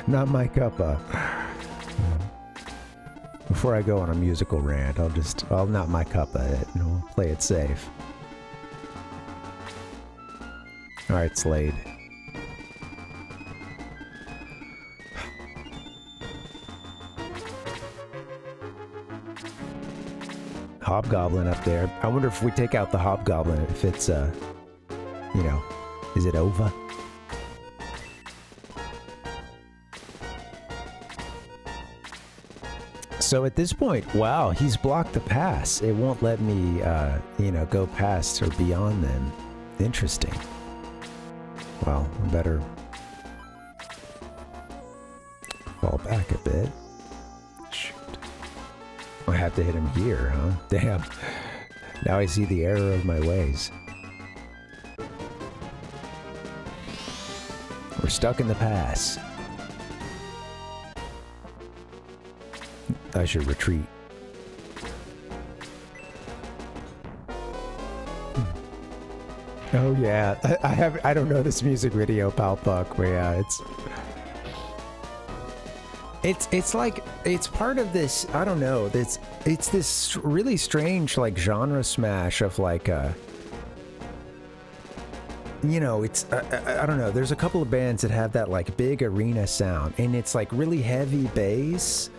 Not my cuppa. Before I go on a musical rant, I'll not my cuppa it, and we'll play it safe. Alright, Slade. Hobgoblin up there. I wonder if we take out the Hobgoblin, if it's, you know, is it over? So at this point, wow, he's blocked the pass. It won't let me, you know, go past or beyond them. Interesting. Well, I better fall back a bit. Shoot. I have to hit him here, huh? Damn. Now I see the error of my ways. We're stuck in the pass. I should retreat. Oh yeah, I don't know this music video, Palpuck, but yeah, it's like, it's part of this, I don't know, it's this really strange like genre smash of like you know, it's I don't know, there's a couple of bands that have that like big arena sound, and it's like really heavy bass.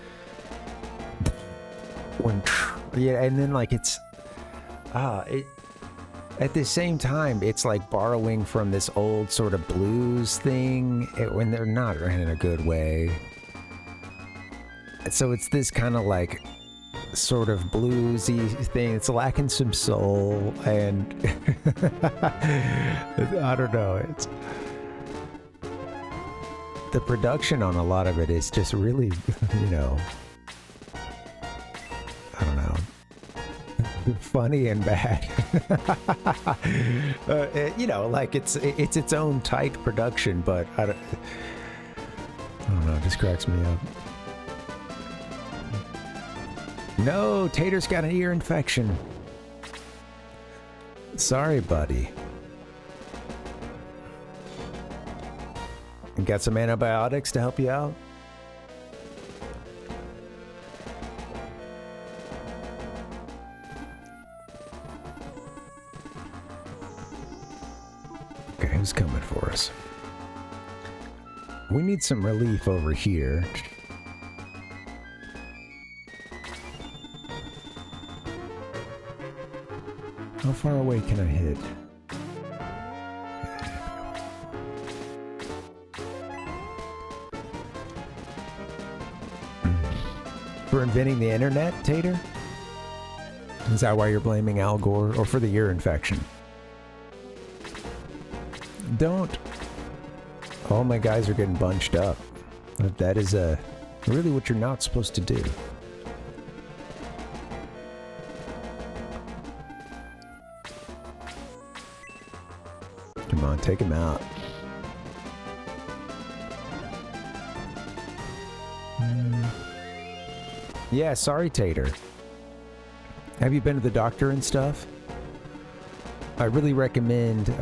Yeah, and then like it's at the same time it's like borrowing from this old sort of blues thing when they're not in a good way. So it's this kind of like sort of bluesy thing. It's lacking some soul, and I don't know, it's the production on a lot of it is just really, you know, I don't know, funny and bad. You know, like it's its own tight production, but I don't know, it just cracks me up. No, Tater's got an ear infection. Sorry, buddy. You got some antibiotics to help you out? Okay, who's coming for us? We need some relief over here. How far away can I hit? For inventing the internet, Tater? Is that why you're blaming Al Gore? Or for the ear infection? Don't. All my guys are getting bunched up. That is really what you're not supposed to do. Come on, take him out. Yeah, sorry, Tater. Have you been to the doctor and stuff? I really recommend,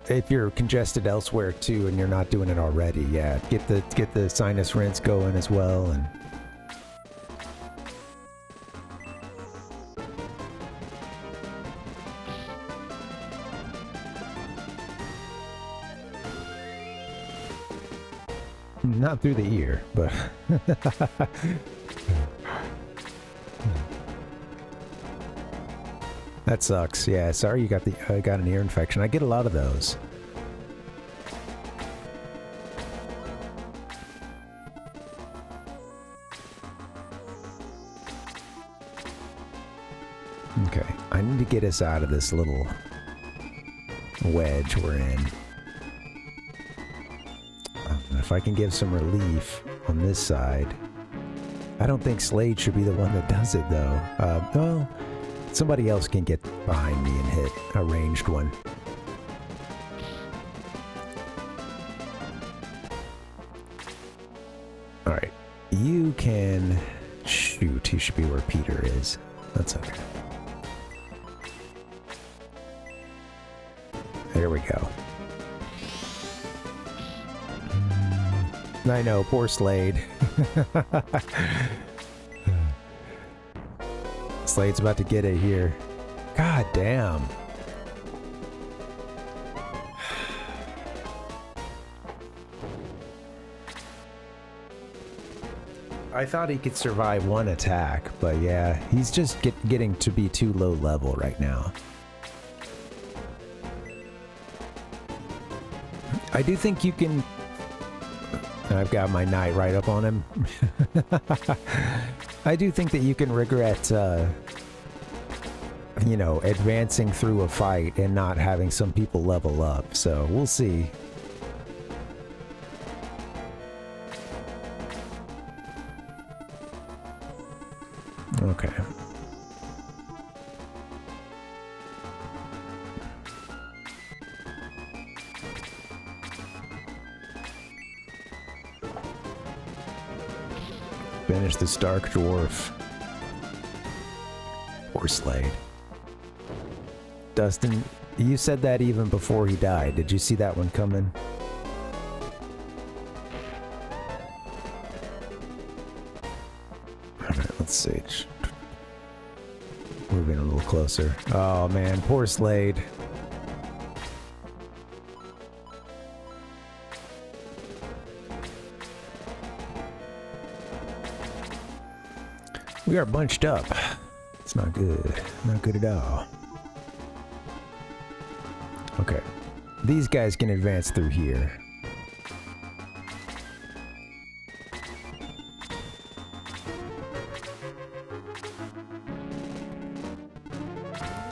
if you're congested elsewhere too and you're not doing it already, yeah, get the sinus rinse going as well. And not through the ear, but that sucks. Yeah, sorry you got an ear infection. I get a lot of those. Okay, I need to get us out of this little wedge we're in. If I can give some relief on this side. I don't think Slade should be the one that does it, though. Well, somebody else can get behind me and hit a ranged one. Alright. You can... Shoot, he should be where Peter is. That's okay. There we go. I know, poor Slade. Slade's about to get it here. God damn. I thought he could survive one attack, but yeah, he's just getting to be too low level right now. I do think you can... I've got my knight right up on him. I do think that you can regret, you know, advancing through a fight and not having some people level up. So we'll see. Okay. Finish the Stark Dwarf. Or Slade. Dustin, you said that even before he died. Did you see that one coming? Alright, let's see. Moving a little closer. Oh man, poor Slade. We are bunched up. It's not good. Not good at all. Okay. These guys can advance through here.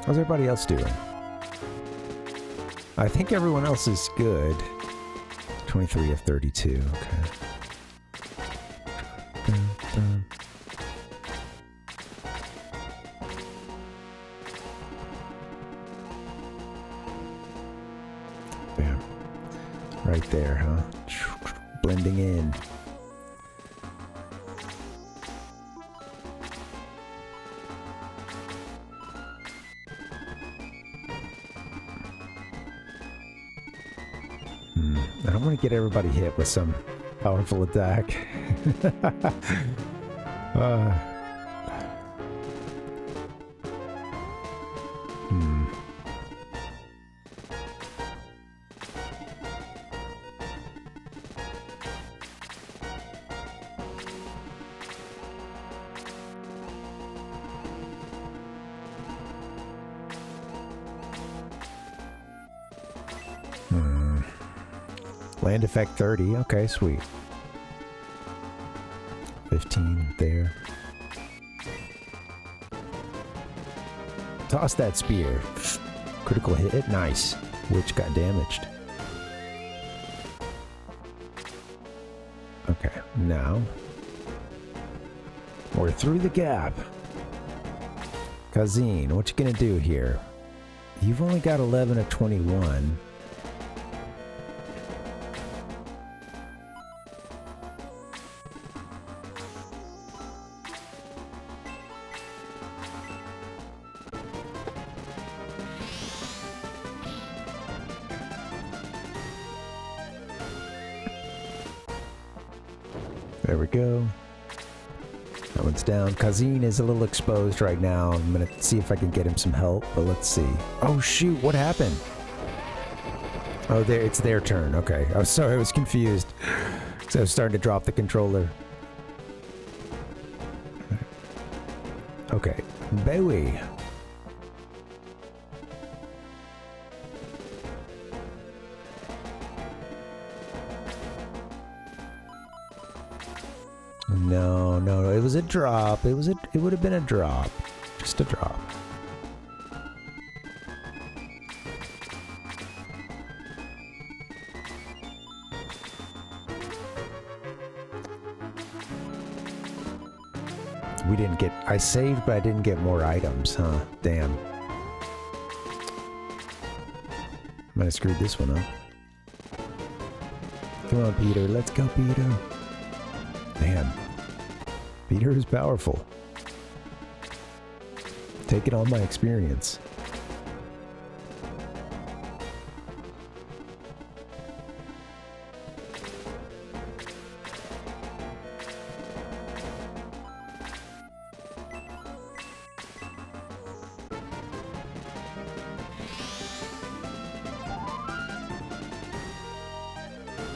How's everybody else doing? I think everyone else is good. 23 of 32. Okay. Bam. Right there, huh? Blending in. I don't want to get everybody hit with some powerful attack. Land effect 30. Okay, sweet. 15 there. Toss that spear. Critical hit. Nice. Witch got damaged. Okay, now we're through the gap. Kazine, what you gonna do here? You've only got 11 of 21. There we go. That one's down. Kazine is a little exposed right now. I'm gonna see if I can get him some help, but let's see. Oh shoot, what happened? Oh, there, it's their turn. Okay. I was sorry, I was confused. So I was starting to drop the controller. Okay. BOWIE. No, it was a drop. It would have been a drop. Just a drop. We didn't get... I saved, but I didn't get more items, huh? Damn. Might have screwed this one up. Come on, Peter. Let's go, Peter. Damn. Peter is powerful. Take it on my experience.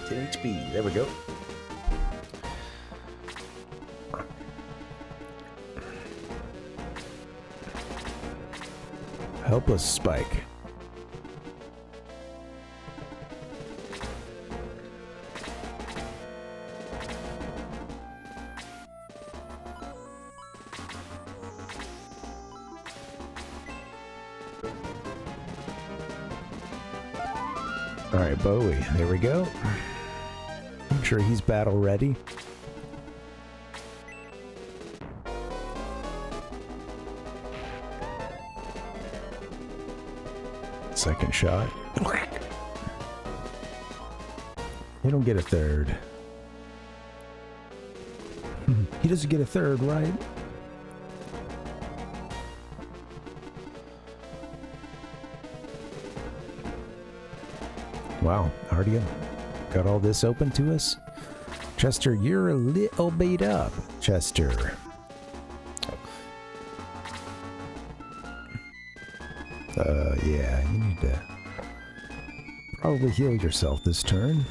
HP. There we go. Helpless Spike. All right, Bowie. There we go. I'm sure he's battle ready. Second shot. You don't get a third. He doesn't get a third, right? Wow, already got all this open to us? Chester, you're a little beat up, Chester. Yeah, you need to probably heal yourself this turn.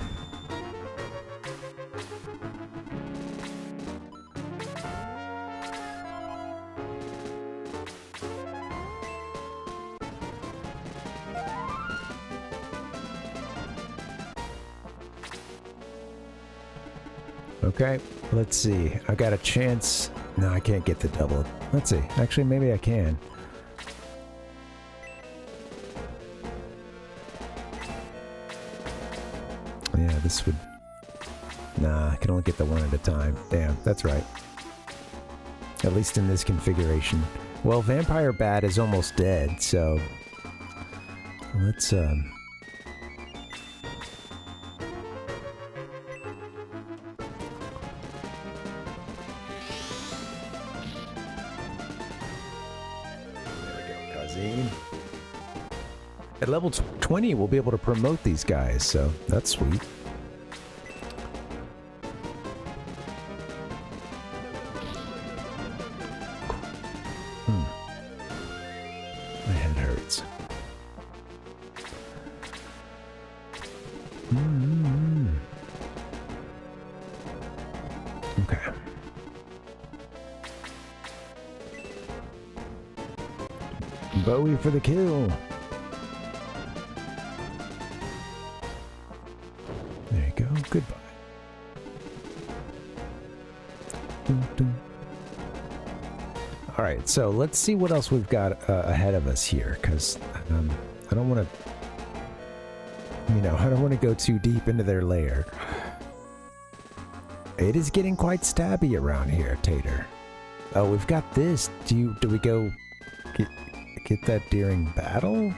Okay, let's see. I got a chance. No, I can't get the double. Let's see. Actually, maybe I can. Yeah, this would... Nah, I can only get the one at a time. Damn, that's right. At least in this configuration. Well, Vampire Bat is almost dead, so... Let's, At level 20, we'll be able to promote these guys, so that's sweet. My head hurts. Okay. Bowie for the kill. Goodbye. All right, so let's see what else we've got ahead of us here, because I don't want to, you know, I don't want to go too deep into their lair. It is getting quite stabby around here, Tater. Oh, we've got this. Do we go get that during battle?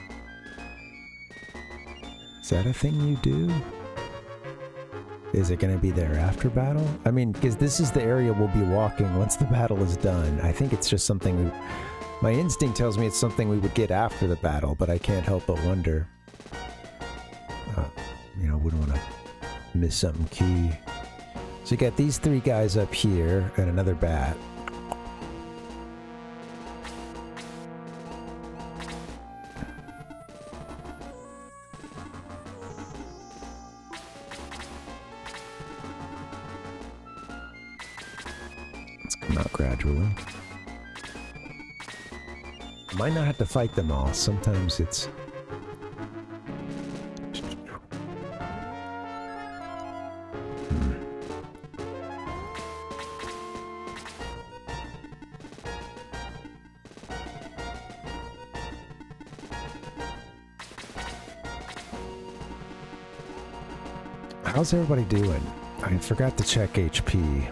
Is that a thing you do? Is it going to be there after battle? I mean, because this is the area we'll be walking once the battle is done. I think it's just something my instinct tells me it's something we would get after the battle, but I can't help but wonder. You know, wouldn't want to miss something key. So you got these three guys up here and another bat. Gradually. Might not have to fight them all. Sometimes it's... How's everybody doing? I forgot to check HP.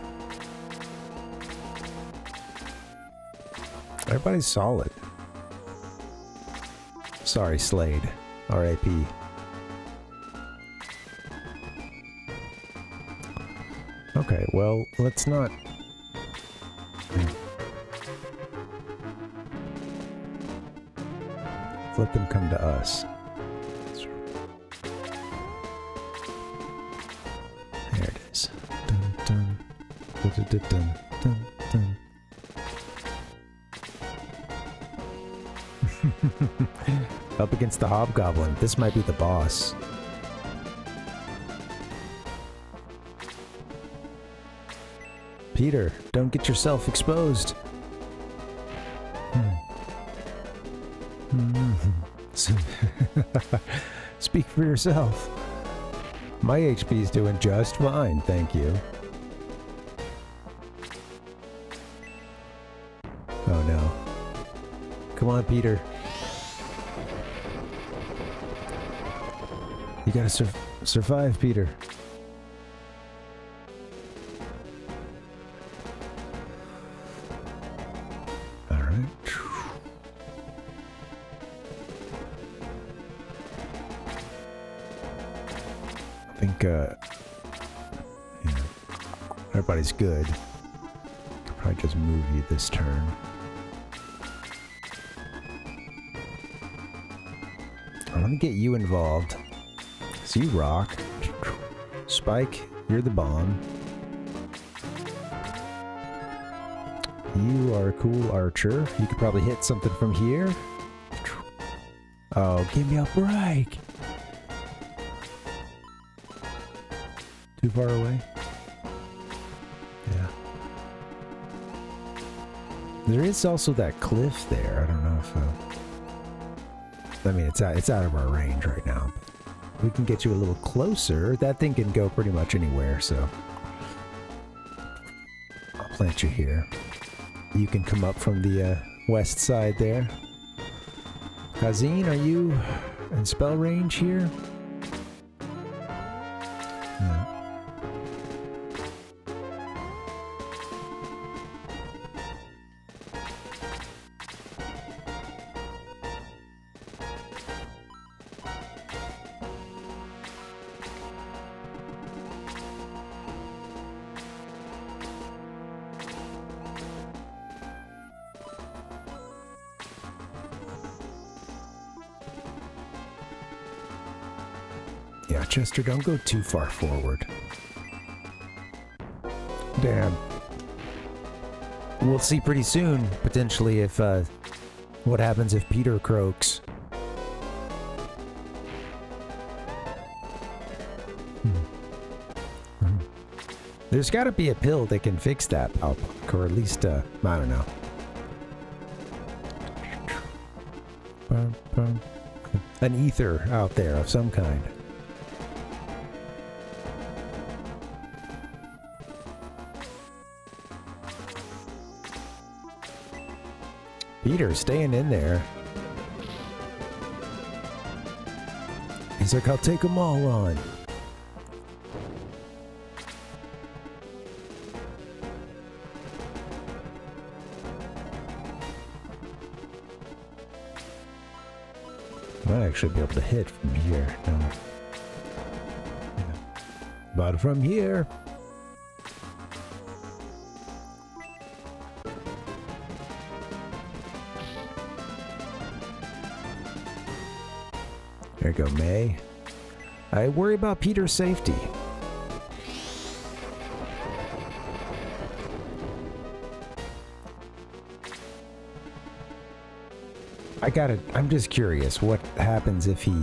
Everybody's solid. Sorry, Slade. R.I.P. Okay, well, let's not... Let them come to us. There it is. Dun, dun. Dun, dun, dun, dun, dun, dun. Up against the Hobgoblin. This might be the boss. Peter, don't get yourself exposed. Speak for yourself. My HP's doing just fine, thank you. Oh no. Come on, Peter. You gotta survive, Peter. All right. I think, yeah, everybody's good. I'll probably just move you this turn. I want to get you involved. So you rock. Spike, you're the bomb. You are a cool archer. You could probably hit something from here. Oh, give me a break. Too far away? Yeah. There is also that cliff there. I don't know if... I mean, it's out of our range right now. We can get you a little closer. That thing can go pretty much anywhere, so... I'll plant you here. You can come up from the west side there. Kazin, are you in spell range here? No. Yeah, Chester, don't go too far forward. Damn. We'll see pretty soon, potentially, if, what happens if Peter croaks. There's gotta be a pill that can fix that, Palpak, or at least, I don't know. An ether out there of some kind. Peter staying in there. He's like, I'll take them all on. Might actually be able to hit from here. No. Yeah. But from here. There you go, May. I worry about Peter's safety. I'm just curious, what happens if he...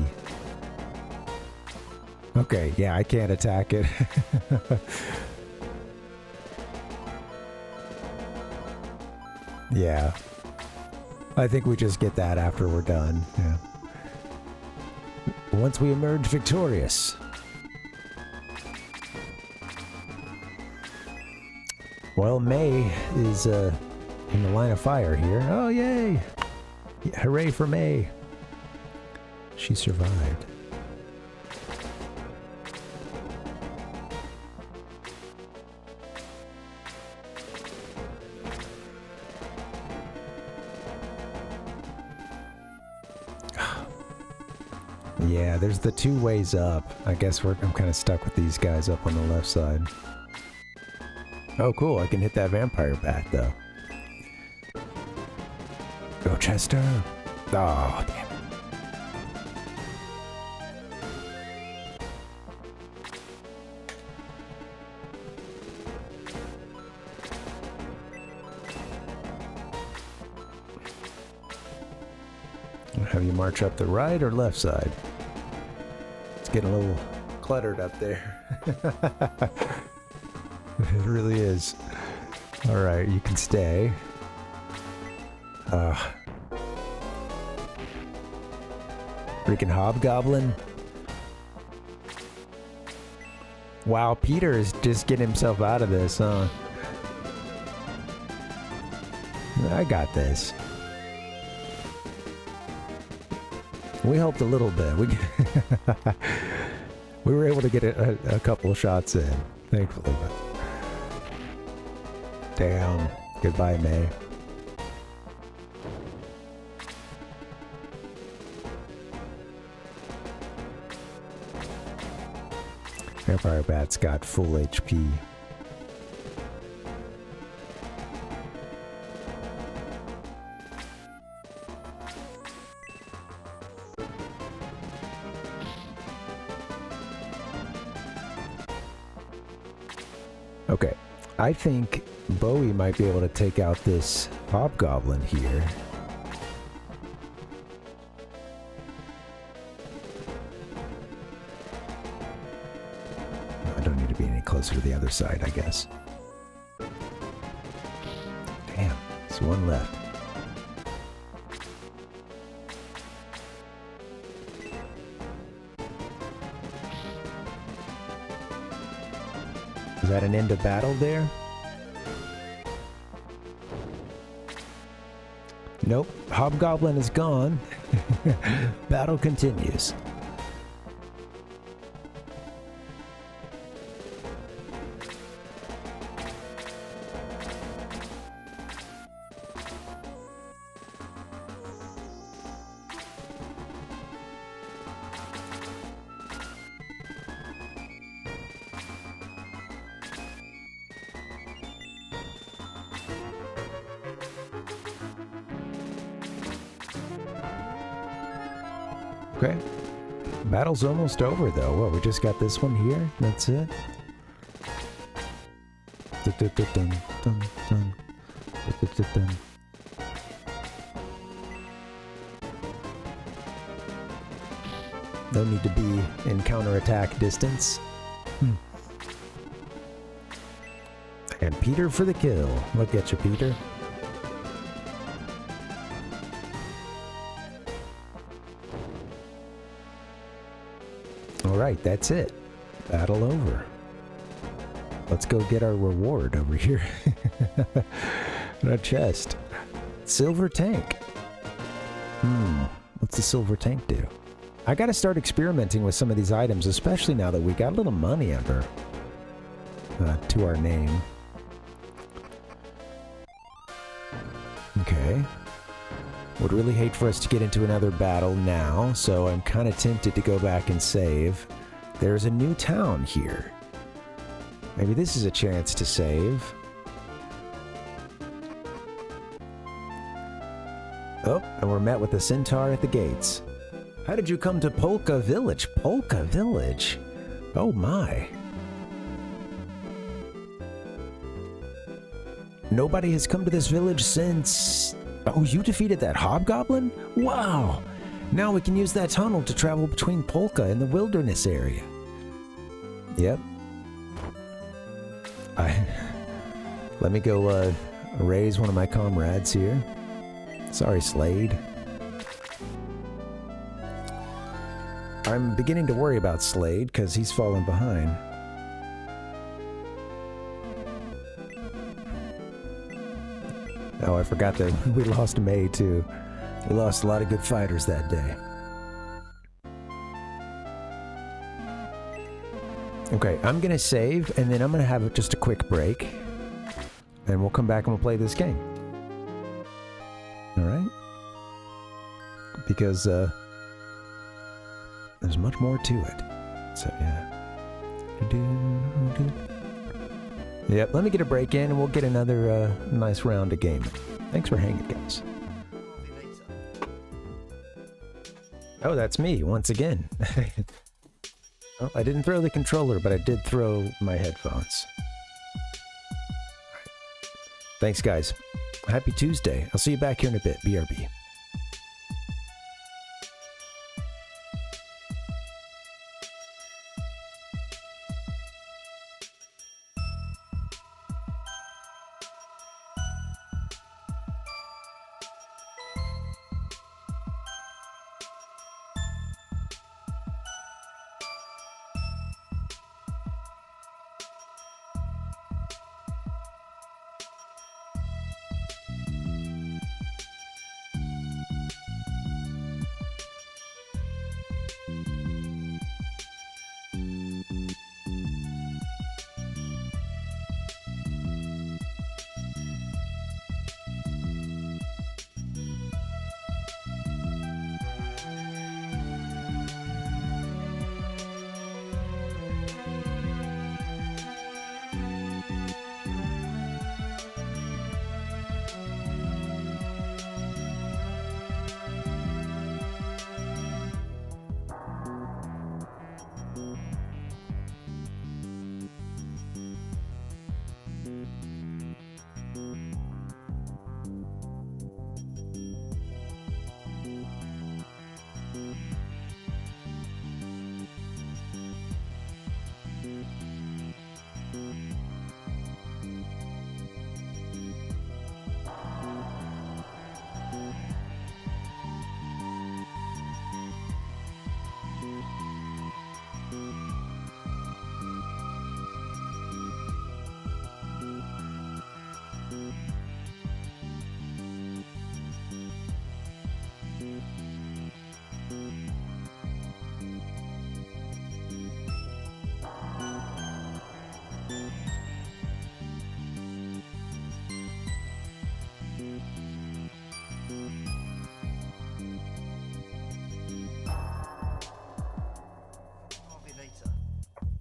Okay, yeah, I can't attack it. Yeah. I think we just get that after we're done, yeah. Once we emerge victorious. Well, May is in the line of fire here. Oh, yay! Yeah, hooray for May. She survived. Yeah, there's the two ways up. I guess I'm kind of stuck with these guys up on the left side. Oh, cool. I can hit that vampire bat, though. Go, Chester. Oh, damn it. Have you march up the right or left side? It's getting a little cluttered up there. It really is. Alright, you can stay. Freaking hobgoblin. Wow, Peter is just getting himself out of this, huh? I got this. We helped a little bit. We were able to get a couple of shots in, thankfully. But damn. Goodbye, May. Vampire Bat's got full HP. Okay, I think Bowie might be able to take out this hobgoblin here. I don't need to be any closer to the other side, I guess. Damn, there's one left. Is that an end of battle there? Nope. Hobgoblin is gone. Battle continues. Okay. Battle's almost over, though. What, we just got this one here? That's it? No need to be in counterattack distance. And Peter for the kill. Look at you, Peter. Alright, that's it. Battle over. Let's go get our reward over here. In our chest. Silver tank. What's the silver tank do? I gotta start experimenting with some of these items, especially now that we got a little money under to our name. Okay. Would really hate for us to get into another battle now, so I'm kind of tempted to go back and save. There's a new town here. Maybe this is a chance to save. Oh, and we're met with the centaur at the gates. How did you come to Polka Village? Polka Village? Oh my. Nobody has come to this village since... Oh, you defeated that hobgoblin? Wow! Now we can use that tunnel to travel between Polka and the wilderness area. Yep. Let me go raise one of my comrades here. Sorry, Slade. I'm beginning to worry about Slade because he's falling behind. Oh, I forgot that we lost May, too. We lost a lot of good fighters that day. Okay, I'm gonna save, and then I'm gonna have just a quick break. And we'll come back and we'll play this game. Alright? Because, there's much more to it. So, yeah. Yep, let me get a break in and we'll get another nice round of gaming. Thanks for hanging, guys. Oh, that's me, once again. Oh, I didn't throw the controller, but I did throw my headphones. Right. Thanks, guys. Happy Tuesday. I'll see you back here in a bit. BRB.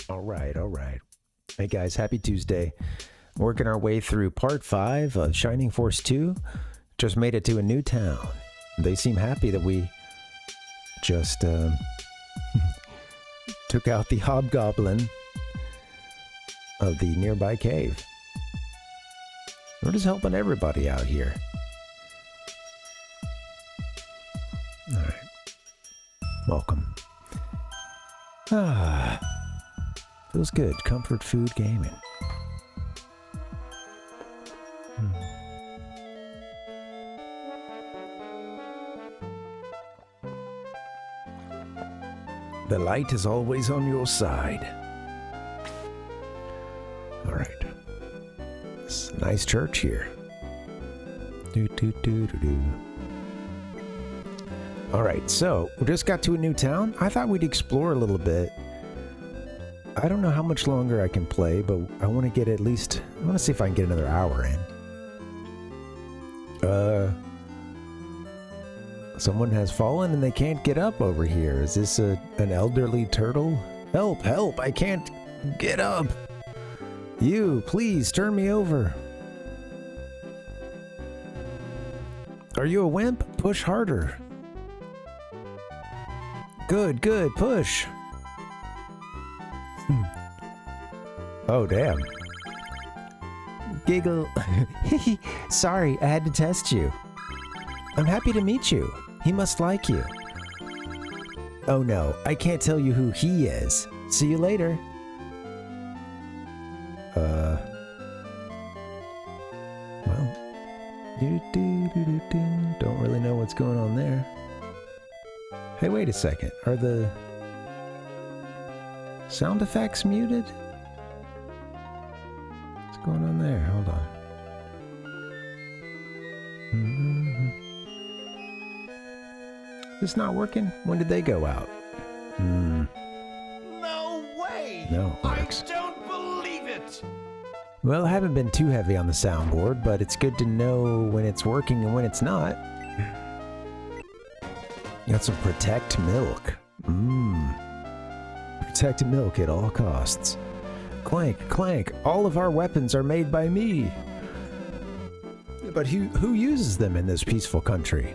All right, all right. Hey guys, happy Tuesday. Working our way through part 5 of Shining Force 2. Just made it to a new town. They seem happy that we just took out the hobgoblin of the nearby cave. We're just helping everybody out here. All right. Welcome. Ah, feels good. Comfort food gaming. The light is always on your side. All right. It's a nice church here. All right, so we just got to a new town. I thought we'd explore a little bit. I don't know how much longer I can play, but I want to get at least... I want to see if I can get another hour in. Someone has fallen and they can't get up over here. Is this an elderly turtle? Help, help, I can't get up. You, please, turn me over. Are you a wimp? Push harder. Good, good, push. Oh, damn. Giggle. Sorry, I had to test you. I'm happy to meet you. He must like you. Oh no, I can't tell you who he is. See you later. Well. Don't really know what's going on there. Hey, wait a second. Are the sound effects muted? What's going on there? Hold on. Is this not working? When did they go out? No way! No, it works. I don't believe it! Well, I haven't been too heavy on the soundboard, but it's good to know when it's working and when it's not. Got some Protect Milk. Protect milk at all costs. Clank, clank, all of our weapons are made by me. But who uses them in this peaceful country?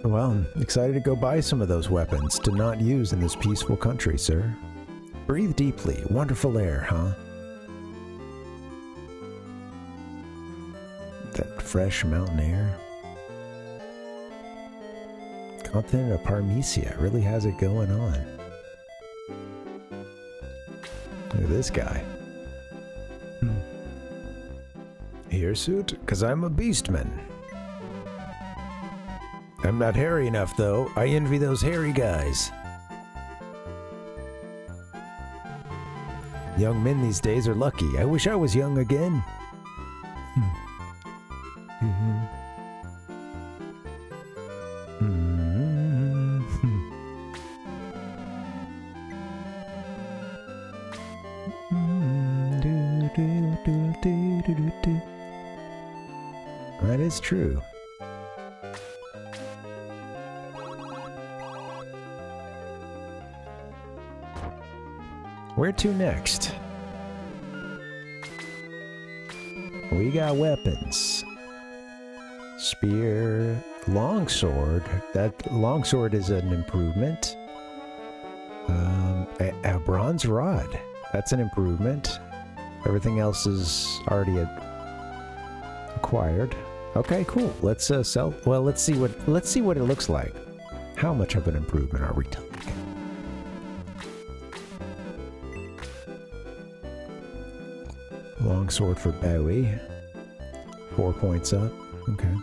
Well, I'm excited to go buy some of those weapons to not use in this peaceful country, sir. Breathe deeply. Wonderful air, huh? That fresh mountain air. Continent of Parmesia really has it going on. Look at this guy. Hirsute, 'cause I'm a beastman. I'm not hairy enough, though. I envy those hairy guys. Young men these days are lucky. I wish I was young again. That is true. Where to next? We got weapons. Spear, longsword. That longsword is an improvement. A bronze rod. That's an improvement. Everything else is already acquired. Okay, cool. Let's sell. Well, let's see what it looks like. How much of an improvement are we talking? Longsword for Bowie. 4 points up. Okay.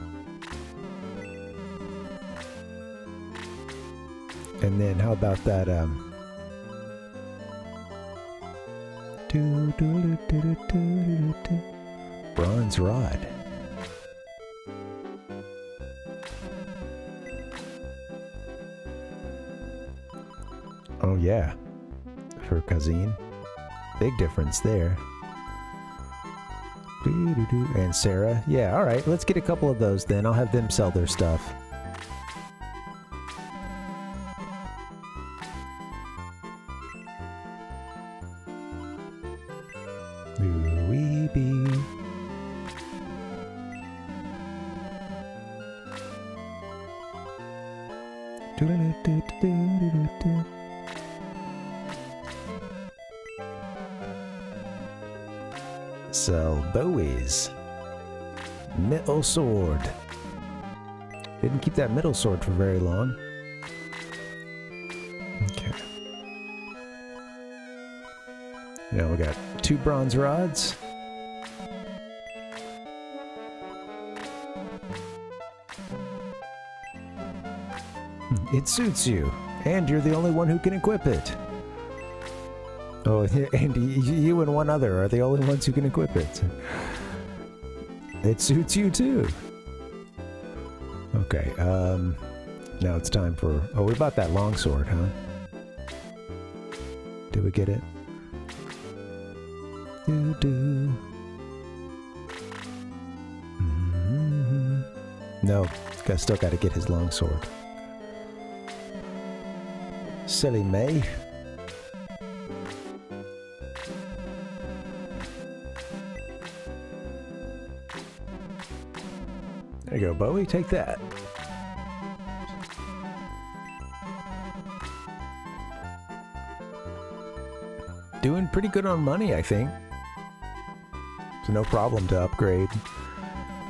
And then how about that bronze rod. Oh yeah. For Kazine. Big difference there. And Sarah. Yeah, alright. Let's get a couple of those then. I'll have them sell their stuff. Sell BOWIEs. Middle sword. Didn't keep that middle sword for very long. Okay. Now we got 2 bronze rods. It suits you, and you're the only one who can equip it. Oh, and you and one other are the only ones who can equip it. It suits you too. Okay, now it's time for... Oh, we bought that longsword, huh? Did we get it? Do-do. Mm-hmm. No, still got to get his longsword. Silly May. There you go, BOWIE, take that. Doing pretty good on money, I think. So no problem to upgrade.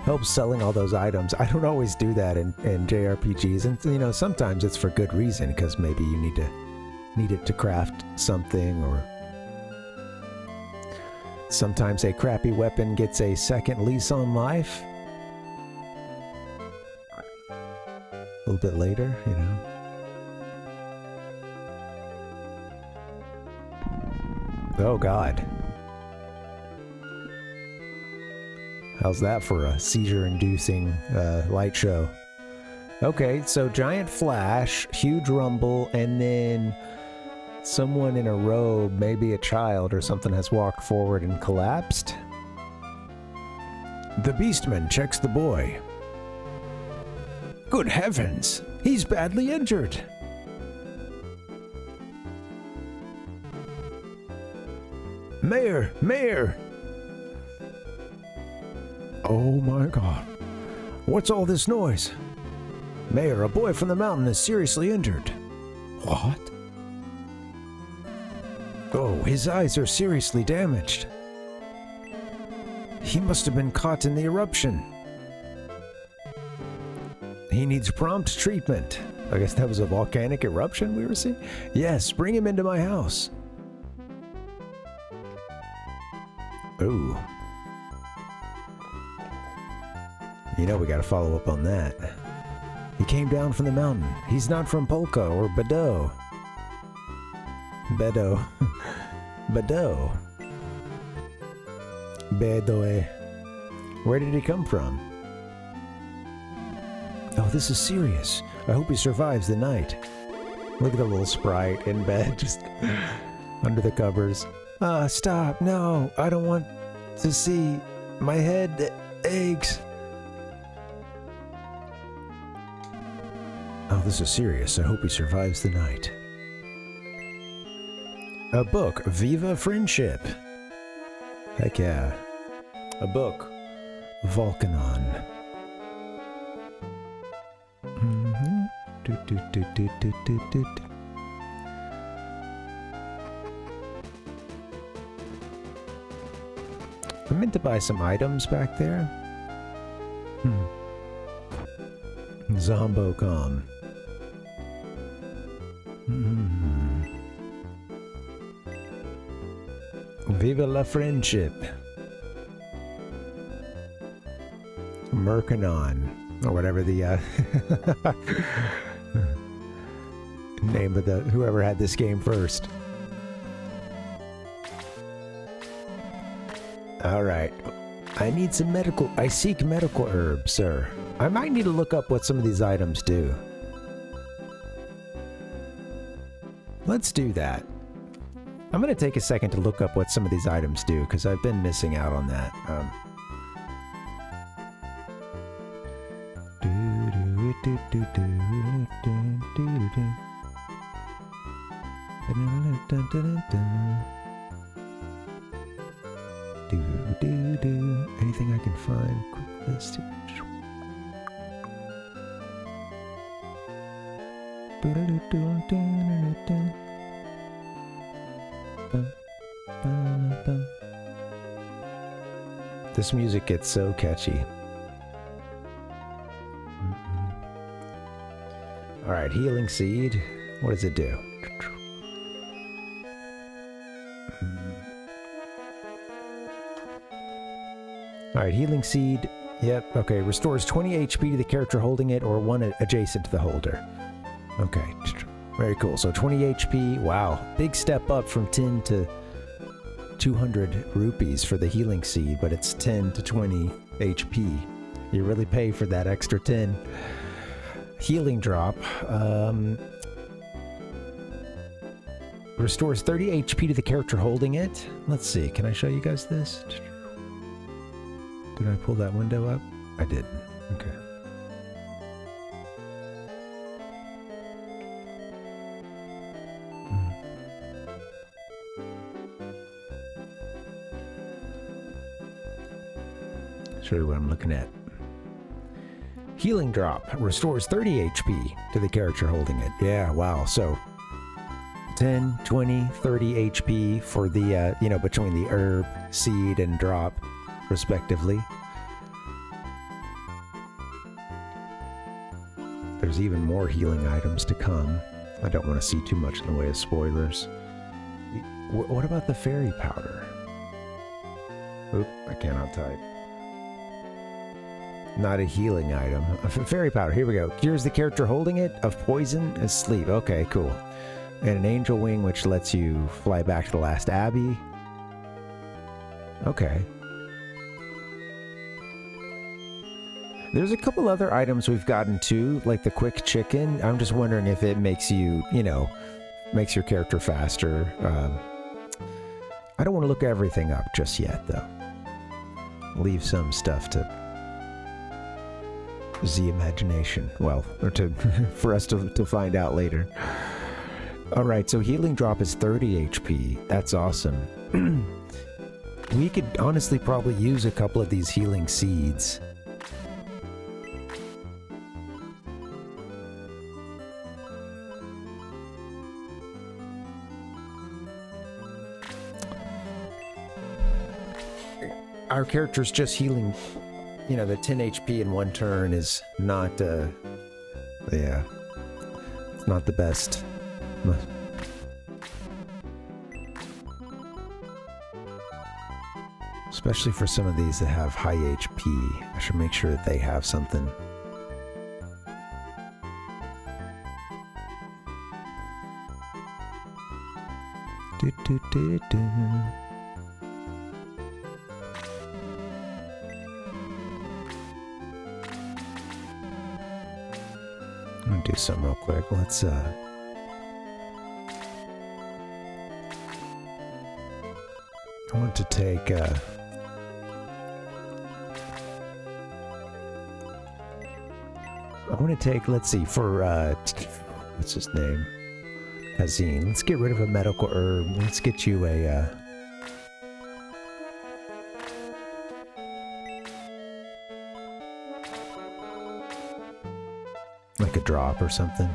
Helps selling all those items. I don't always do that in JRPGs, and you know, sometimes it's for good reason, because maybe you need it to craft something, or sometimes a crappy weapon gets a second lease on life. A little bit later, you know. Oh God. How's that for a seizure-inducing light show? Okay, so giant flash, huge rumble, and then someone in a robe, maybe a child or something, has walked forward and collapsed. The Beastman checks the boy. Good heavens! He's badly injured! Mayor! Mayor! Oh my God. What's all this noise? Mayor, a boy from the mountain is seriously injured. What? Oh, his eyes are seriously damaged. He must have been caught in the eruption. He needs prompt treatment. I guess that was a volcanic eruption we were seeing? Yes, bring him into my house. Ooh. You know we gotta follow up on that. He came down from the mountain. He's not from Polka or Bedeau. Bedeau. Bedeau. Bedoe. Where did he come from? Oh, this is serious. I hope he survives the night. Look at the little sprite in bed, just under the covers. Stop. No, I don't want to see. My head aches. Oh, this is serious. I hope he survives the night. A book, Viva Friendship. Heck yeah. A book, Volcano. I meant to buy some items back there. Zombocom. Viva la friendship. Mercanon, or whatever the name of the whoever had this game first. All right, I need some medical. I seek medical herbs, sir. I might need to look up what some of these items do. Let's do that. I'm going to take a second to look up what some of these items do, because I've been missing out on that. Anything I can find? Quick list here. This music gets so catchy. All right, healing seed. What does it do? All right, healing seed. Yep, okay. Restores 20 HP to the character holding it or one adjacent to the holder. Okay, very cool. So 20 HP. Wow, big step up from 10 to 200 rupees for the healing seed, but it's 10 to 20 HP. You really pay for that extra 10. Healing drop. Restores 30 HP to the character holding it. Let's see, can I show you guys this? Did I pull that window up? I did. Okay. Show you what I'm looking at. Healing drop restores 30 HP to the character holding it. Yeah, wow. So 10, 20, 30 HP for the, you know, between the herb, seed, and drop, respectively. There's even more healing items to come. I don't want to see too much in the way of spoilers. What about the fairy powder? Oop, I cannot type. Not a healing item. Fairy powder, here we go. Cures the character holding it of poison and sleep. Okay, cool. And an angel wing, which lets you fly back to the last abbey. Okay. There's a couple other items we've gotten too, like the quick chicken. I'm just wondering if it makes you, you know, makes your character faster. I don't want to look everything up just yet, though. Leave some stuff to the imagination. Well, or to for us to find out later. All right, so healing drop is 30 HP. That's awesome. We could honestly probably use a couple of these healing seeds. Our character's just healing, you know, the 10 HP in one turn is not, yeah, it's not the best. Especially for some of these that have high HP. I should make sure that they have something. Do, do, do, do. I'm gonna do something real quick. Let's I want to take let's see, for what's his name? Hazine. Let's get rid of a medical herb. Let's get you a like a drop or something.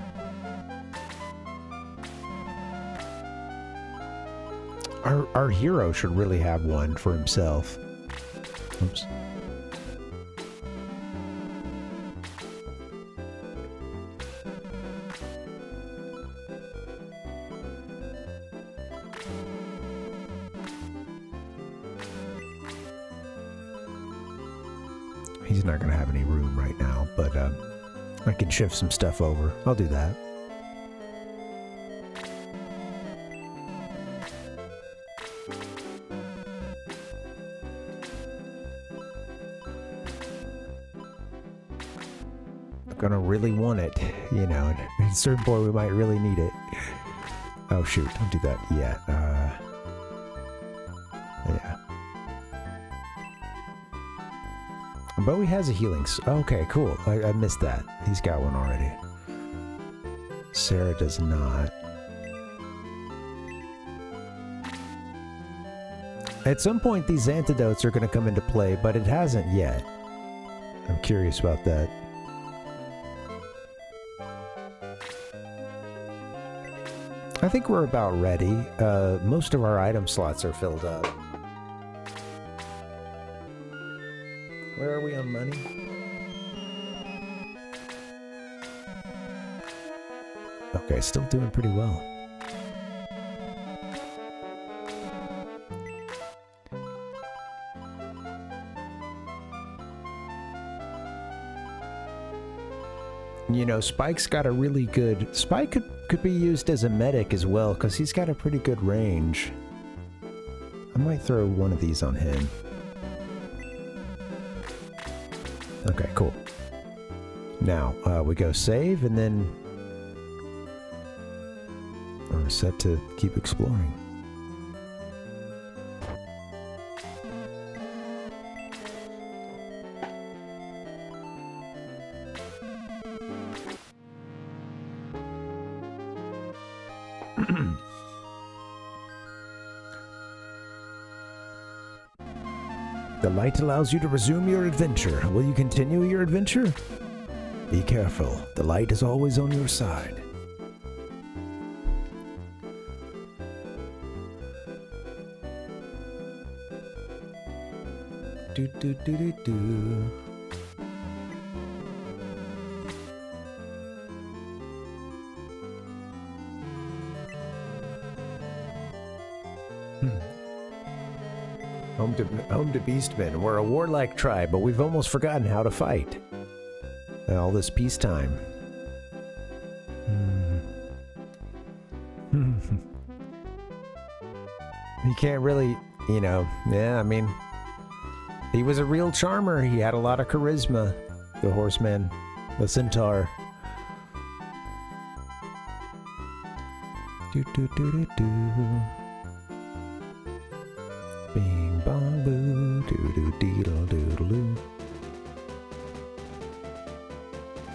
Our hero should really have one for himself. Oops. He's not going to have any room right now, but I can shift some stuff over. I'll do that. Gonna really want it, you know, and at a certain point we might really need it. Oh shoot, don't do that yet. Yeah. Bowie has a healing. Okay, cool. I missed that. He's got one already. Sarah does not. At some point these antidotes are going to come into play, but it hasn't yet. I'm curious about that. I think we're about ready. Most of our item slots are filled up. Where are we on money? Okay, still doing pretty well. You know, Spike's got a really good... Spike could be used as a medic as well, because he's got a pretty good range. I might throw one of these on him. Okay, cool. Now, we go save, and then... we're set to keep exploring. The light allows you to resume your adventure. Will you continue your adventure? Be careful. The light is always on your side. Do do do do do. Home to Beastmen. We're a warlike tribe, but we've almost forgotten how to fight. All this peacetime. He can't really, you know, yeah, I mean, he was a real charmer. He had a lot of charisma, the horseman, the centaur. Do do do do do. Bing bong boo, doo doo deedle doodle doo.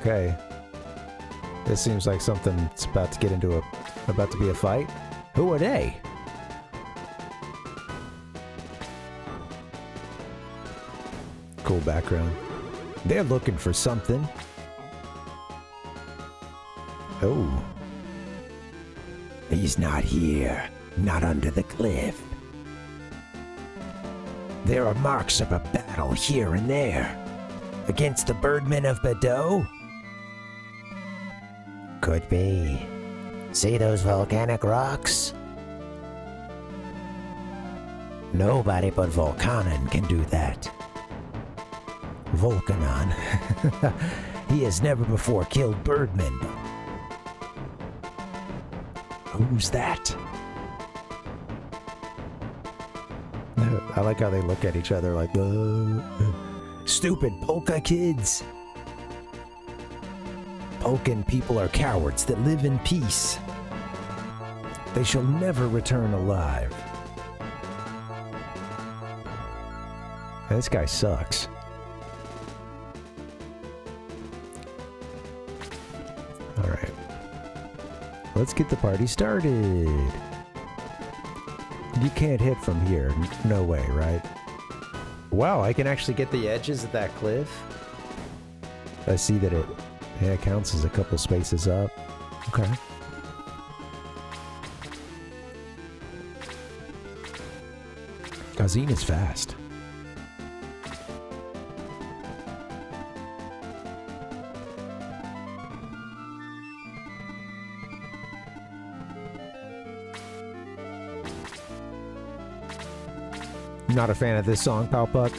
Okay. This seems like something's about to get into about to be a fight. Who are they? Cool background. They're looking for something. Oh. He's not here. Not under the cliff. There are marks of a battle here and there. Against the birdmen of Bordeaux? Could be. See those volcanic rocks? Nobody but Volcanon can do that. Volcanon. He has never before killed birdmen. Who's that? I like how they look at each other like, stupid polka kids. Polkan people are cowards that live in peace. They shall never return alive. This guy sucks. Alright. Let's get the party started. You can't hit from here. No way, right? Wow, I can actually get the edges of that cliff. I see that it counts as a couple spaces up. Okay. Kazin is fast. Not a fan of this song, Palpuck.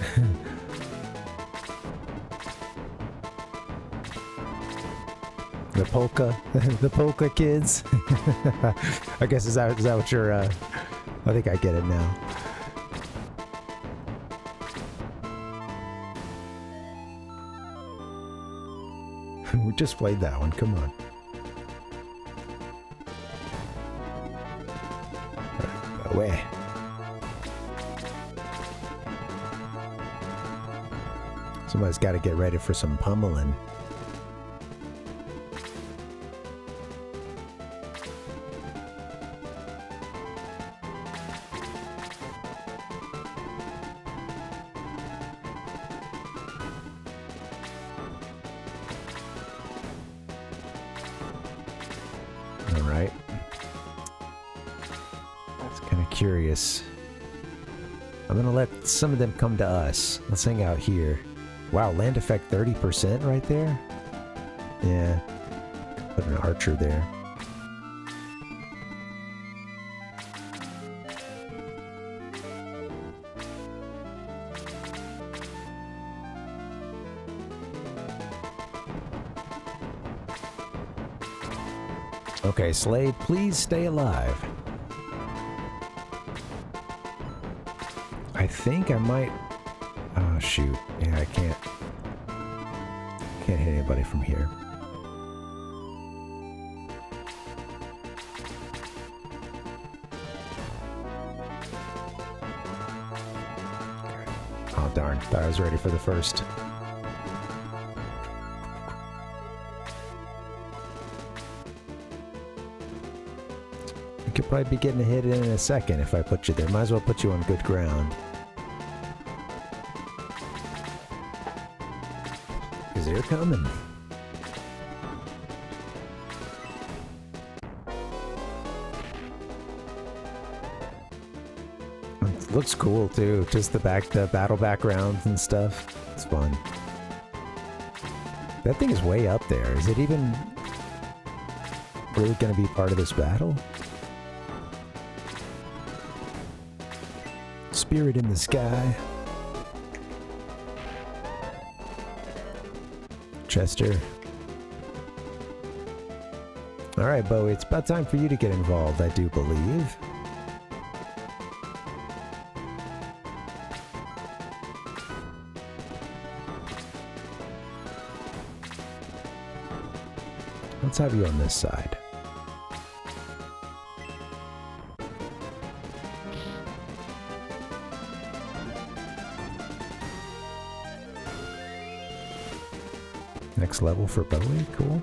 The polka kids. I guess is that what you're? I think I get it now. We just played that one. Come on. Away. Somebody's got to get ready for some pummeling. All right. curious. I'm gonna let some of them come to us. Let's hang out here. Wow, land effect 30% right there? Yeah. Put an archer there. Okay, Slade, please stay alive. I think I might... Oh, shoot. Yeah, I can't hit anybody from here. Oh, darn. Thought I was ready for the first. You could probably be getting a hit in a second if I put you there. Might as well put you on good ground. Because they're coming. It looks cool too. Just the battle backgrounds and stuff. It's fun. That thing is way up there. Is it even really going to be part of this battle? Spirit in the sky. Chester. Alright, Bowie, it's about time for you to get involved, I do believe. Let's have you on this side. Next level for Bowie, cool.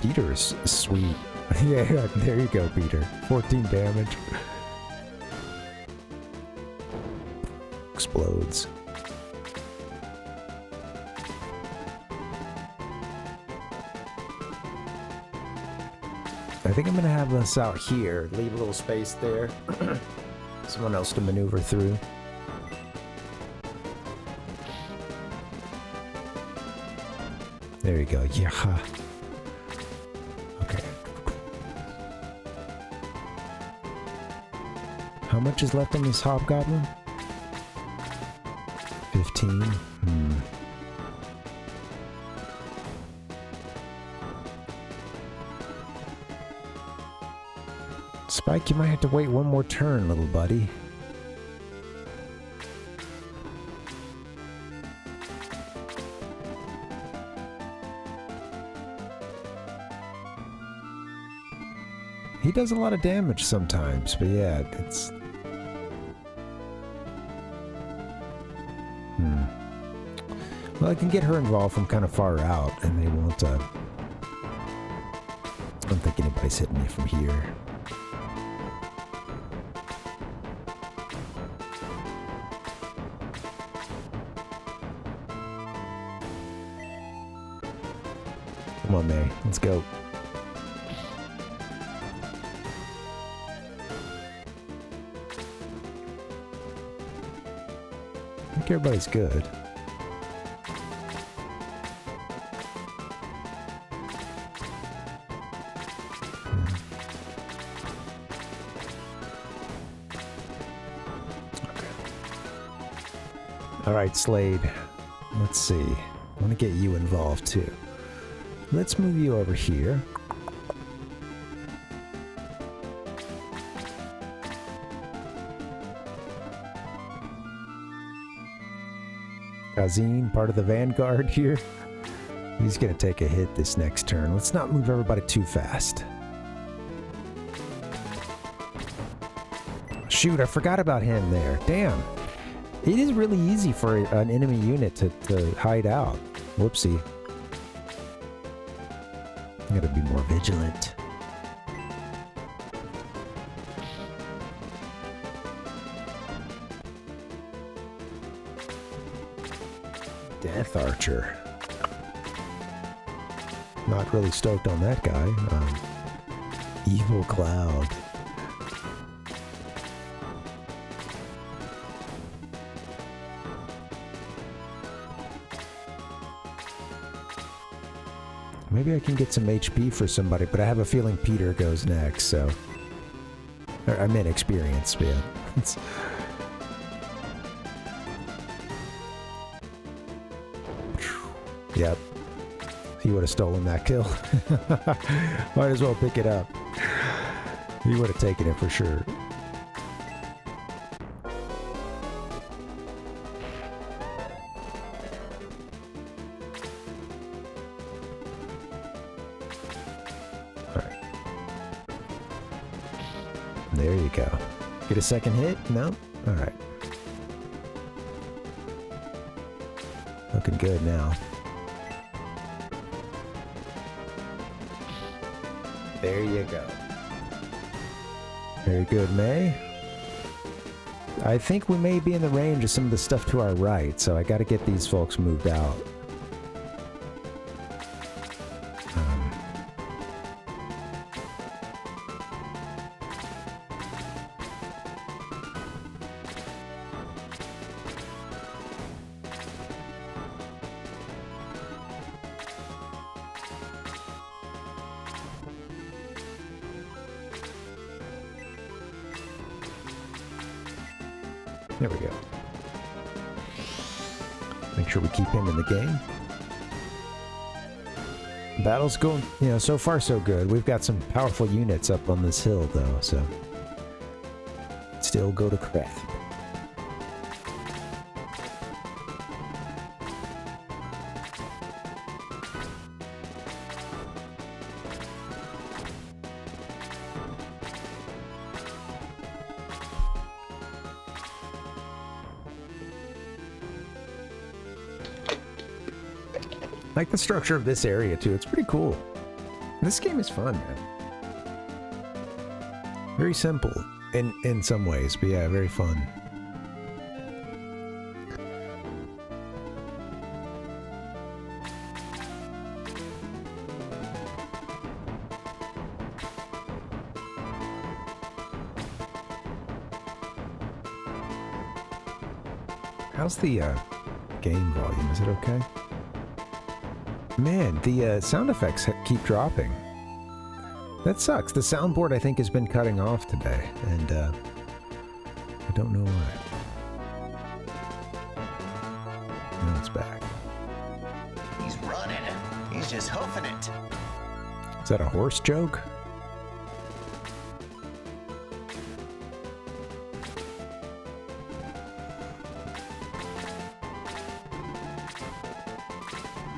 Peter is sweet. Yeah, there you go, Peter. 14 damage. Explodes. I think I'm gonna have this out here. Leave a little space there. Someone else to maneuver through. There you go. Yeah. Okay. How much is left on this hobgoblin? 15. Spike, you might have to wait one more turn, little buddy. He does a lot of damage sometimes, but yeah, it's... Well, I can get her involved from kind of far out, and they won't, I don't think anybody's hitting me from here. Come on, May. Let's go. I think everybody's good. Okay. All right, Slade. Let's see. I want to get you involved too. Let's move you over here. Kazin, part of the vanguard here. He's gonna take a hit this next turn. Let's not move everybody too fast. Shoot, I forgot about him there. Damn. It is really easy for an enemy unit to hide out. Whoopsie. I gotta be more vigilant. Death Archer. Not really stoked on that guy. Evil cloud. Maybe I can get some HP for somebody, but I have a feeling Peter goes next, so... I meant experience, yeah. Yep. He would have stolen that kill. Might as well pick it up. He would have taken it for sure. There you go. Get a second hit? No? Alright. Looking good now. There you go. Very good, May. I think we may be in the range of some of the stuff to our right, so I gotta get these folks moved out. There we go. Make sure we keep him in the game. Battle's going, you know, so far so good. We've got some powerful units up on this hill, though, so... Still go to crap. I like the structure of this area too. It's pretty cool. This game is fun, man. Very simple in some ways, but yeah, very fun. How's the game volume? Is it okay? Man, the sound effects keep dropping. That sucks. The soundboard, I think, has been cutting off today, and I don't know why. Now it's back. He's running. He's just hoofing it. Is that a horse joke?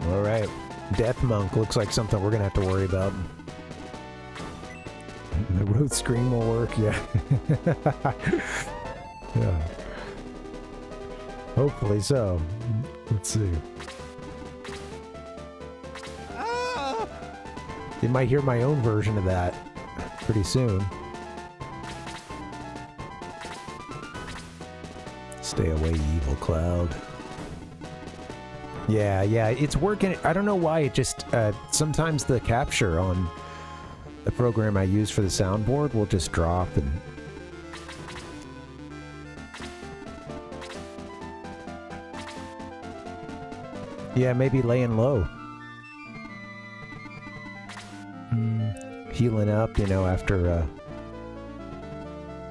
All right. Death Monk looks like something we're gonna have to worry about. The road screen will work, yeah. Yeah. Hopefully so. Let's see. Ah! You might hear my own version of that pretty soon. Stay away, evil cloud. Yeah, it's working. I don't know why, it just, sometimes the capture on the program I use for the soundboard will just drop and... Yeah, maybe laying low. Healing up, you know, after,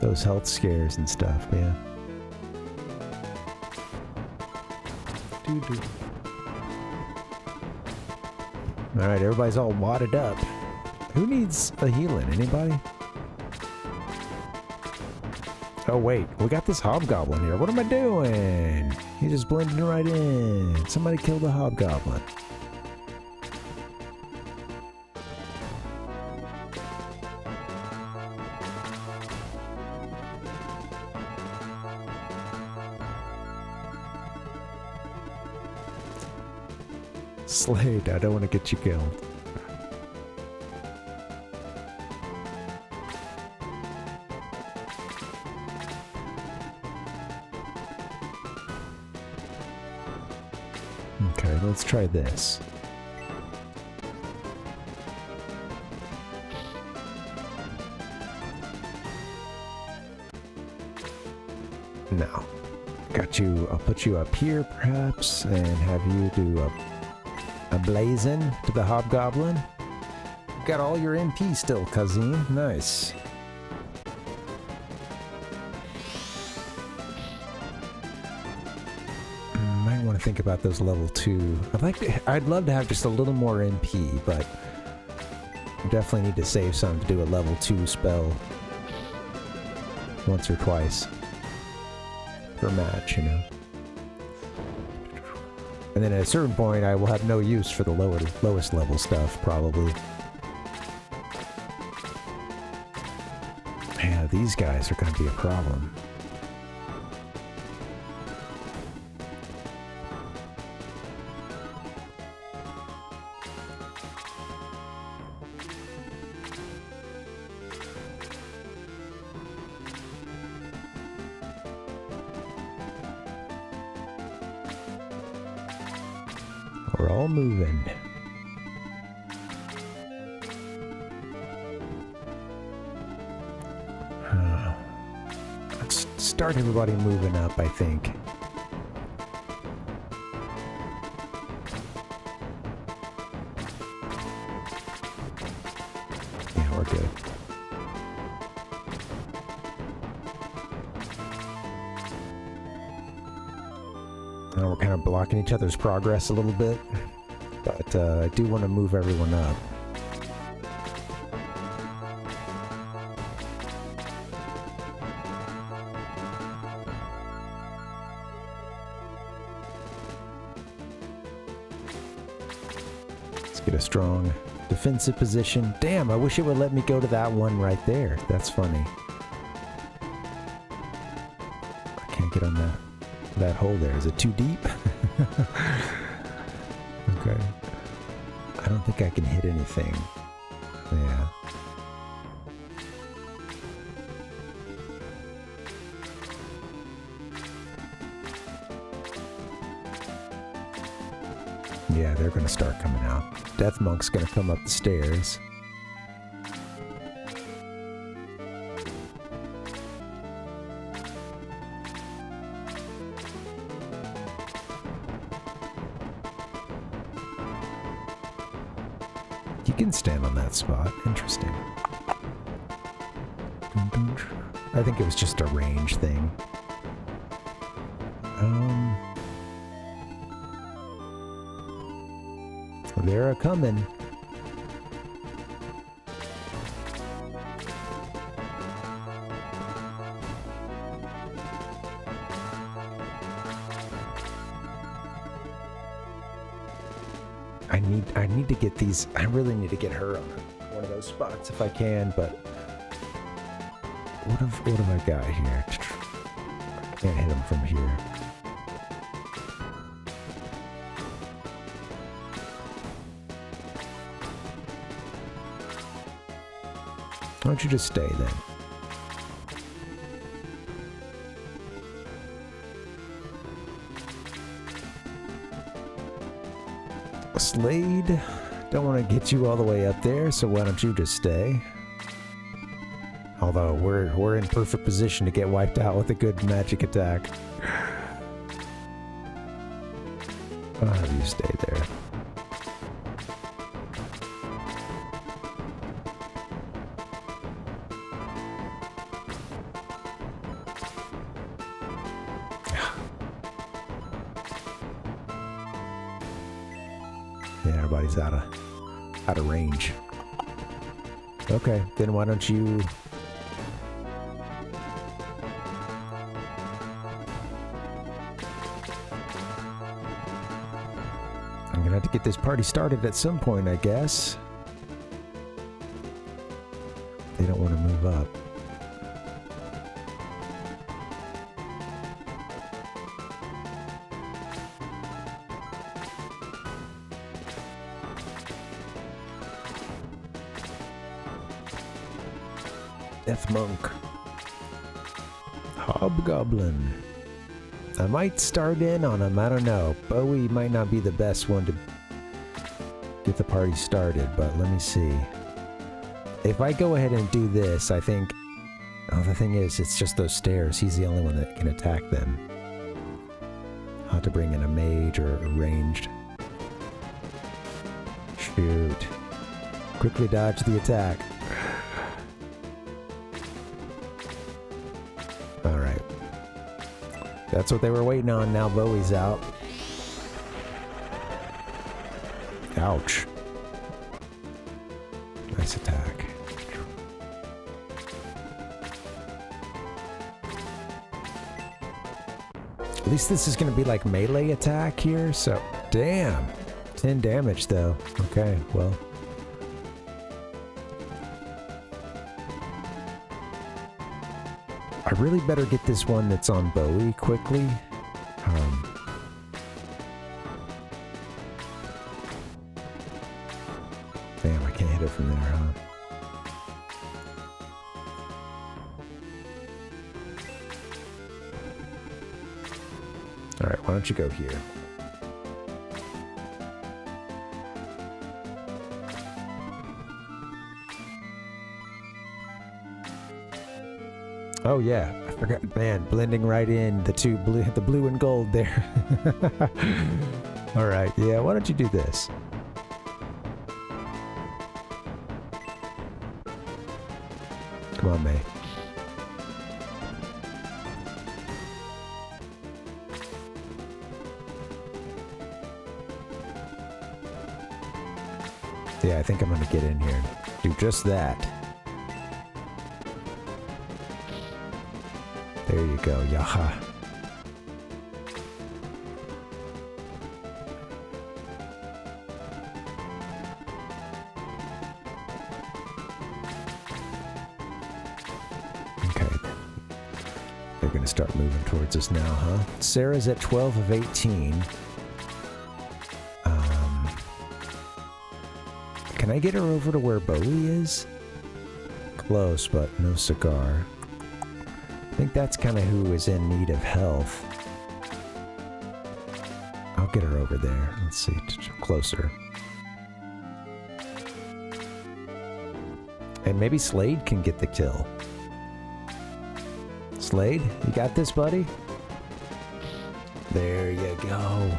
those health scares and stuff, yeah. Doo-doo. Alright, everybody's all wadded up. Who needs a healing? Anybody? Oh wait, we got this hobgoblin here. What am I doing? He's just blending right in. Somebody killed the hobgoblin. Slade, I don't want to get you killed. Okay, let's try this. No. Got you, I'll put you up here perhaps, and have you do a blazon to the hobgoblin. Got all your MP still, Kazim. Nice. Might want to think about those level 2. I'd love to have just a little more MP, but definitely need to save some to do a level 2 spell once or twice per match, you know. And then at a certain point, I will have no use for the lowest level stuff, probably. Yeah, these guys are going to be a problem. We're all moving. Let's start everybody moving up, I think. Yeah, we're good. Now we're kind of blocking each other's progress a little bit, but I do want to move everyone up. Let's get a strong defensive position. Damn, I wish it would let me go to that one right there. That's funny. I can't get on that hole there. Is it too deep? Okay. I don't think I can hit anything. Yeah. Yeah, they're gonna start coming out. Death Monk's gonna come up the stairs. You can stand on that spot. Interesting. I think it was just a range thing. They're a-coming. I need to get these. I really need to get her on one of those spots if I can, but what have I got here? I can't hit him from here. Why don't you just stay then? Slade, don't want to get you all the way up there, so why don't you just stay? Although we're in perfect position to get wiped out with a good magic attack. I'll have you stay there. Yeah, everybody's out of range. Okay, then why don't you... I'm gonna have to get this party started at some point, I guess. They don't want to move up. Death Monk. Hobgoblin. I might start in on him, I don't know. Bowie might not be the best one to get the party started, but let me see. If I go ahead and do this, I think Oh, the thing is, it's just those stairs. He's the only one that can attack them. I'll have to bring in a mage or a ranged. Shoot. Quickly dodge the attack. Alright. That's what they were waiting on. Now Bowie's out. Ouch. Nice attack. At least this is going to be like melee attack here, so... Damn! 10 damage, though. Okay, well... I really better get this one that's on Bowie quickly. Damn, I can't hit it from there, huh? Alright, why don't you go here? Oh yeah, I forgot, man, blending right in the two blue, the blue and gold there. Alright, yeah, why don't you do this? Come on, May. Yeah, I think I'm gonna get in here and do just that. There you go, yaha. Okay. They're gonna start moving towards us now, huh? Sarah's at 12 of 18. Can I get her over to where Bowie is? Close, but no cigar. I think that's kind of who is in need of health. I'll get her over there. Let's see, closer. And maybe Slade can get the kill. Slade, you got this, buddy? There you go.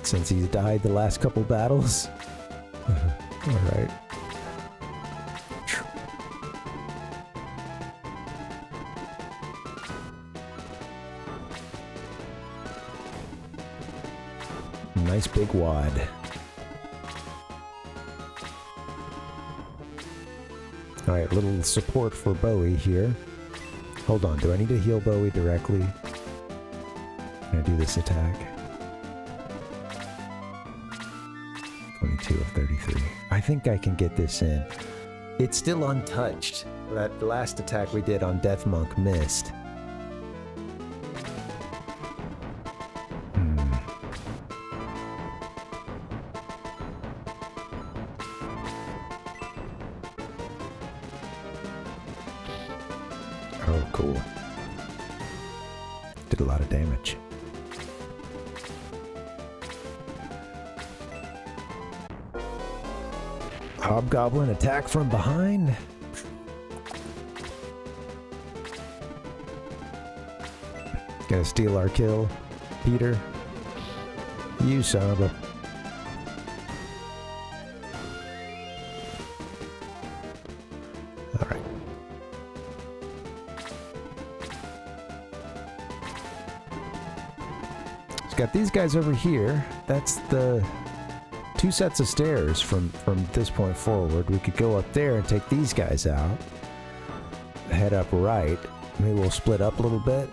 Since he's died the last couple battles. Alright. Nice big wad. Alright, a little support for Bowie here. Hold on, do I need to heal Bowie directly? Can I do this attack? 22 of 33. I think I can get this in. It's still untouched. That last attack we did on Death Monk missed. Oh, cool. Did a lot of damage. Hobgoblin attack from behind. Gonna steal our kill, Peter. You son of a... Alright. It's got these guys over here. That's the... 2 sets of stairs from this point forward. We could go up there and take these guys out. Head up right. Maybe we'll split up a little bit.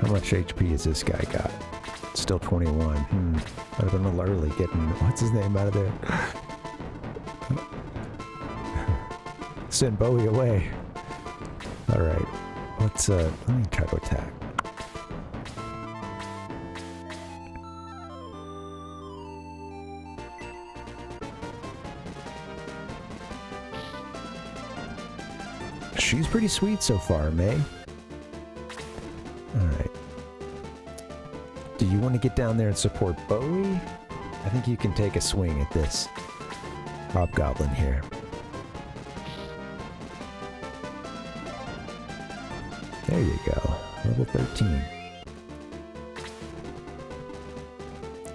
How much HP has this guy got? Still 21. Might have been a little early getting... What's his name out of there? Send Bowie away. Alright. Let's, let me try to attack. She's pretty sweet so far, May. Alright. Do you want to get down there and support Bowie? I think you can take a swing at this hobgoblin here. There you go. Level 13.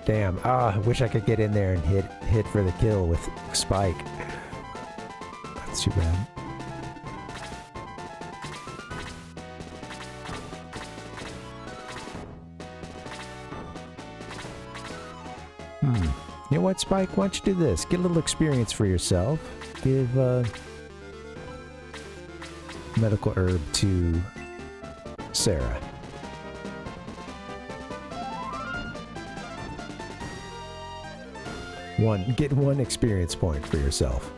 Damn. I wish I could get in there and hit for the kill with Spike. That's too bad. You know what, Spike? Why don't you do this? Get a little experience for yourself. Give medical herb to Sarah. Get one experience point for yourself.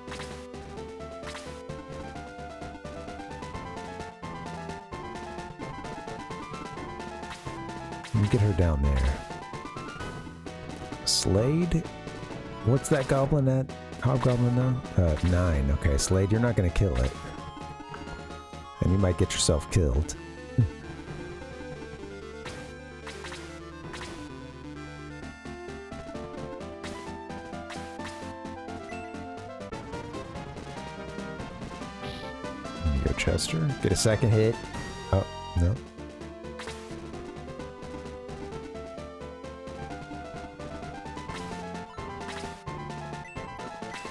Get her down there. Slade? What's that goblin at? Hobgoblin now? 9. Okay, Slade, you're not going to kill it. And you might get yourself killed. There you go, Chester. Get a second hit. Oh, no.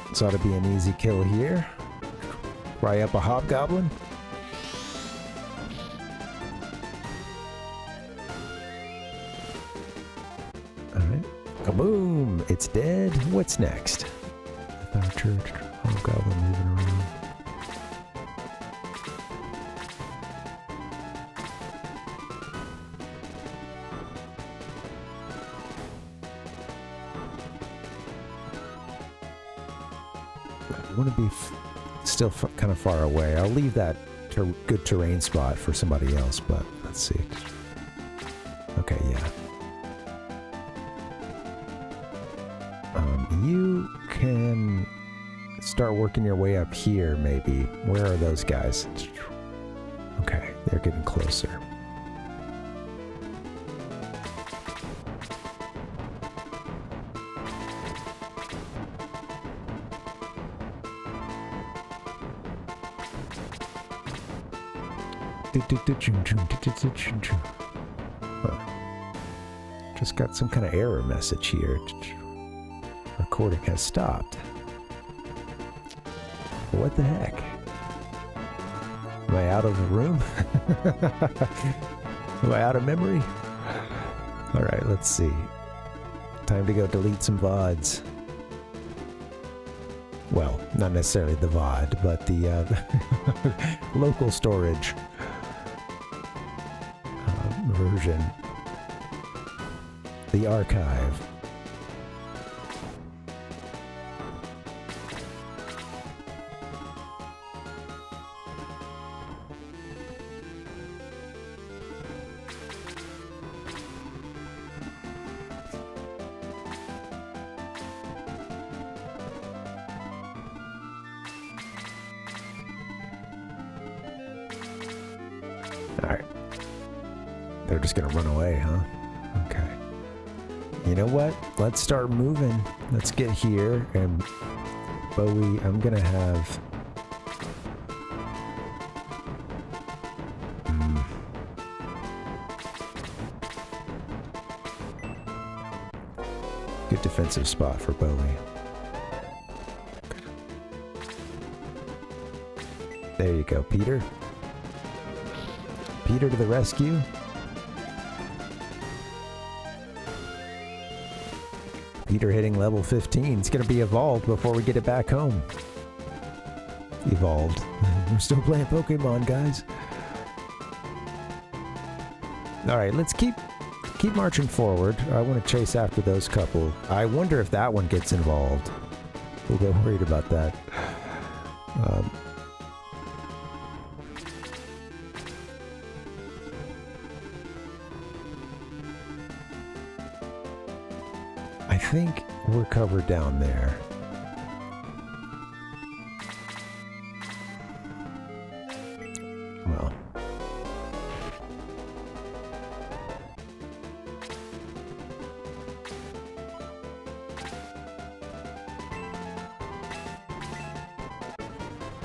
This ought to be an easy kill here. Fry up a hobgoblin. Alright. Kaboom! It's dead. What's next? Church, hobgoblin moving around. I want to be still kind of far away. I'll leave that good terrain spot for somebody else, but let's see. Okay, yeah. You can start working your way up here, maybe. Where are those guys? Okay, they're getting closer. Just got some kind of error message here. Recording has stopped. What the heck? Am I out of the room? Am I out of memory? Alright, let's see. Time to go delete some VODs. Well, not necessarily the VOD, but the local storage version. The archive. Alright. They're just gonna run away, huh? Okay. You know what? Let's start moving. Let's get here, and Bowie, I'm gonna have... Good defensive spot for Bowie. There you go, Peter. Peter to the rescue. Peter hitting level 15. It's going to be evolved before we get it back home. Evolved. We're still playing Pokemon, guys. Alright, let's keep marching forward. I want to chase after those couple. I wonder if that one gets involved. A little bit worried about that. I think we're covered down there. well.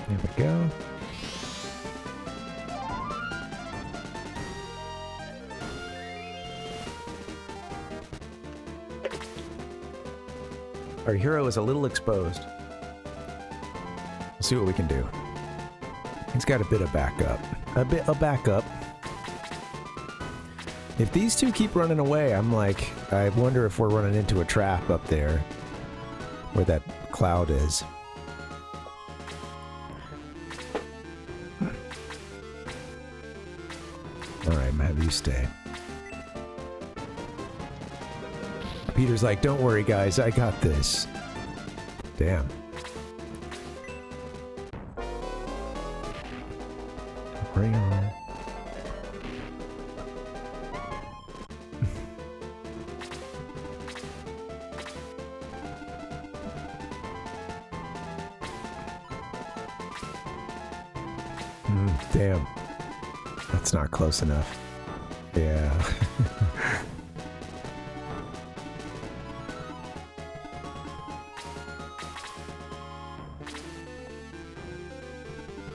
There we go. Our hero is a little exposed. We'll see what we can do. He's got a bit of backup. A backup. If these two keep running away, I'm like, I wonder if we're running into a trap up there where that cloud is. Alright, I'm gonna have you stay. Peter's like, don't worry guys, I got this. Damn. Bring on. Damn. That's not close enough. Yeah.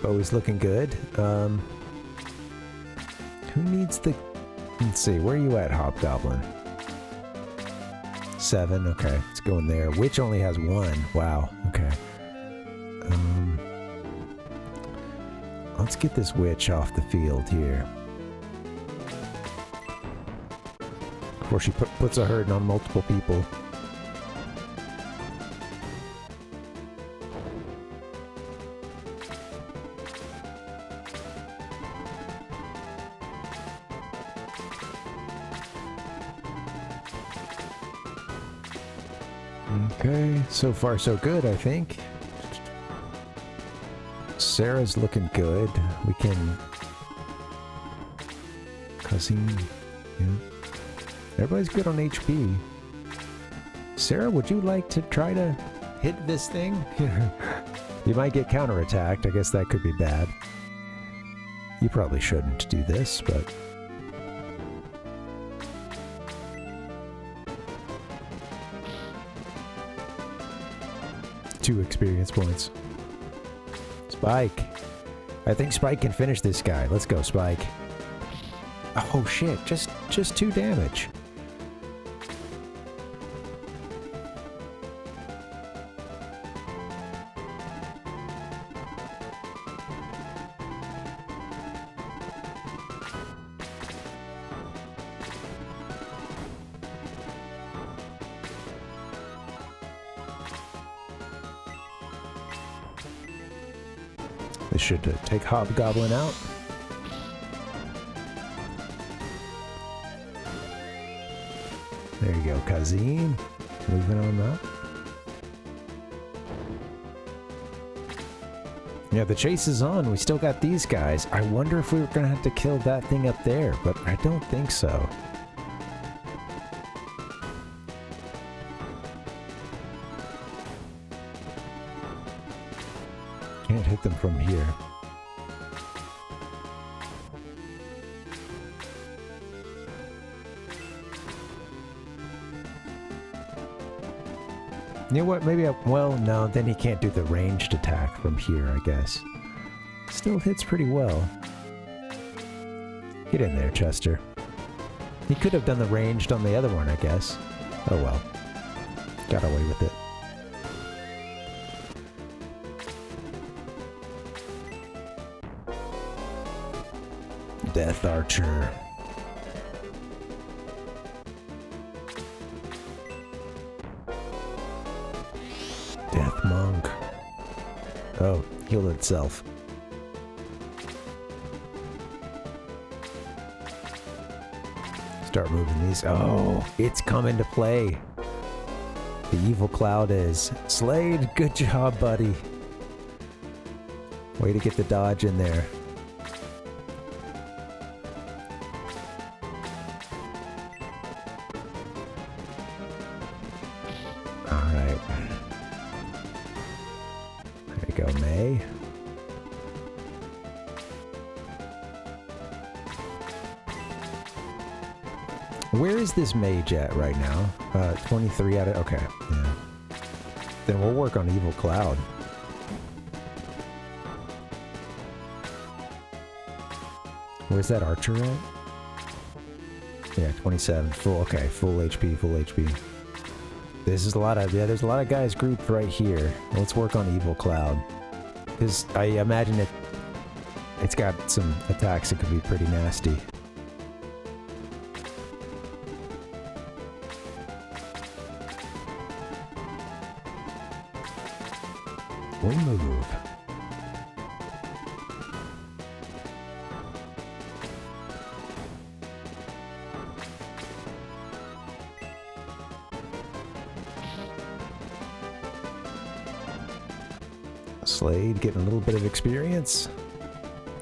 Always looking good. Who needs the... Let's see, where are you at, Hobgoblin? 7, okay. Let's go in there. Witch only has 1. Wow, okay. Let's get this witch off the field here. Before she puts a hurting on multiple people. Okay, so far so good, I think. Sarah's looking good. We can... Cousin... Yeah. Everybody's good on HP. Sarah, would you like to try to hit this thing? You might get counterattacked. I guess that could be bad. You probably shouldn't do this, but... 2 experience points. Spike. I think Spike can finish this guy. Let's go, Spike. Oh shit, just 2 damage. This should take Hobgoblin out. There you go, Kazim. Moving on up. Yeah, the chase is on. We still got these guys. I wonder if we were going to have to kill that thing up there, but I don't think so. Can't hit them from here. You know what, maybe well, no, then he can't do the ranged attack from here, I guess. Still hits pretty well. Get in there, Chester. He could have done the ranged on the other one, I guess. Oh well. Got away with it. Death Archer. Death Monk. Oh, healed itself. Start moving these. Oh, it's coming to play. The evil cloud is. Slade, good job, buddy. Way to get the dodge in there. Where is this mage at right now? 23 out of... Okay, yeah. Then we'll work on Evil Cloud. Where's that archer at? Yeah, 27. Full, okay, full HP, full HP. This is a lot of... Yeah, there's a lot of guys grouped right here. Let's work on Evil Cloud. Because I imagine it's got some attacks that could be pretty nasty. We move. Slade getting a little bit of experience.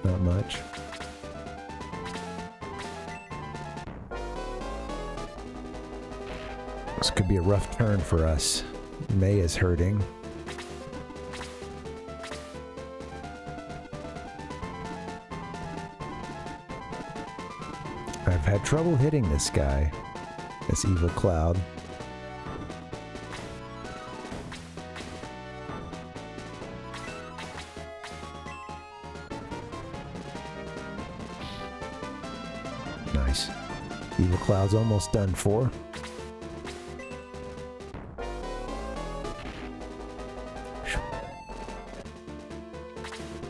Not much. This could be a rough turn for us. May is hurting. I've had trouble hitting this guy. This Evil Cloud. Nice. Evil Cloud's almost done for.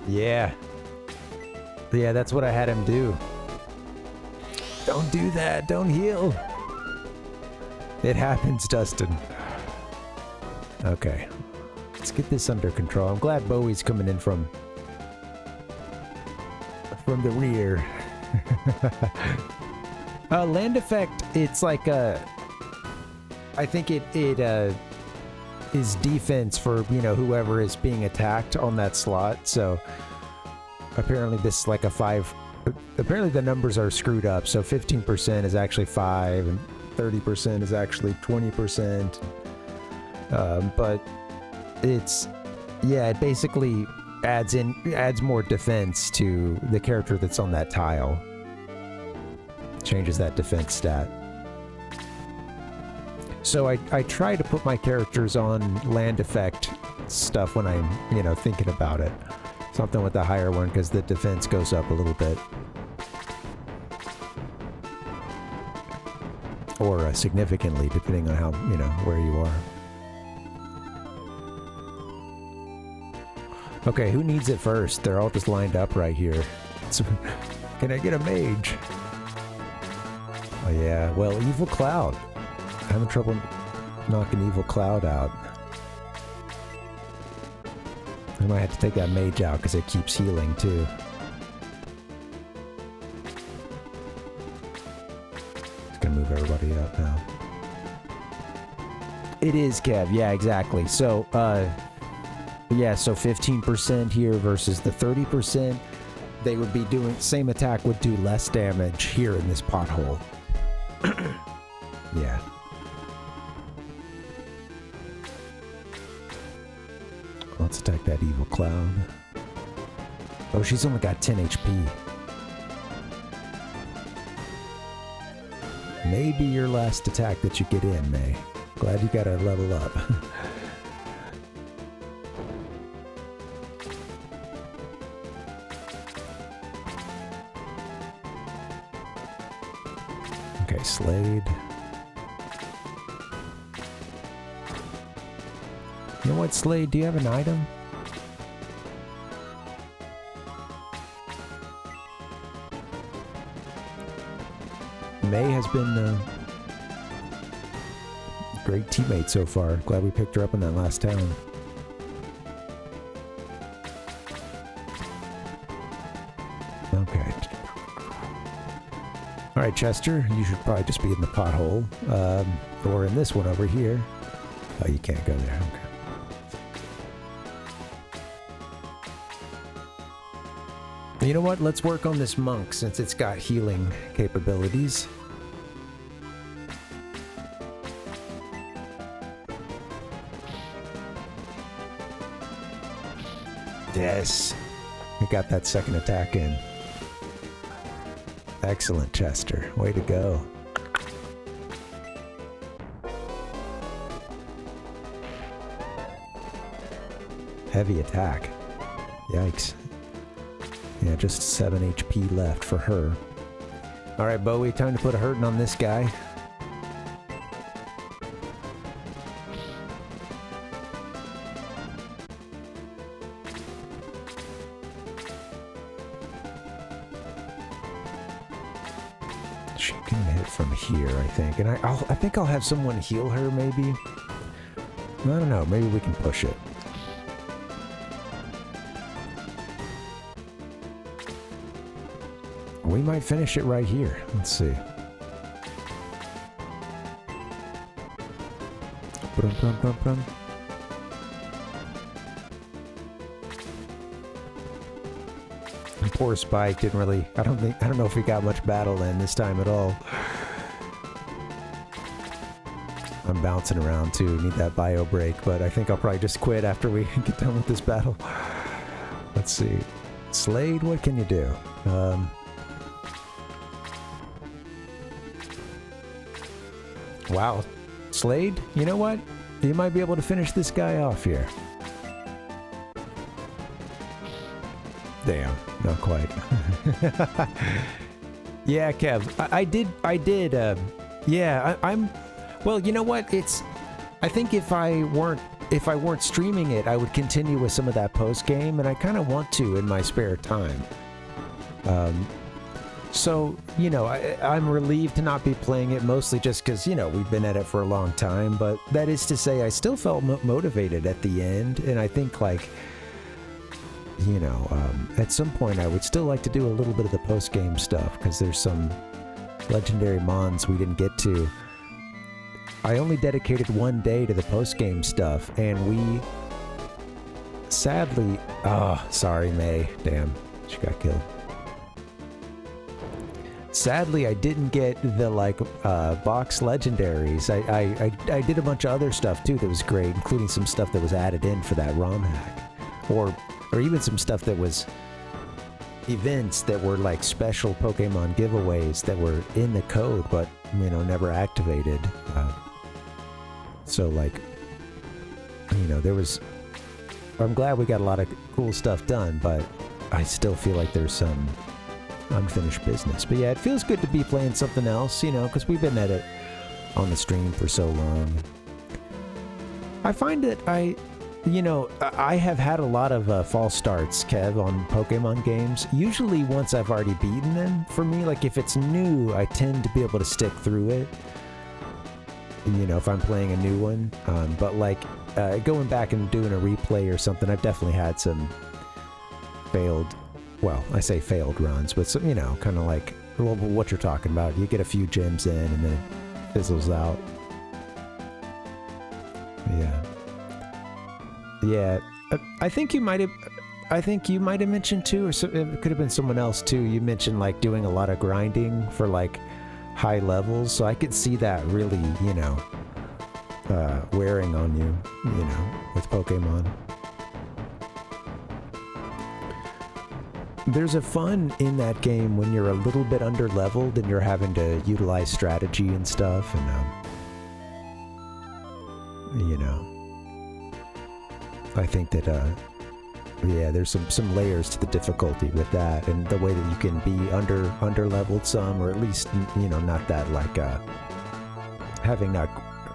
Yeah. Yeah, that's what I had him do. Don't do that. Don't heal. It happens, Dustin. Okay. Let's get this under control. I'm glad Bowie's coming in from the rear. Land effect, it's like a... I think it is defense for, you know, whoever is being attacked on that slot. So apparently this is like a 5... Apparently the numbers are screwed up. So 15% is actually 5 and 30% is actually 20%. But it's... Yeah, it basically adds more defense to the character that's on that tile. Changes that defense stat. So I try to put my characters on land effect stuff when I'm, you know, thinking about it. Something with the higher one because the defense goes up a little bit. Or significantly, depending on how, you know, where you are. Okay, who needs it first? They're all just lined up right here. So, can I get a mage? Oh yeah, well, Evil Cloud. I'm having trouble knocking Evil Cloud out. I might have to take that mage out because it keeps healing too. It's gonna move everybody up now. It is, Kev. Yeah, exactly. So, yeah, so 15% here versus the 30%. They would be doing, same attack would do less damage here in this pothole. Yeah. Let's attack that Evil Cloud. Oh, she's only got 10 HP. Maybe your last attack that you get in, May. Glad you got to level up. Okay, Slade. You know what, Slade? Do you have an item? May has been a great teammate so far. Glad we picked her up in that last town. Okay. Alright, Chester, you should probably just be in the pothole. Or in this one over here. Oh, you can't go there. Okay. You know what? Let's work on this monk since it's got healing capabilities. Yes. We got that second attack in. Excellent, Chester. Way to go. heavy attack. Yikes. Yeah, just 7 HP left for her. Alright, Bowie, time to put a hurting on this guy. She can hit from here, I think. And I think I'll have someone heal her, maybe? I don't know, maybe we can push it. We might finish it right here. Let's see. Poor Spike didn't really. I don't know if he got much battle in this time at all. I'm bouncing around too. Need that bio break, but I think I'll probably just quit after we get done with this battle. Let's see. Slade, what can you do? Wow. Slade, you know what? You might be able to finish this guy off here. Damn, not quite. Yeah, Kev, I'm, well, you know what? I think if I weren't streaming it, I would continue with some of that post game, and I kind of want to in my spare time. So, you know, I'm relieved to not be playing it, mostly just because, you know, we've been at it for a long time, but that is to say I still felt motivated at the end, and I think, like, you know, at some point I would still like to do a little bit of the post-game stuff, because there's some legendary mons we didn't get to. I only dedicated one day to the post-game stuff, and we sadly... Oh, sorry, May. Damn, she got killed. Sadly, I didn't get the, like, box legendaries. I did a bunch of other stuff, too, that was great, including some stuff that was added in for that ROM hack. Or even some stuff that was events that were, like, special Pokemon giveaways that were in the code, but, you know, never activated. So, like, you know, there was... I'm glad we got a lot of cool stuff done, but I still feel like there's some unfinished business. But yeah, it feels good to be playing something else, you know, because we've been at it on the stream for so long. I find that you know, I have had a lot of false starts, Kev, on Pokemon games. Usually once I've already beaten them. For me, like, if it's new, I tend to be able to stick through it, you know, if I'm playing a new one. But, like, going back and doing a replay or something, I've definitely had some failed... Well, I say failed runs, but some, you know, kind of like what you're talking about. You get a few gems in and then it fizzles out. Yeah. I think you might have mentioned too, or it could have been someone else too. You mentioned, like, doing a lot of grinding for, like, high levels, so I could see that really, you know, wearing on you, you know, with Pokemon. There's a fun in that game when you're a little bit under-leveled and you're having to utilize strategy and stuff, and, you know, I think that, yeah, there's some layers to the difficulty with that, and the way that you can be under-leveled some, or at least, you know, not that, like, having not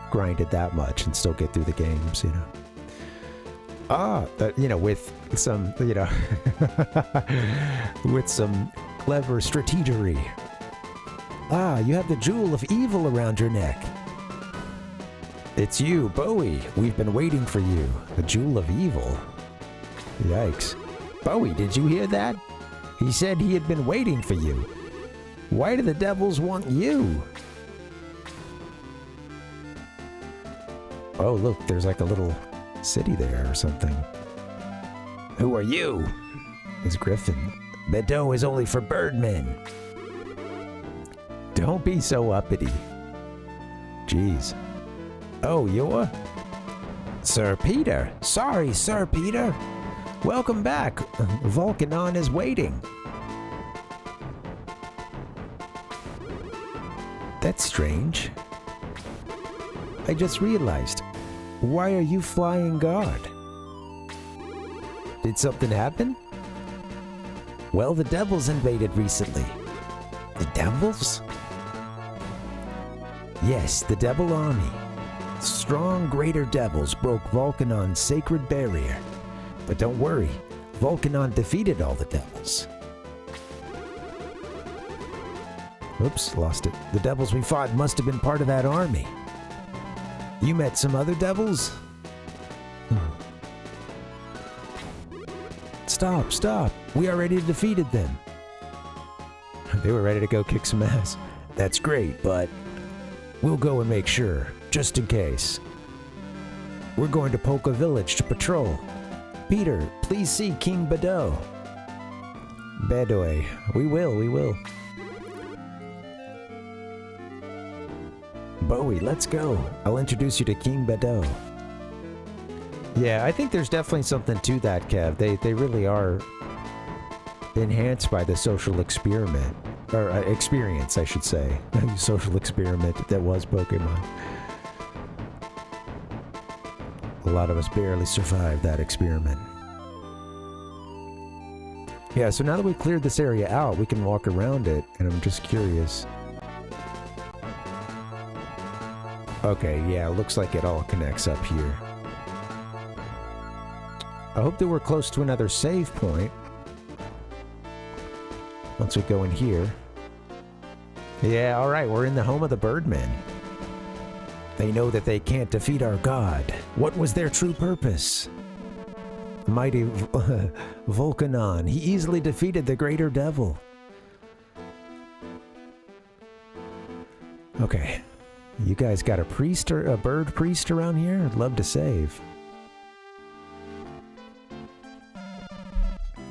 grinded that much and still get through the games, you know. You know, with some, you know, with some clever strategery. You have the Jewel of Evil around your neck. It's you, Bowie. We've been waiting for you. The Jewel of Evil. Yikes. Bowie, did you hear that? He said he had been waiting for you. Why do the devils want you? Oh, look, there's like a little city there or something. Who are you? It's Griffin. Bedeau is only for birdmen. Don't be so uppity. Jeez. Oh, you're... Sir Peter. Sorry, Sir Peter. Welcome back. Volcano is waiting. That's strange. I just realized. Why are you flying guard? Did something happen? Well, the devils invaded recently. The devils? Yes, the devil army. Strong greater devils broke Volcanon's sacred barrier. But don't worry, Volcanon defeated all the devils. Oops, lost it. The devils we fought must have been part of that army. You met some other devils? Stop, stop. We already defeated them. They were ready to go kick some ass. That's great, but we'll go and make sure, just in case. We're going to Polka Village to patrol. Peter, please see King Bedeau. Bedoy. We will. Bowie, let's go. I'll introduce you to King Bedeau. Yeah, I think there's definitely something to that, Kev. They really are enhanced by the social experiment. Or experience, I should say. Social experiment that was Pokemon. A lot of us barely survived that experiment. Yeah, so now that we cleared this area out, we can walk around it, and I'm just curious. Okay, yeah, looks like it all connects up here. I hope that we're close to another save point. Once we go in here. Yeah, alright, we're in the home of the Birdmen. They know that they can't defeat our god. What was their true purpose? Mighty Volcanon. He easily defeated the greater devil. Okay. You guys got a priest or a bird priest around here? I'd love to save.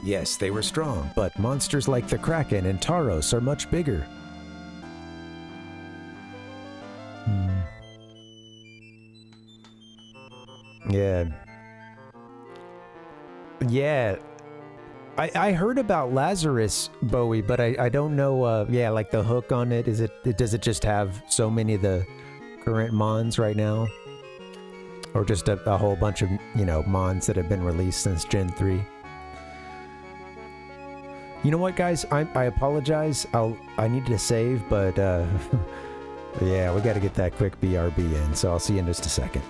Yes, they were strong, but monsters like the Kraken and Tauros are much bigger. Yeah. Yeah. I heard about Lazarus, Bowie, but I don't know, yeah, like the hook on it. Does it just have so many of the current mons right now? Or just a whole bunch of, you know, mons that have been released since Gen 3? You know what, guys? I apologize. I need to save, but yeah, we got to get that quick BRB in, so I'll see you in just a second.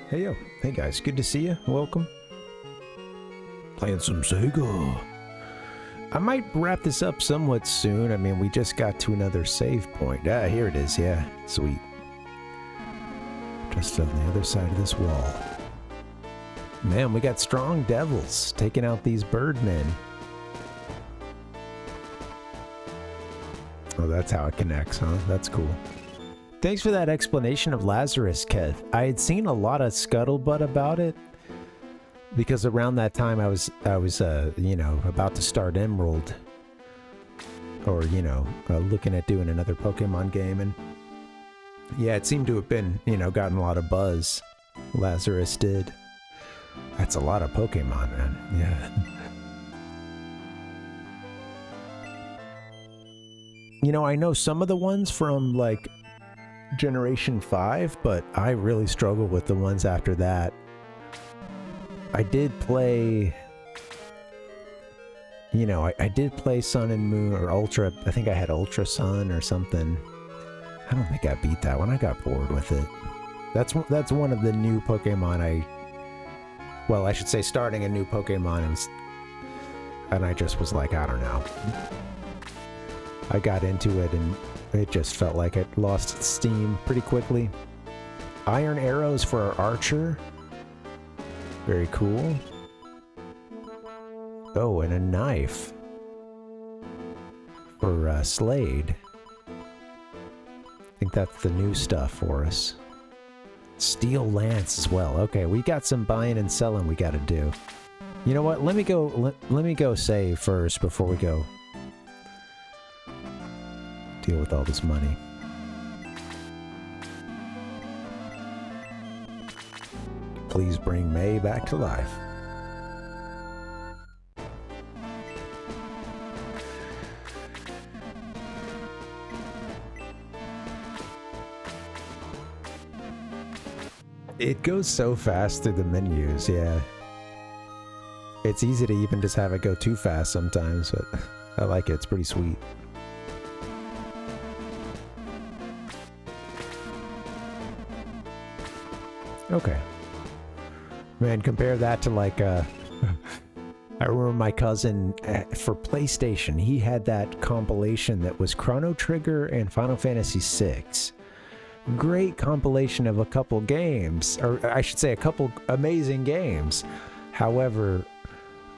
Hey yo, hey guys, good to see you. Welcome. Playing some Sega. I might wrap this up somewhat soon. I mean, we just got to another save point. Ah, here it is. Yeah, sweet. Just on the other side of this wall. Man, we got strong devils taking out these birdmen. Oh, that's how it connects, huh? That's cool. Thanks for that explanation of Lazarus, Kev. I had seen a lot of scuttlebutt about it because around that time I was you know, about to start Emerald, or you know, looking at doing another Pokemon game, and yeah, it seemed to have been, you know, gotten a lot of buzz. Lazarus did. That's a lot of Pokemon, man. Yeah. You know, I know some of the ones from like Generation 5, but I really struggle with the ones after that. I did play, you know, I did play Sun and Moon, or Ultra. I think I had Ultra Sun or something. I don't think I beat that one. I got bored with it. That's one of the new Pokemon well, I should say starting a new Pokemon, and I just was like, I don't know. I got into it and it just felt like it lost its steam pretty quickly. Iron arrows for our archer. Very cool. Oh, and a knife for Slade. I think that's the new stuff for us. Steel lance as well. Okay, we got some buying and selling we got to do. You know what? Let me go save first before we go deal with all this money. Please bring May back to life. It goes so fast through the menus, yeah. It's easy to even just have it go too fast sometimes, but I like it. It's pretty sweet. Okay. Man, compare that to like, I remember my cousin for PlayStation, he had that compilation that was Chrono Trigger and Final Fantasy VI. Great compilation of a couple games, or I should say a couple amazing games. However,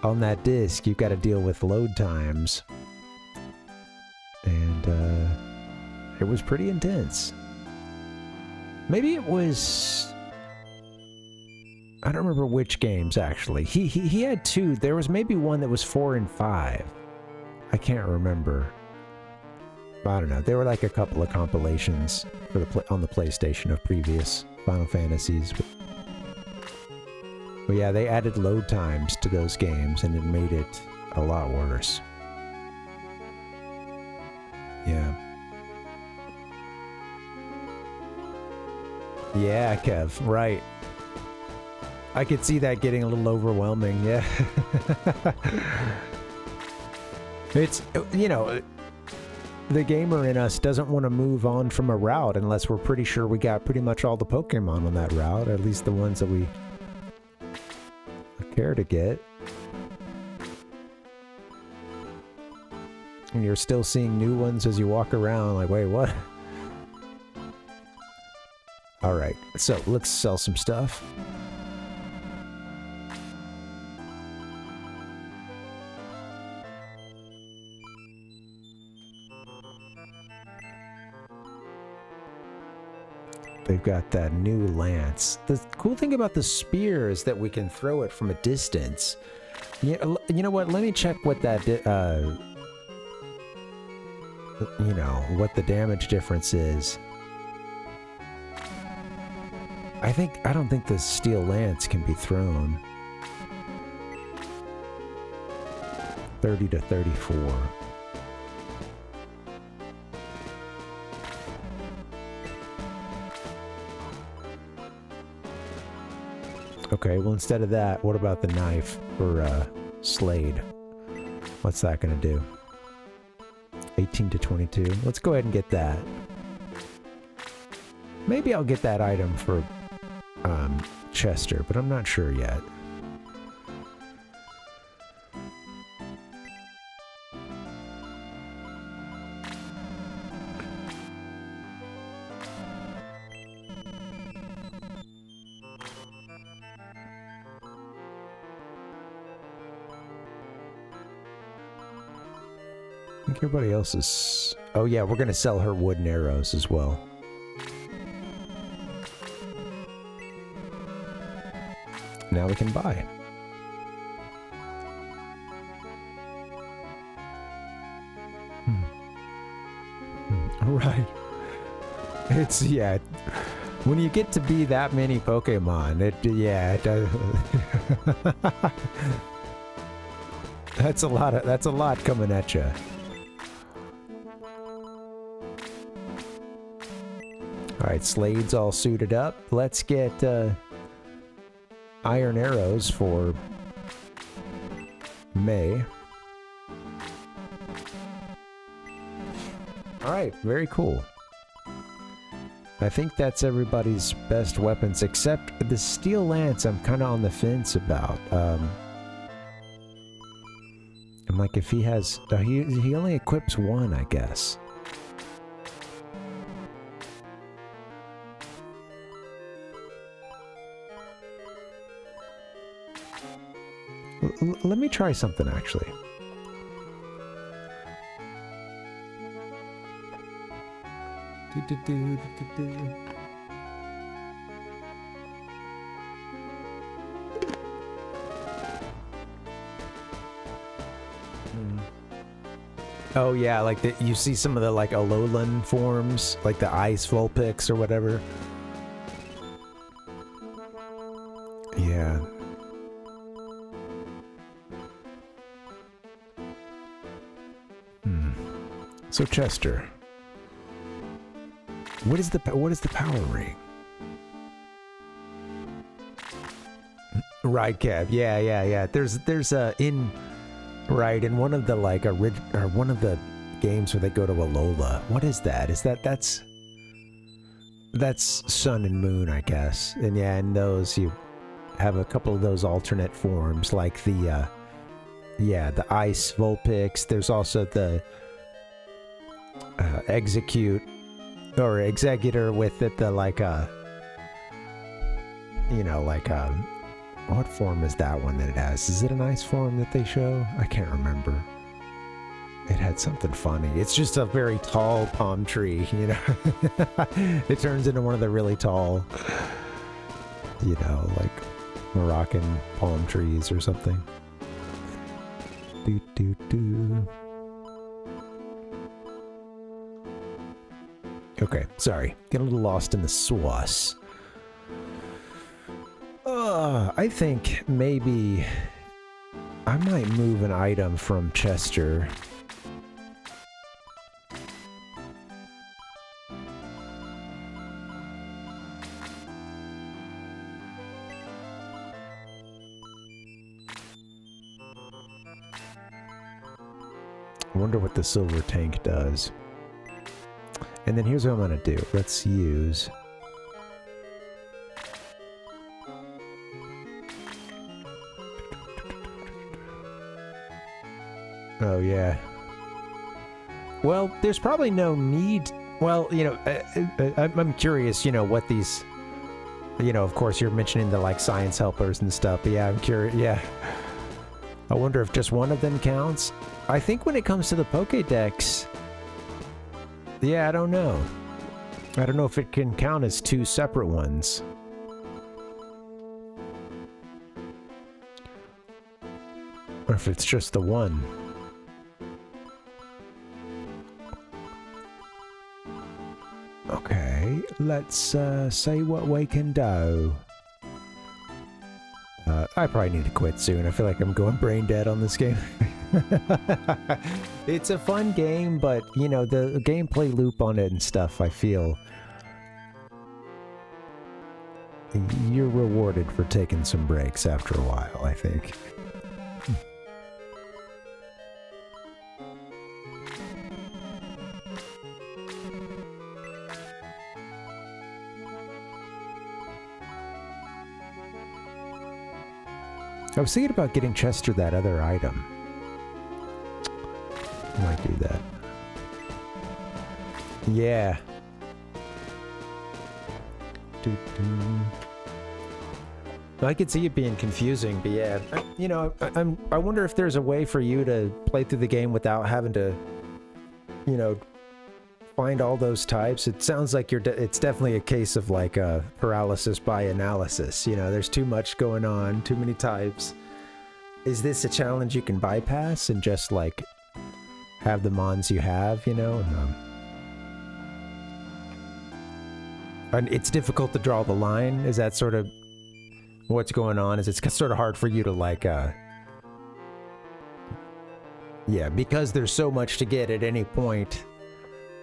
on that disc, you've got to deal with load times. And it was pretty intense. Maybe it was... I don't remember which games, actually. He had two. There was maybe one that was 4 and 5. I can't remember. I don't know. There were like a couple of compilations for on the PlayStation of previous Final Fantasies. But yeah, they added load times to those games, and it made it a lot worse. Yeah. Yeah, Kev. Right. I could see that getting a little overwhelming, yeah. It's, you know, the gamer in us doesn't want to move on from a route unless we're pretty sure we got pretty much all the Pokemon on that route, at least the ones that we care to get. And you're still seeing new ones as you walk around, like, wait, what? Alright, so let's sell some stuff. They've got that new lance. The cool thing about the spear is that we can throw it from a distance. You know what? Let me check what that, you know, what the damage difference is. I don't think the steel lance can be thrown. 30 to 34. Okay, well instead of that, what about the knife for Slade? What's that gonna do? 18 to 22. Let's go ahead and get that. Maybe I'll get that item for Chester, but I'm not sure yet. I think everybody else is... Oh yeah, we're gonna sell her wooden arrows as well. Now we can buy. Right. It's, yeah. When you get to be that many Pokemon, it does. That's a lot coming at you. Alright, Slade's all suited up. Let's get iron arrows for May. Alright, very cool. I think that's everybody's best weapons, except the Steel Lance I'm kind of on the fence about. I'm like, if he has... he only equips one, I guess. Let me try something, actually. Oh yeah, like you see some of the like Alolan forms, like the ice Vulpix or whatever. Yeah. So Chester, what is the power ring? Right, Cab. Yeah. There's in one of the like one of the games where they go to Alola. What is that? That's Sun and Moon, I guess. And yeah, in those you have a couple of those alternate forms, like the ice Vulpix. There's also the Execute or Executor with it, the like what form is that one that it has? Is it an ice form that they show? I can't remember. It had something funny. It's just a very tall palm tree, you know. It turns into one of the really tall, you know, like Moroccan palm trees or something. Okay, sorry. Get a little lost in the sauce. I think maybe I might move an item from Chester. I wonder what the silver tank does. And then here's what I'm gonna do. Let's use... Oh, yeah. Well, there's probably no need... Well, you know, I'm curious, you know, what these... You know, of course, you're mentioning the, like, science helpers and stuff, but yeah, I'm curious, yeah. I wonder if just one of them counts. I think when it comes to the Pokédex... Yeah, I don't know. I don't know if it can count as two separate ones. Or if it's just the one. Okay, let's say what we can do. I probably need to quit soon. I feel like I'm going brain dead on this game. It's a fun game, but, you know, the gameplay loop on it and stuff, I feel... You're rewarded for taking some breaks after a while, I think. I was thinking about getting Chester that other item. I might do that. Yeah. I could see it being confusing, but yeah, you know, I wonder if there's a way for you to play through the game without having to, you know, find all those types. It sounds like it's definitely a case of like paralysis by analysis. You know, there's too much going on, too many types. Is this a challenge you can bypass and just like have the mons you have, you know? And it's difficult to draw the line. Is that sort of what's going on? Is it's sort of hard for you to like, yeah, because there's so much to get at any point,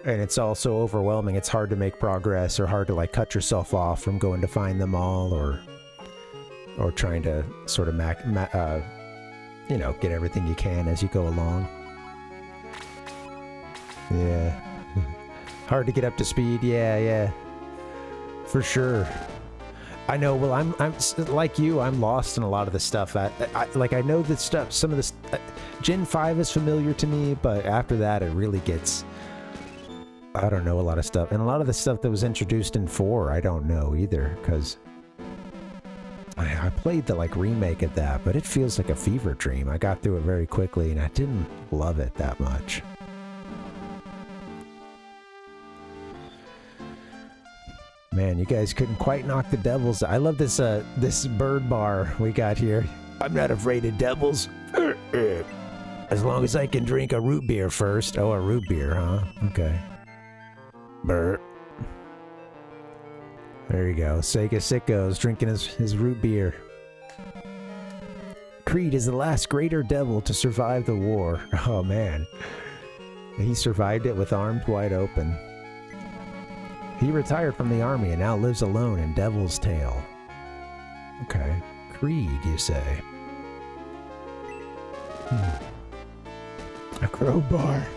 and it's all so overwhelming, it's hard to make progress or hard to like cut yourself off from going to find them all or trying to sort of you know, get everything you can as you go along. Yeah. Hard to get up to speed. Yeah. For sure. I know. Well, I'm like you. I'm lost in a lot of the stuff. I know this stuff. Some of this, Gen 5 is familiar to me, but after that, it really gets. I don't know a lot of stuff, and a lot of the stuff that was introduced in 4, I don't know either, because I played the like remake of that, but it feels like a fever dream. I got through it very quickly, and I didn't love it that much. Man, you guys couldn't quite knock the devils. I love this this bird bar we got here. I'm not afraid of devils. As long as I can drink a root beer first. Oh, a root beer, huh? Okay. Brr. There you go. Sega Sicko's drinking his root beer. Creed is the last greater devil to survive the war. Oh, man. He survived it with arms wide open. He retired from the army and now lives alone in Devil's Tail. Okay. Creed, you say? A crowbar.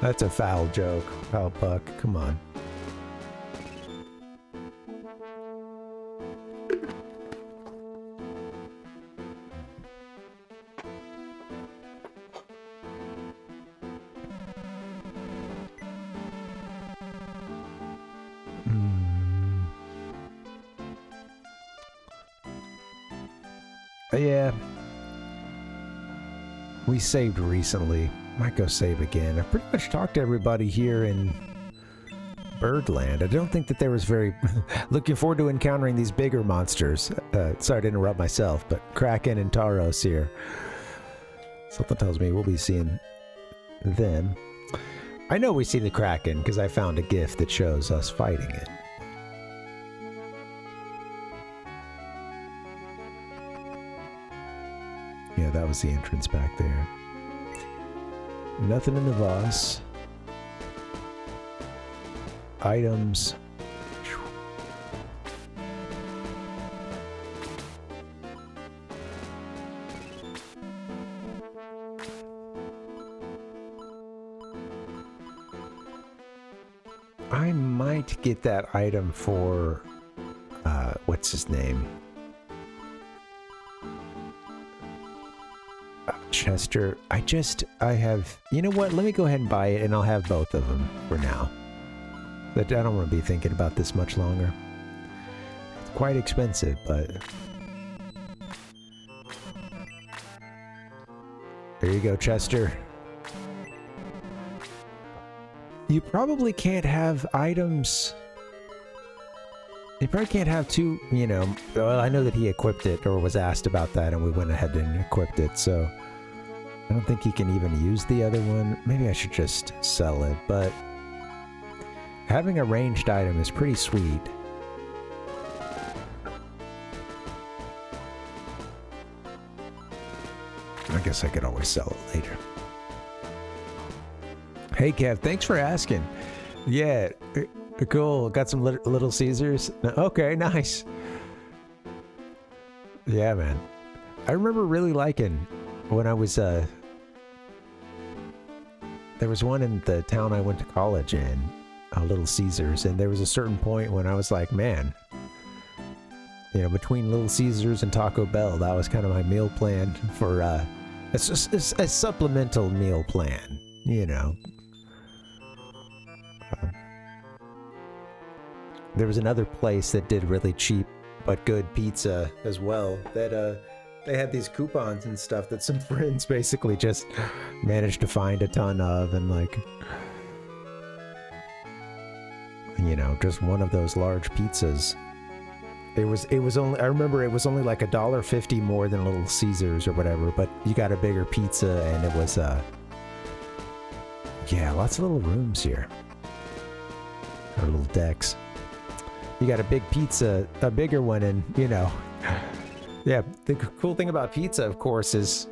That's a foul joke. Foul puck. Come on. Yeah. We saved recently. Might go save again. I pretty much talked to everybody here in Birdland. I don't think that there was very... Looking forward to encountering these bigger monsters. Sorry to interrupt myself, but Kraken and Tauros here. Something tells me we'll be seeing them. I know we see the Kraken because I found a GIF that shows us fighting it. Yeah, that was the entrance back there. Nothing in the Voss. Items. I might get that item for, what's his name? Chester. I have, you know what? Let me go ahead and buy it and I'll have both of them for now. But I don't want to be thinking about this much longer. It's quite expensive, but... There you go, Chester. You probably can't have items... You probably can't have two, you know... Well, I know that he equipped it, or was asked about that, and we went ahead and equipped it, so... I don't think he can even use the other one. Maybe I should just sell it, but... Having a ranged item is pretty sweet. I guess I could always sell it later. Hey Kev, thanks for asking. Yeah, cool. Got some Little Caesars. Okay, nice. Yeah, man. I remember really liking when I was, there was one in the town I went to college in, Little Caesars, and there was a certain point when I was like, man, You know, between Little Caesars and Taco Bell, that was kind of my meal plan for, it's just a supplemental meal plan, you know. There was another place that did really cheap but good pizza as well, that, they had these coupons and stuff that some friends basically just managed to find a ton of, and like, you know, just one of those large pizzas. It was only, I remember it was only like $1.50 more than Little Caesars or whatever, but you got a bigger pizza, and it was, yeah, lots of little rooms here. Or little decks. You got a big pizza, a bigger one, and, you know, yeah, the cool thing about pizza, of course, is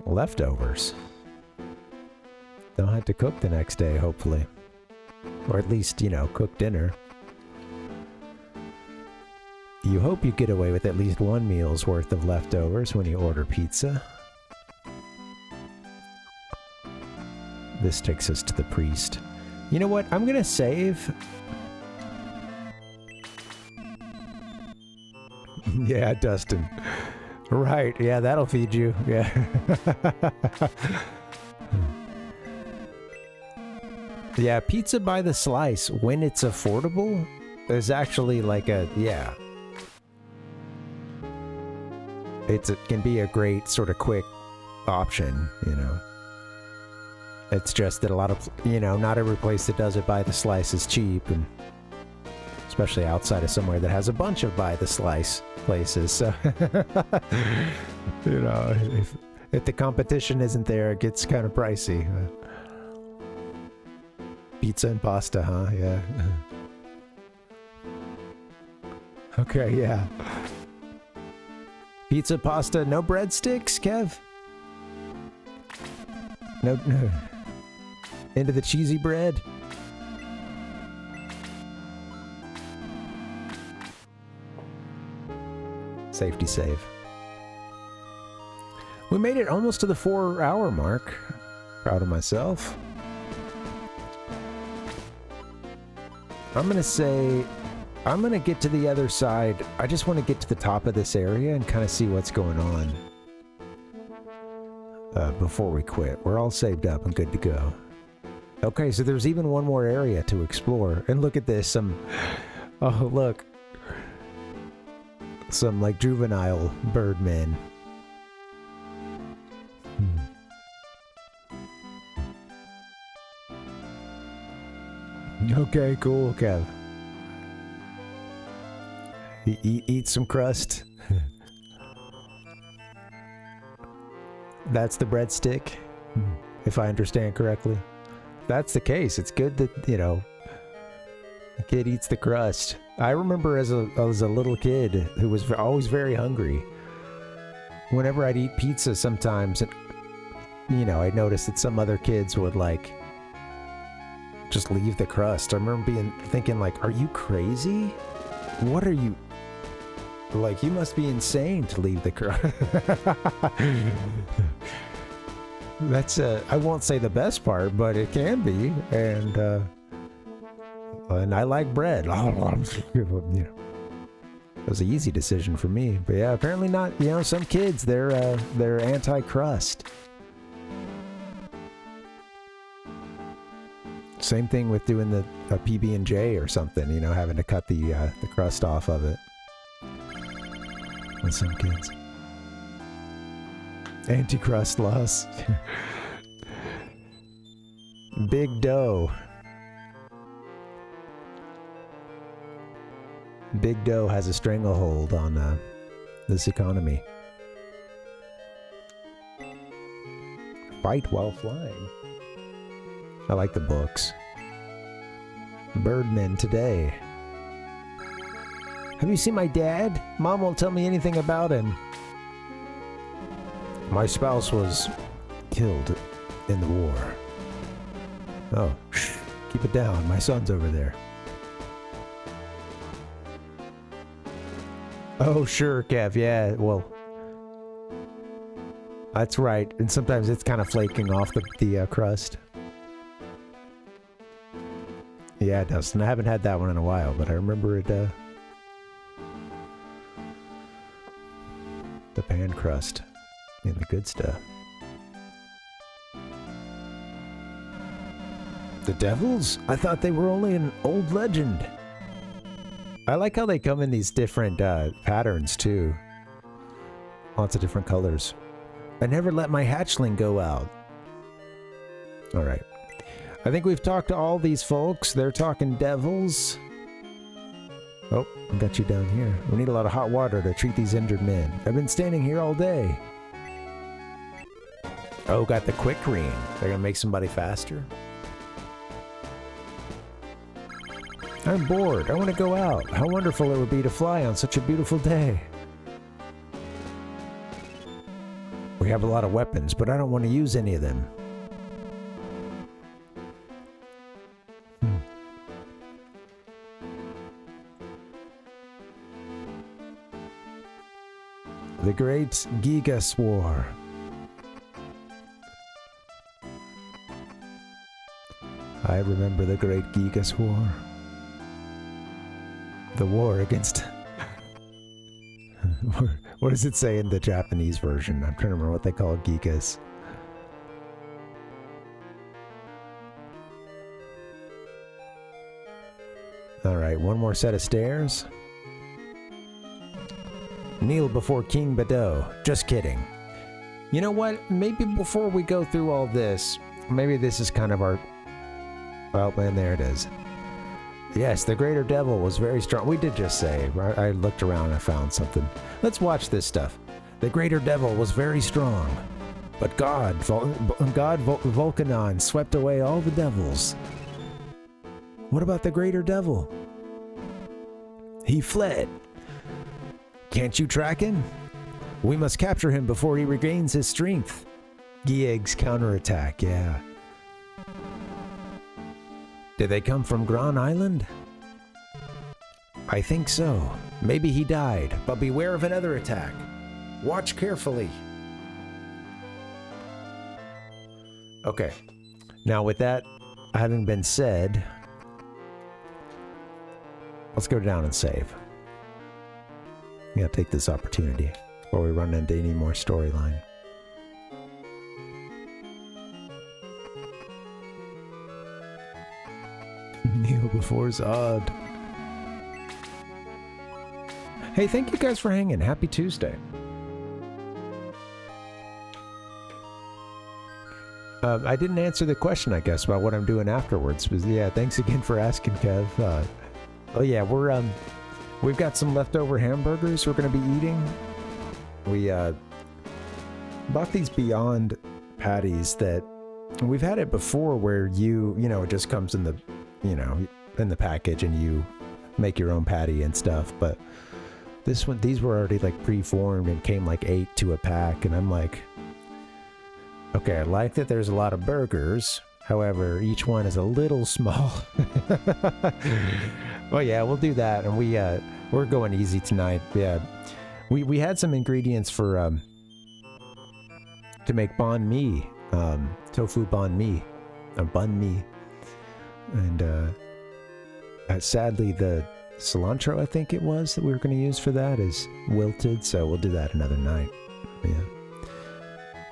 leftovers. Don't have to cook the next day, hopefully. Or at least, you know, cook dinner. You hope you get away with at least one meal's worth of leftovers when you order pizza. This takes us to the priest. You know what? I'm gonna save. Yeah, Dustin. Right, yeah, that'll feed you. Yeah. Yeah, pizza by the slice, when it's affordable, is actually like a, yeah. It can be a great sort of quick option, you know. It's just that a lot of, you know, not every place that does it by the slice is cheap, and especially outside of somewhere that has a bunch of by the slice places. So, you know, if the competition isn't there, it gets kind of pricey. Pizza and pasta, huh? Yeah. Okay, yeah. Pizza, pasta, no breadsticks, Kev? No. Into the cheesy bread? Safety save. We made it almost to the 4-hour mark. Proud of myself. I'm gonna say, I'm gonna get to the other side. I just want to get to the top of this area and kind of see what's going on before we quit. We're all saved up and good to go. Okay, so there's even one more area to explore. And look at this, oh look. Some like juvenile birdmen. Okay, cool, Kev. Eat some crust. That's the breadstick, if I understand correctly. If that's the case, it's good that, you know, the kid eats the crust. I remember as a little kid who was always very hungry. Whenever I'd eat pizza sometimes, and, you know, I'd notice that some other kids would like just leave the crust. I remember thinking like, are you crazy? What are you, like, you must be insane to leave the crust. That's I won't say the best part, but it can be, and I like bread. You know, it was an easy decision for me, but yeah, apparently not. You know, some kids, they're anti-crust. Same thing with doing a PB&J or something, you know, having to cut the crust off of it. With some kids. Anti-crust laws. Big dough. Big dough has a stranglehold on this economy. Fight while flying. I like the books. Birdmen today. Have you seen my dad? Mom won't tell me anything about him. My spouse was killed in the war. Oh, shh. Keep it down. My son's over there. Oh, sure, Kev. Yeah, well, that's right. And sometimes it's kind of flaking off the crust. Yeah, Dustin. I haven't had that one in a while, but I remember it. the pan crust and the good stuff. The devils? I thought they were only an old legend. I like how they come in these different patterns too. Lots of different colors. I never let my hatchling go out. Alright. I think we've talked to all these folks. They're talking devils. Oh, I got you down here. We need a lot of hot water to treat these injured men. I've been standing here all day. Oh, got the quick ring. They're gonna make somebody faster. I'm bored. I want to go out. How wonderful it would be to fly on such a beautiful day. We have a lot of weapons, but I don't want to use any of them. The Great Gigas War. I remember the Great Gigas War. The war against... What does it say in the Japanese version? I'm trying to remember what they call Gigas. Alright, one more set of stairs. Kneel before King Badeau. Just kidding. You know what? Maybe before we go through all this, maybe this is kind of our... Well, man, there it is. Yes, the greater devil was very strong. We did just say, I looked around and I found something. Let's watch this stuff. The greater devil was very strong, but Volcanon swept away all the devils. What about the greater devil? He fled. Can't you track him? We must capture him before he regains his strength. Gieg's counterattack, yeah. Did they come from Gran Island? I think so. Maybe he died, but beware of another attack. Watch carefully. Okay. Now with that having been said, let's go down and save. We gotta take this opportunity before we run into any more storyline. Kneel before Zod. Hey, thank you guys for hanging. Happy Tuesday. I didn't answer the question, I guess, about what I'm doing afterwards. But yeah, thanks again for asking, Kev. Oh yeah, we've got some leftover hamburgers we're gonna be eating. We bought these Beyond patties that we've had it before, where you know, it just comes in the, you know, in the package and you make your own patty and stuff. But this one, these were already like pre-formed and came like 8 to a pack, and I'm like, okay, I like that there's a lot of burgers. However, each one is a little small. Well, yeah, we'll do that, and we're going easy tonight. Yeah, we had some ingredients for to make banh mi, tofu banh mi, banh mi, and sadly the cilantro, I think it was, that we were going to use for that is wilted, so we'll do that another night. Yeah,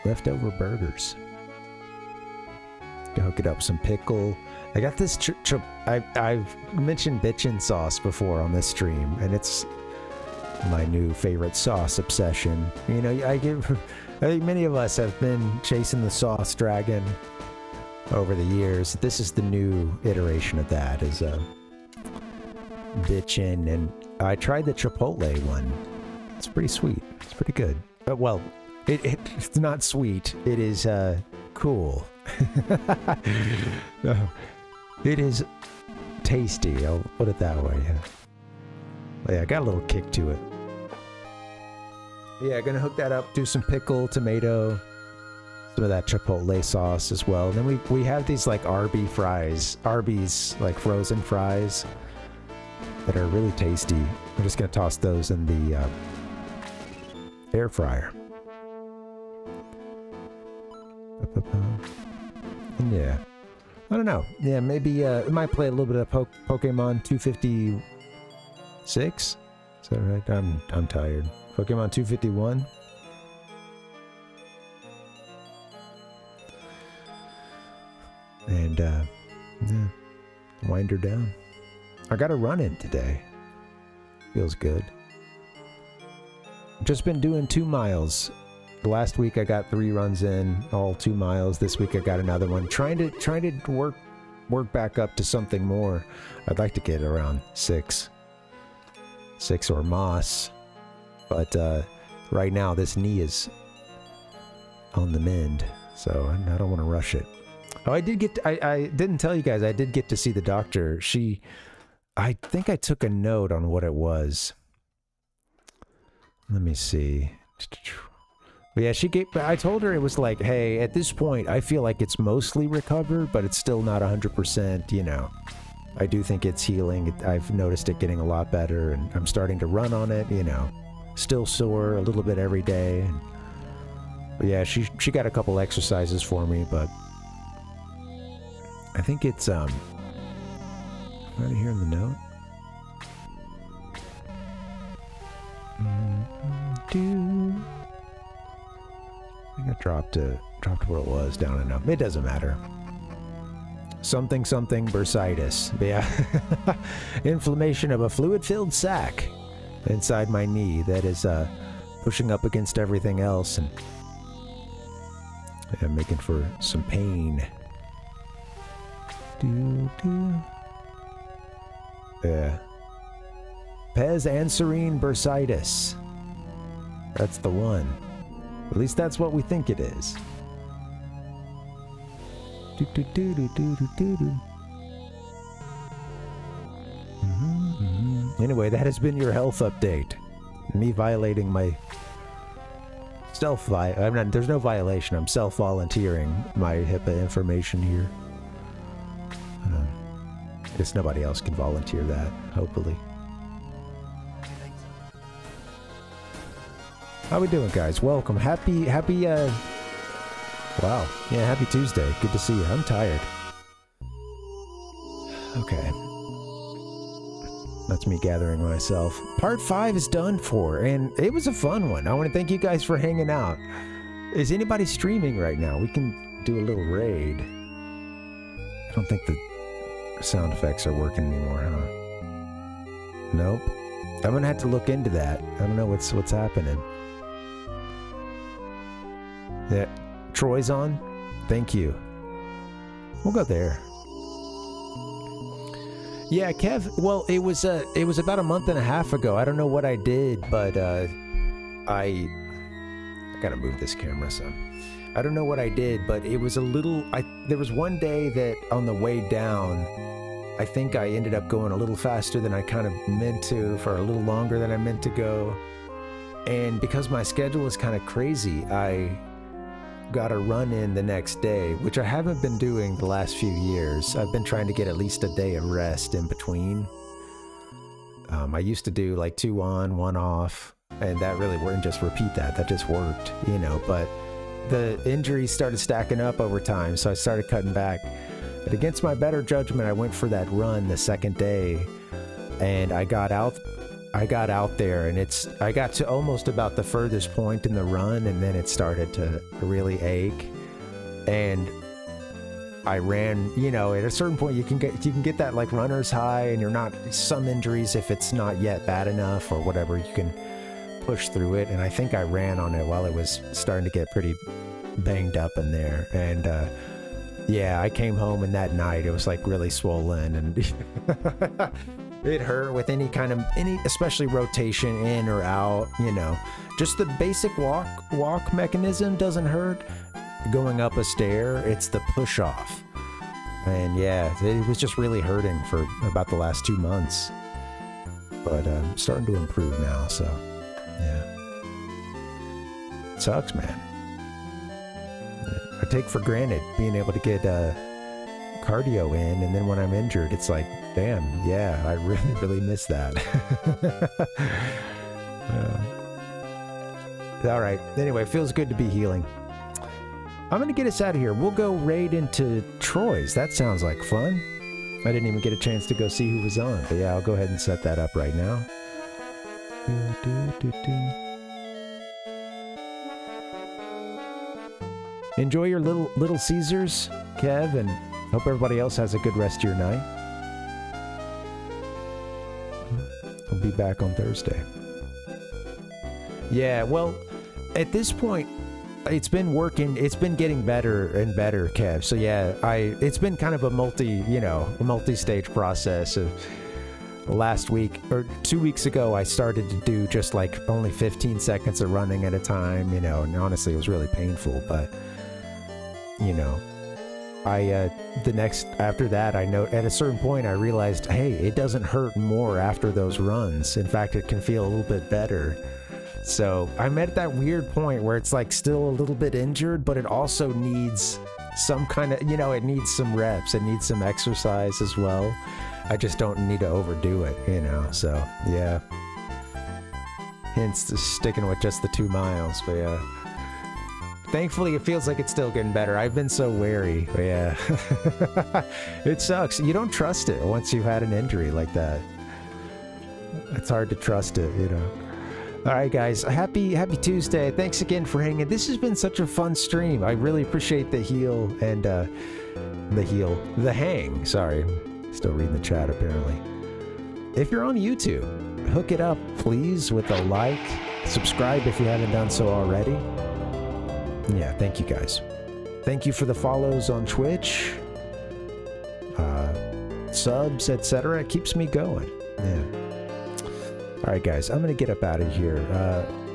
leftover burgers. Hook it up with some pickle. I got this I've mentioned bitchin' sauce before on this stream, and it's my new favorite sauce obsession. You know, I think many of us have been chasing the sauce dragon over the years. This is the new iteration of that, is bitchin', and I tried the Chipotle one. It's pretty sweet. It's pretty good. But, well, it's not sweet. It is cool. No, it is tasty. I'll put it that way. Yeah, I got a little kick to it. Yeah, gonna hook that up. Do some pickle, tomato, some of that Chipotle sauce as well. And then we have these like Arby's like frozen fries that are really tasty. I'm just gonna toss those in the air fryer. And yeah, I don't know. Yeah, maybe I might play a little bit of Pokemon 256. Is that right? I'm tired. Pokemon 251. and yeah, wind her down. I got a run in today. Feels good. Just been doing 2 miles. Last week I got 3 runs in, all 2 miles. This week I got another one. Trying to work back up to something more. I'd like to get around 6 or moss, but right now this knee is on the mend, so I don't want to rush it. Oh, I didn't tell you guys, I did get to see the doctor. I think I took a note on what it was. Let me see. But yeah, I told her it was like, hey, at this point, I feel like it's mostly recovered, but it's still not 100%, you know. I do think it's healing. I've noticed it getting a lot better, and I'm starting to run on it, you know. Still sore a little bit every day. But yeah, she got a couple exercises for me, but I think it's, right here in the note. I think I dropped where it was down and up. It doesn't matter. Something bursitis. Yeah. Inflammation of a fluid-filled sac inside my knee that is pushing up against everything else and making for some pain. Yeah. Pez anserine bursitis. That's the one. At least that's what we think it is. Anyway, that has been your health update. Me violating my there's no violation. I'm self-volunteering my HIPAA information here. I guess nobody else can volunteer that, hopefully. How we doing, guys? Welcome. Happy, wow. Yeah, happy Tuesday. Good to see you. I'm tired. Okay. That's me gathering myself. Part 5 is done for, and it was a fun one. I want to thank you guys for hanging out. Is anybody streaming right now? We can do a little raid. I don't think the sound effects are working anymore, huh? Nope. I'm gonna have to look into that. I don't know what's happening. Yeah, Troy's on. Thank you. We'll go there. Yeah, Kev. Well, it was about a month and a half ago. I don't know what I did, but I gotta move this camera some. I don't know what I did, but it was a little. There was one day that on the way down, I think I ended up going a little faster than I kind of meant to, for a little longer than I meant to go, and because my schedule was kind of crazy, I got a run in the next day, which I haven't been doing the last few years. I've been trying to get at least a day of rest in between. I used to do like 2 on, 1 off, and that really worked. Just repeat that. That just worked, you know, but the injuries started stacking up over time, so I started cutting back. But against my better judgment, I went for that run the second day, and I got out there, and I got to almost about the furthest point in the run, and then it started to really ache, and I ran, you know, at a certain point you can get that like runner's high, and you're not, some injuries, if it's not yet bad enough or whatever, you can push through it, and I think I ran on it while it was starting to get pretty banged up in there, and yeah, I came home, and that night it was like really swollen, and it hurt with any especially rotation in or out, you know. Just the basic walk mechanism doesn't hurt. Going up a stair, it's the push off. And yeah, it was just really hurting for about the last 2 months. But starting to improve now, so yeah. It sucks, man. I take for granted being able to get cardio in, and then when I'm injured, it's like, damn, yeah, I really, really miss that. All right. Anyway, it feels good to be healing. I'm going to get us out of here. We'll go raid into Troy's. That sounds like fun. I didn't even get a chance to go see who was on, but yeah, I'll go ahead and set that up right now. Enjoy your little Caesars, Kev, and Hope everybody else has a good rest of your night. I'll be back on Thursday. Yeah, well, at this point, it's been working. It's been getting better and better, Kev. So yeah, it's been kind of a multi-stage process. Of last week or 2 weeks ago, I started to do just like only 15 seconds of running at a time. And honestly, it was really painful. But after that, I know at a certain point I realized, hey, it doesn't hurt more after those runs. In fact, it can feel a little bit better. So I'm at that weird point where it's like still a little bit injured, but it also needs some kind of, it needs some reps. It needs some exercise as well. I just don't need to overdo it, So yeah. Hence sticking with just the 2 miles, but yeah. Thankfully, it feels like it's still getting better. I've been so wary, but yeah. It sucks. You don't trust it once you've had an injury like that. It's hard to trust it, All right, guys. Happy Tuesday. Thanks again for hanging. This has been such a fun stream. I really appreciate the hang. Sorry. Still reading the chat, apparently. If you're on YouTube, hook it up, please, with a like. Subscribe if you haven't done so already. Yeah, thank you, guys. Thank you for the follows on Twitch, subs, etc. It keeps me going. Yeah. All right, guys, I'm going to get up out of here.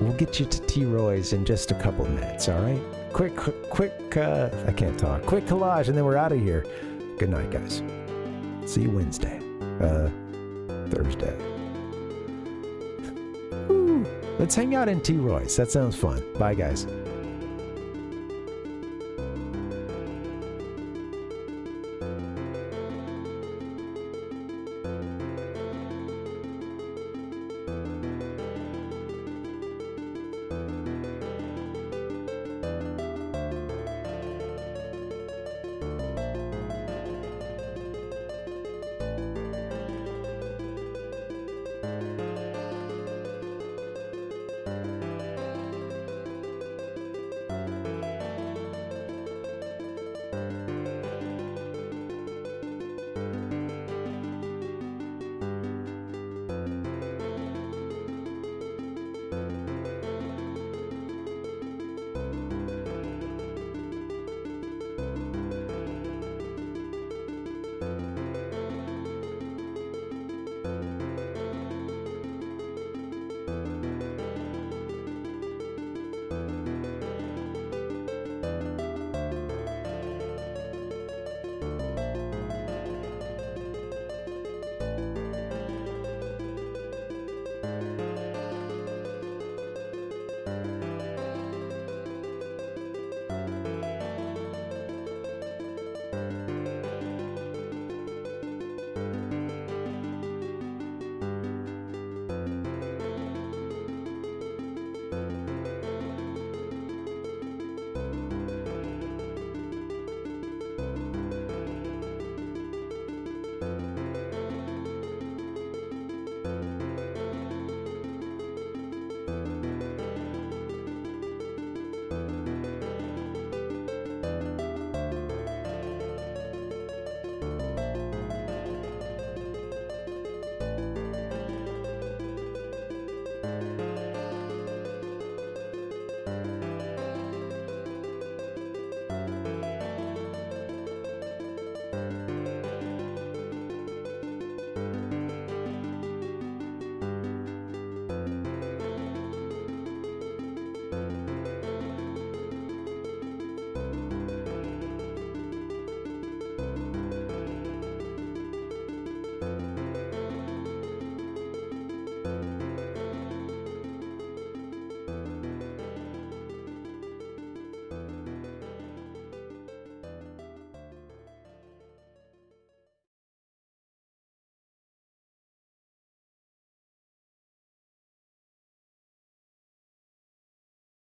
We'll get you to T-Roy's in just a couple minutes, all right? Quick, I can't talk. Quick collage, and then we're out of here. Good night, guys. See you Wednesday. Thursday. Woo. Let's hang out in T-Roy's. That sounds fun. Bye, guys.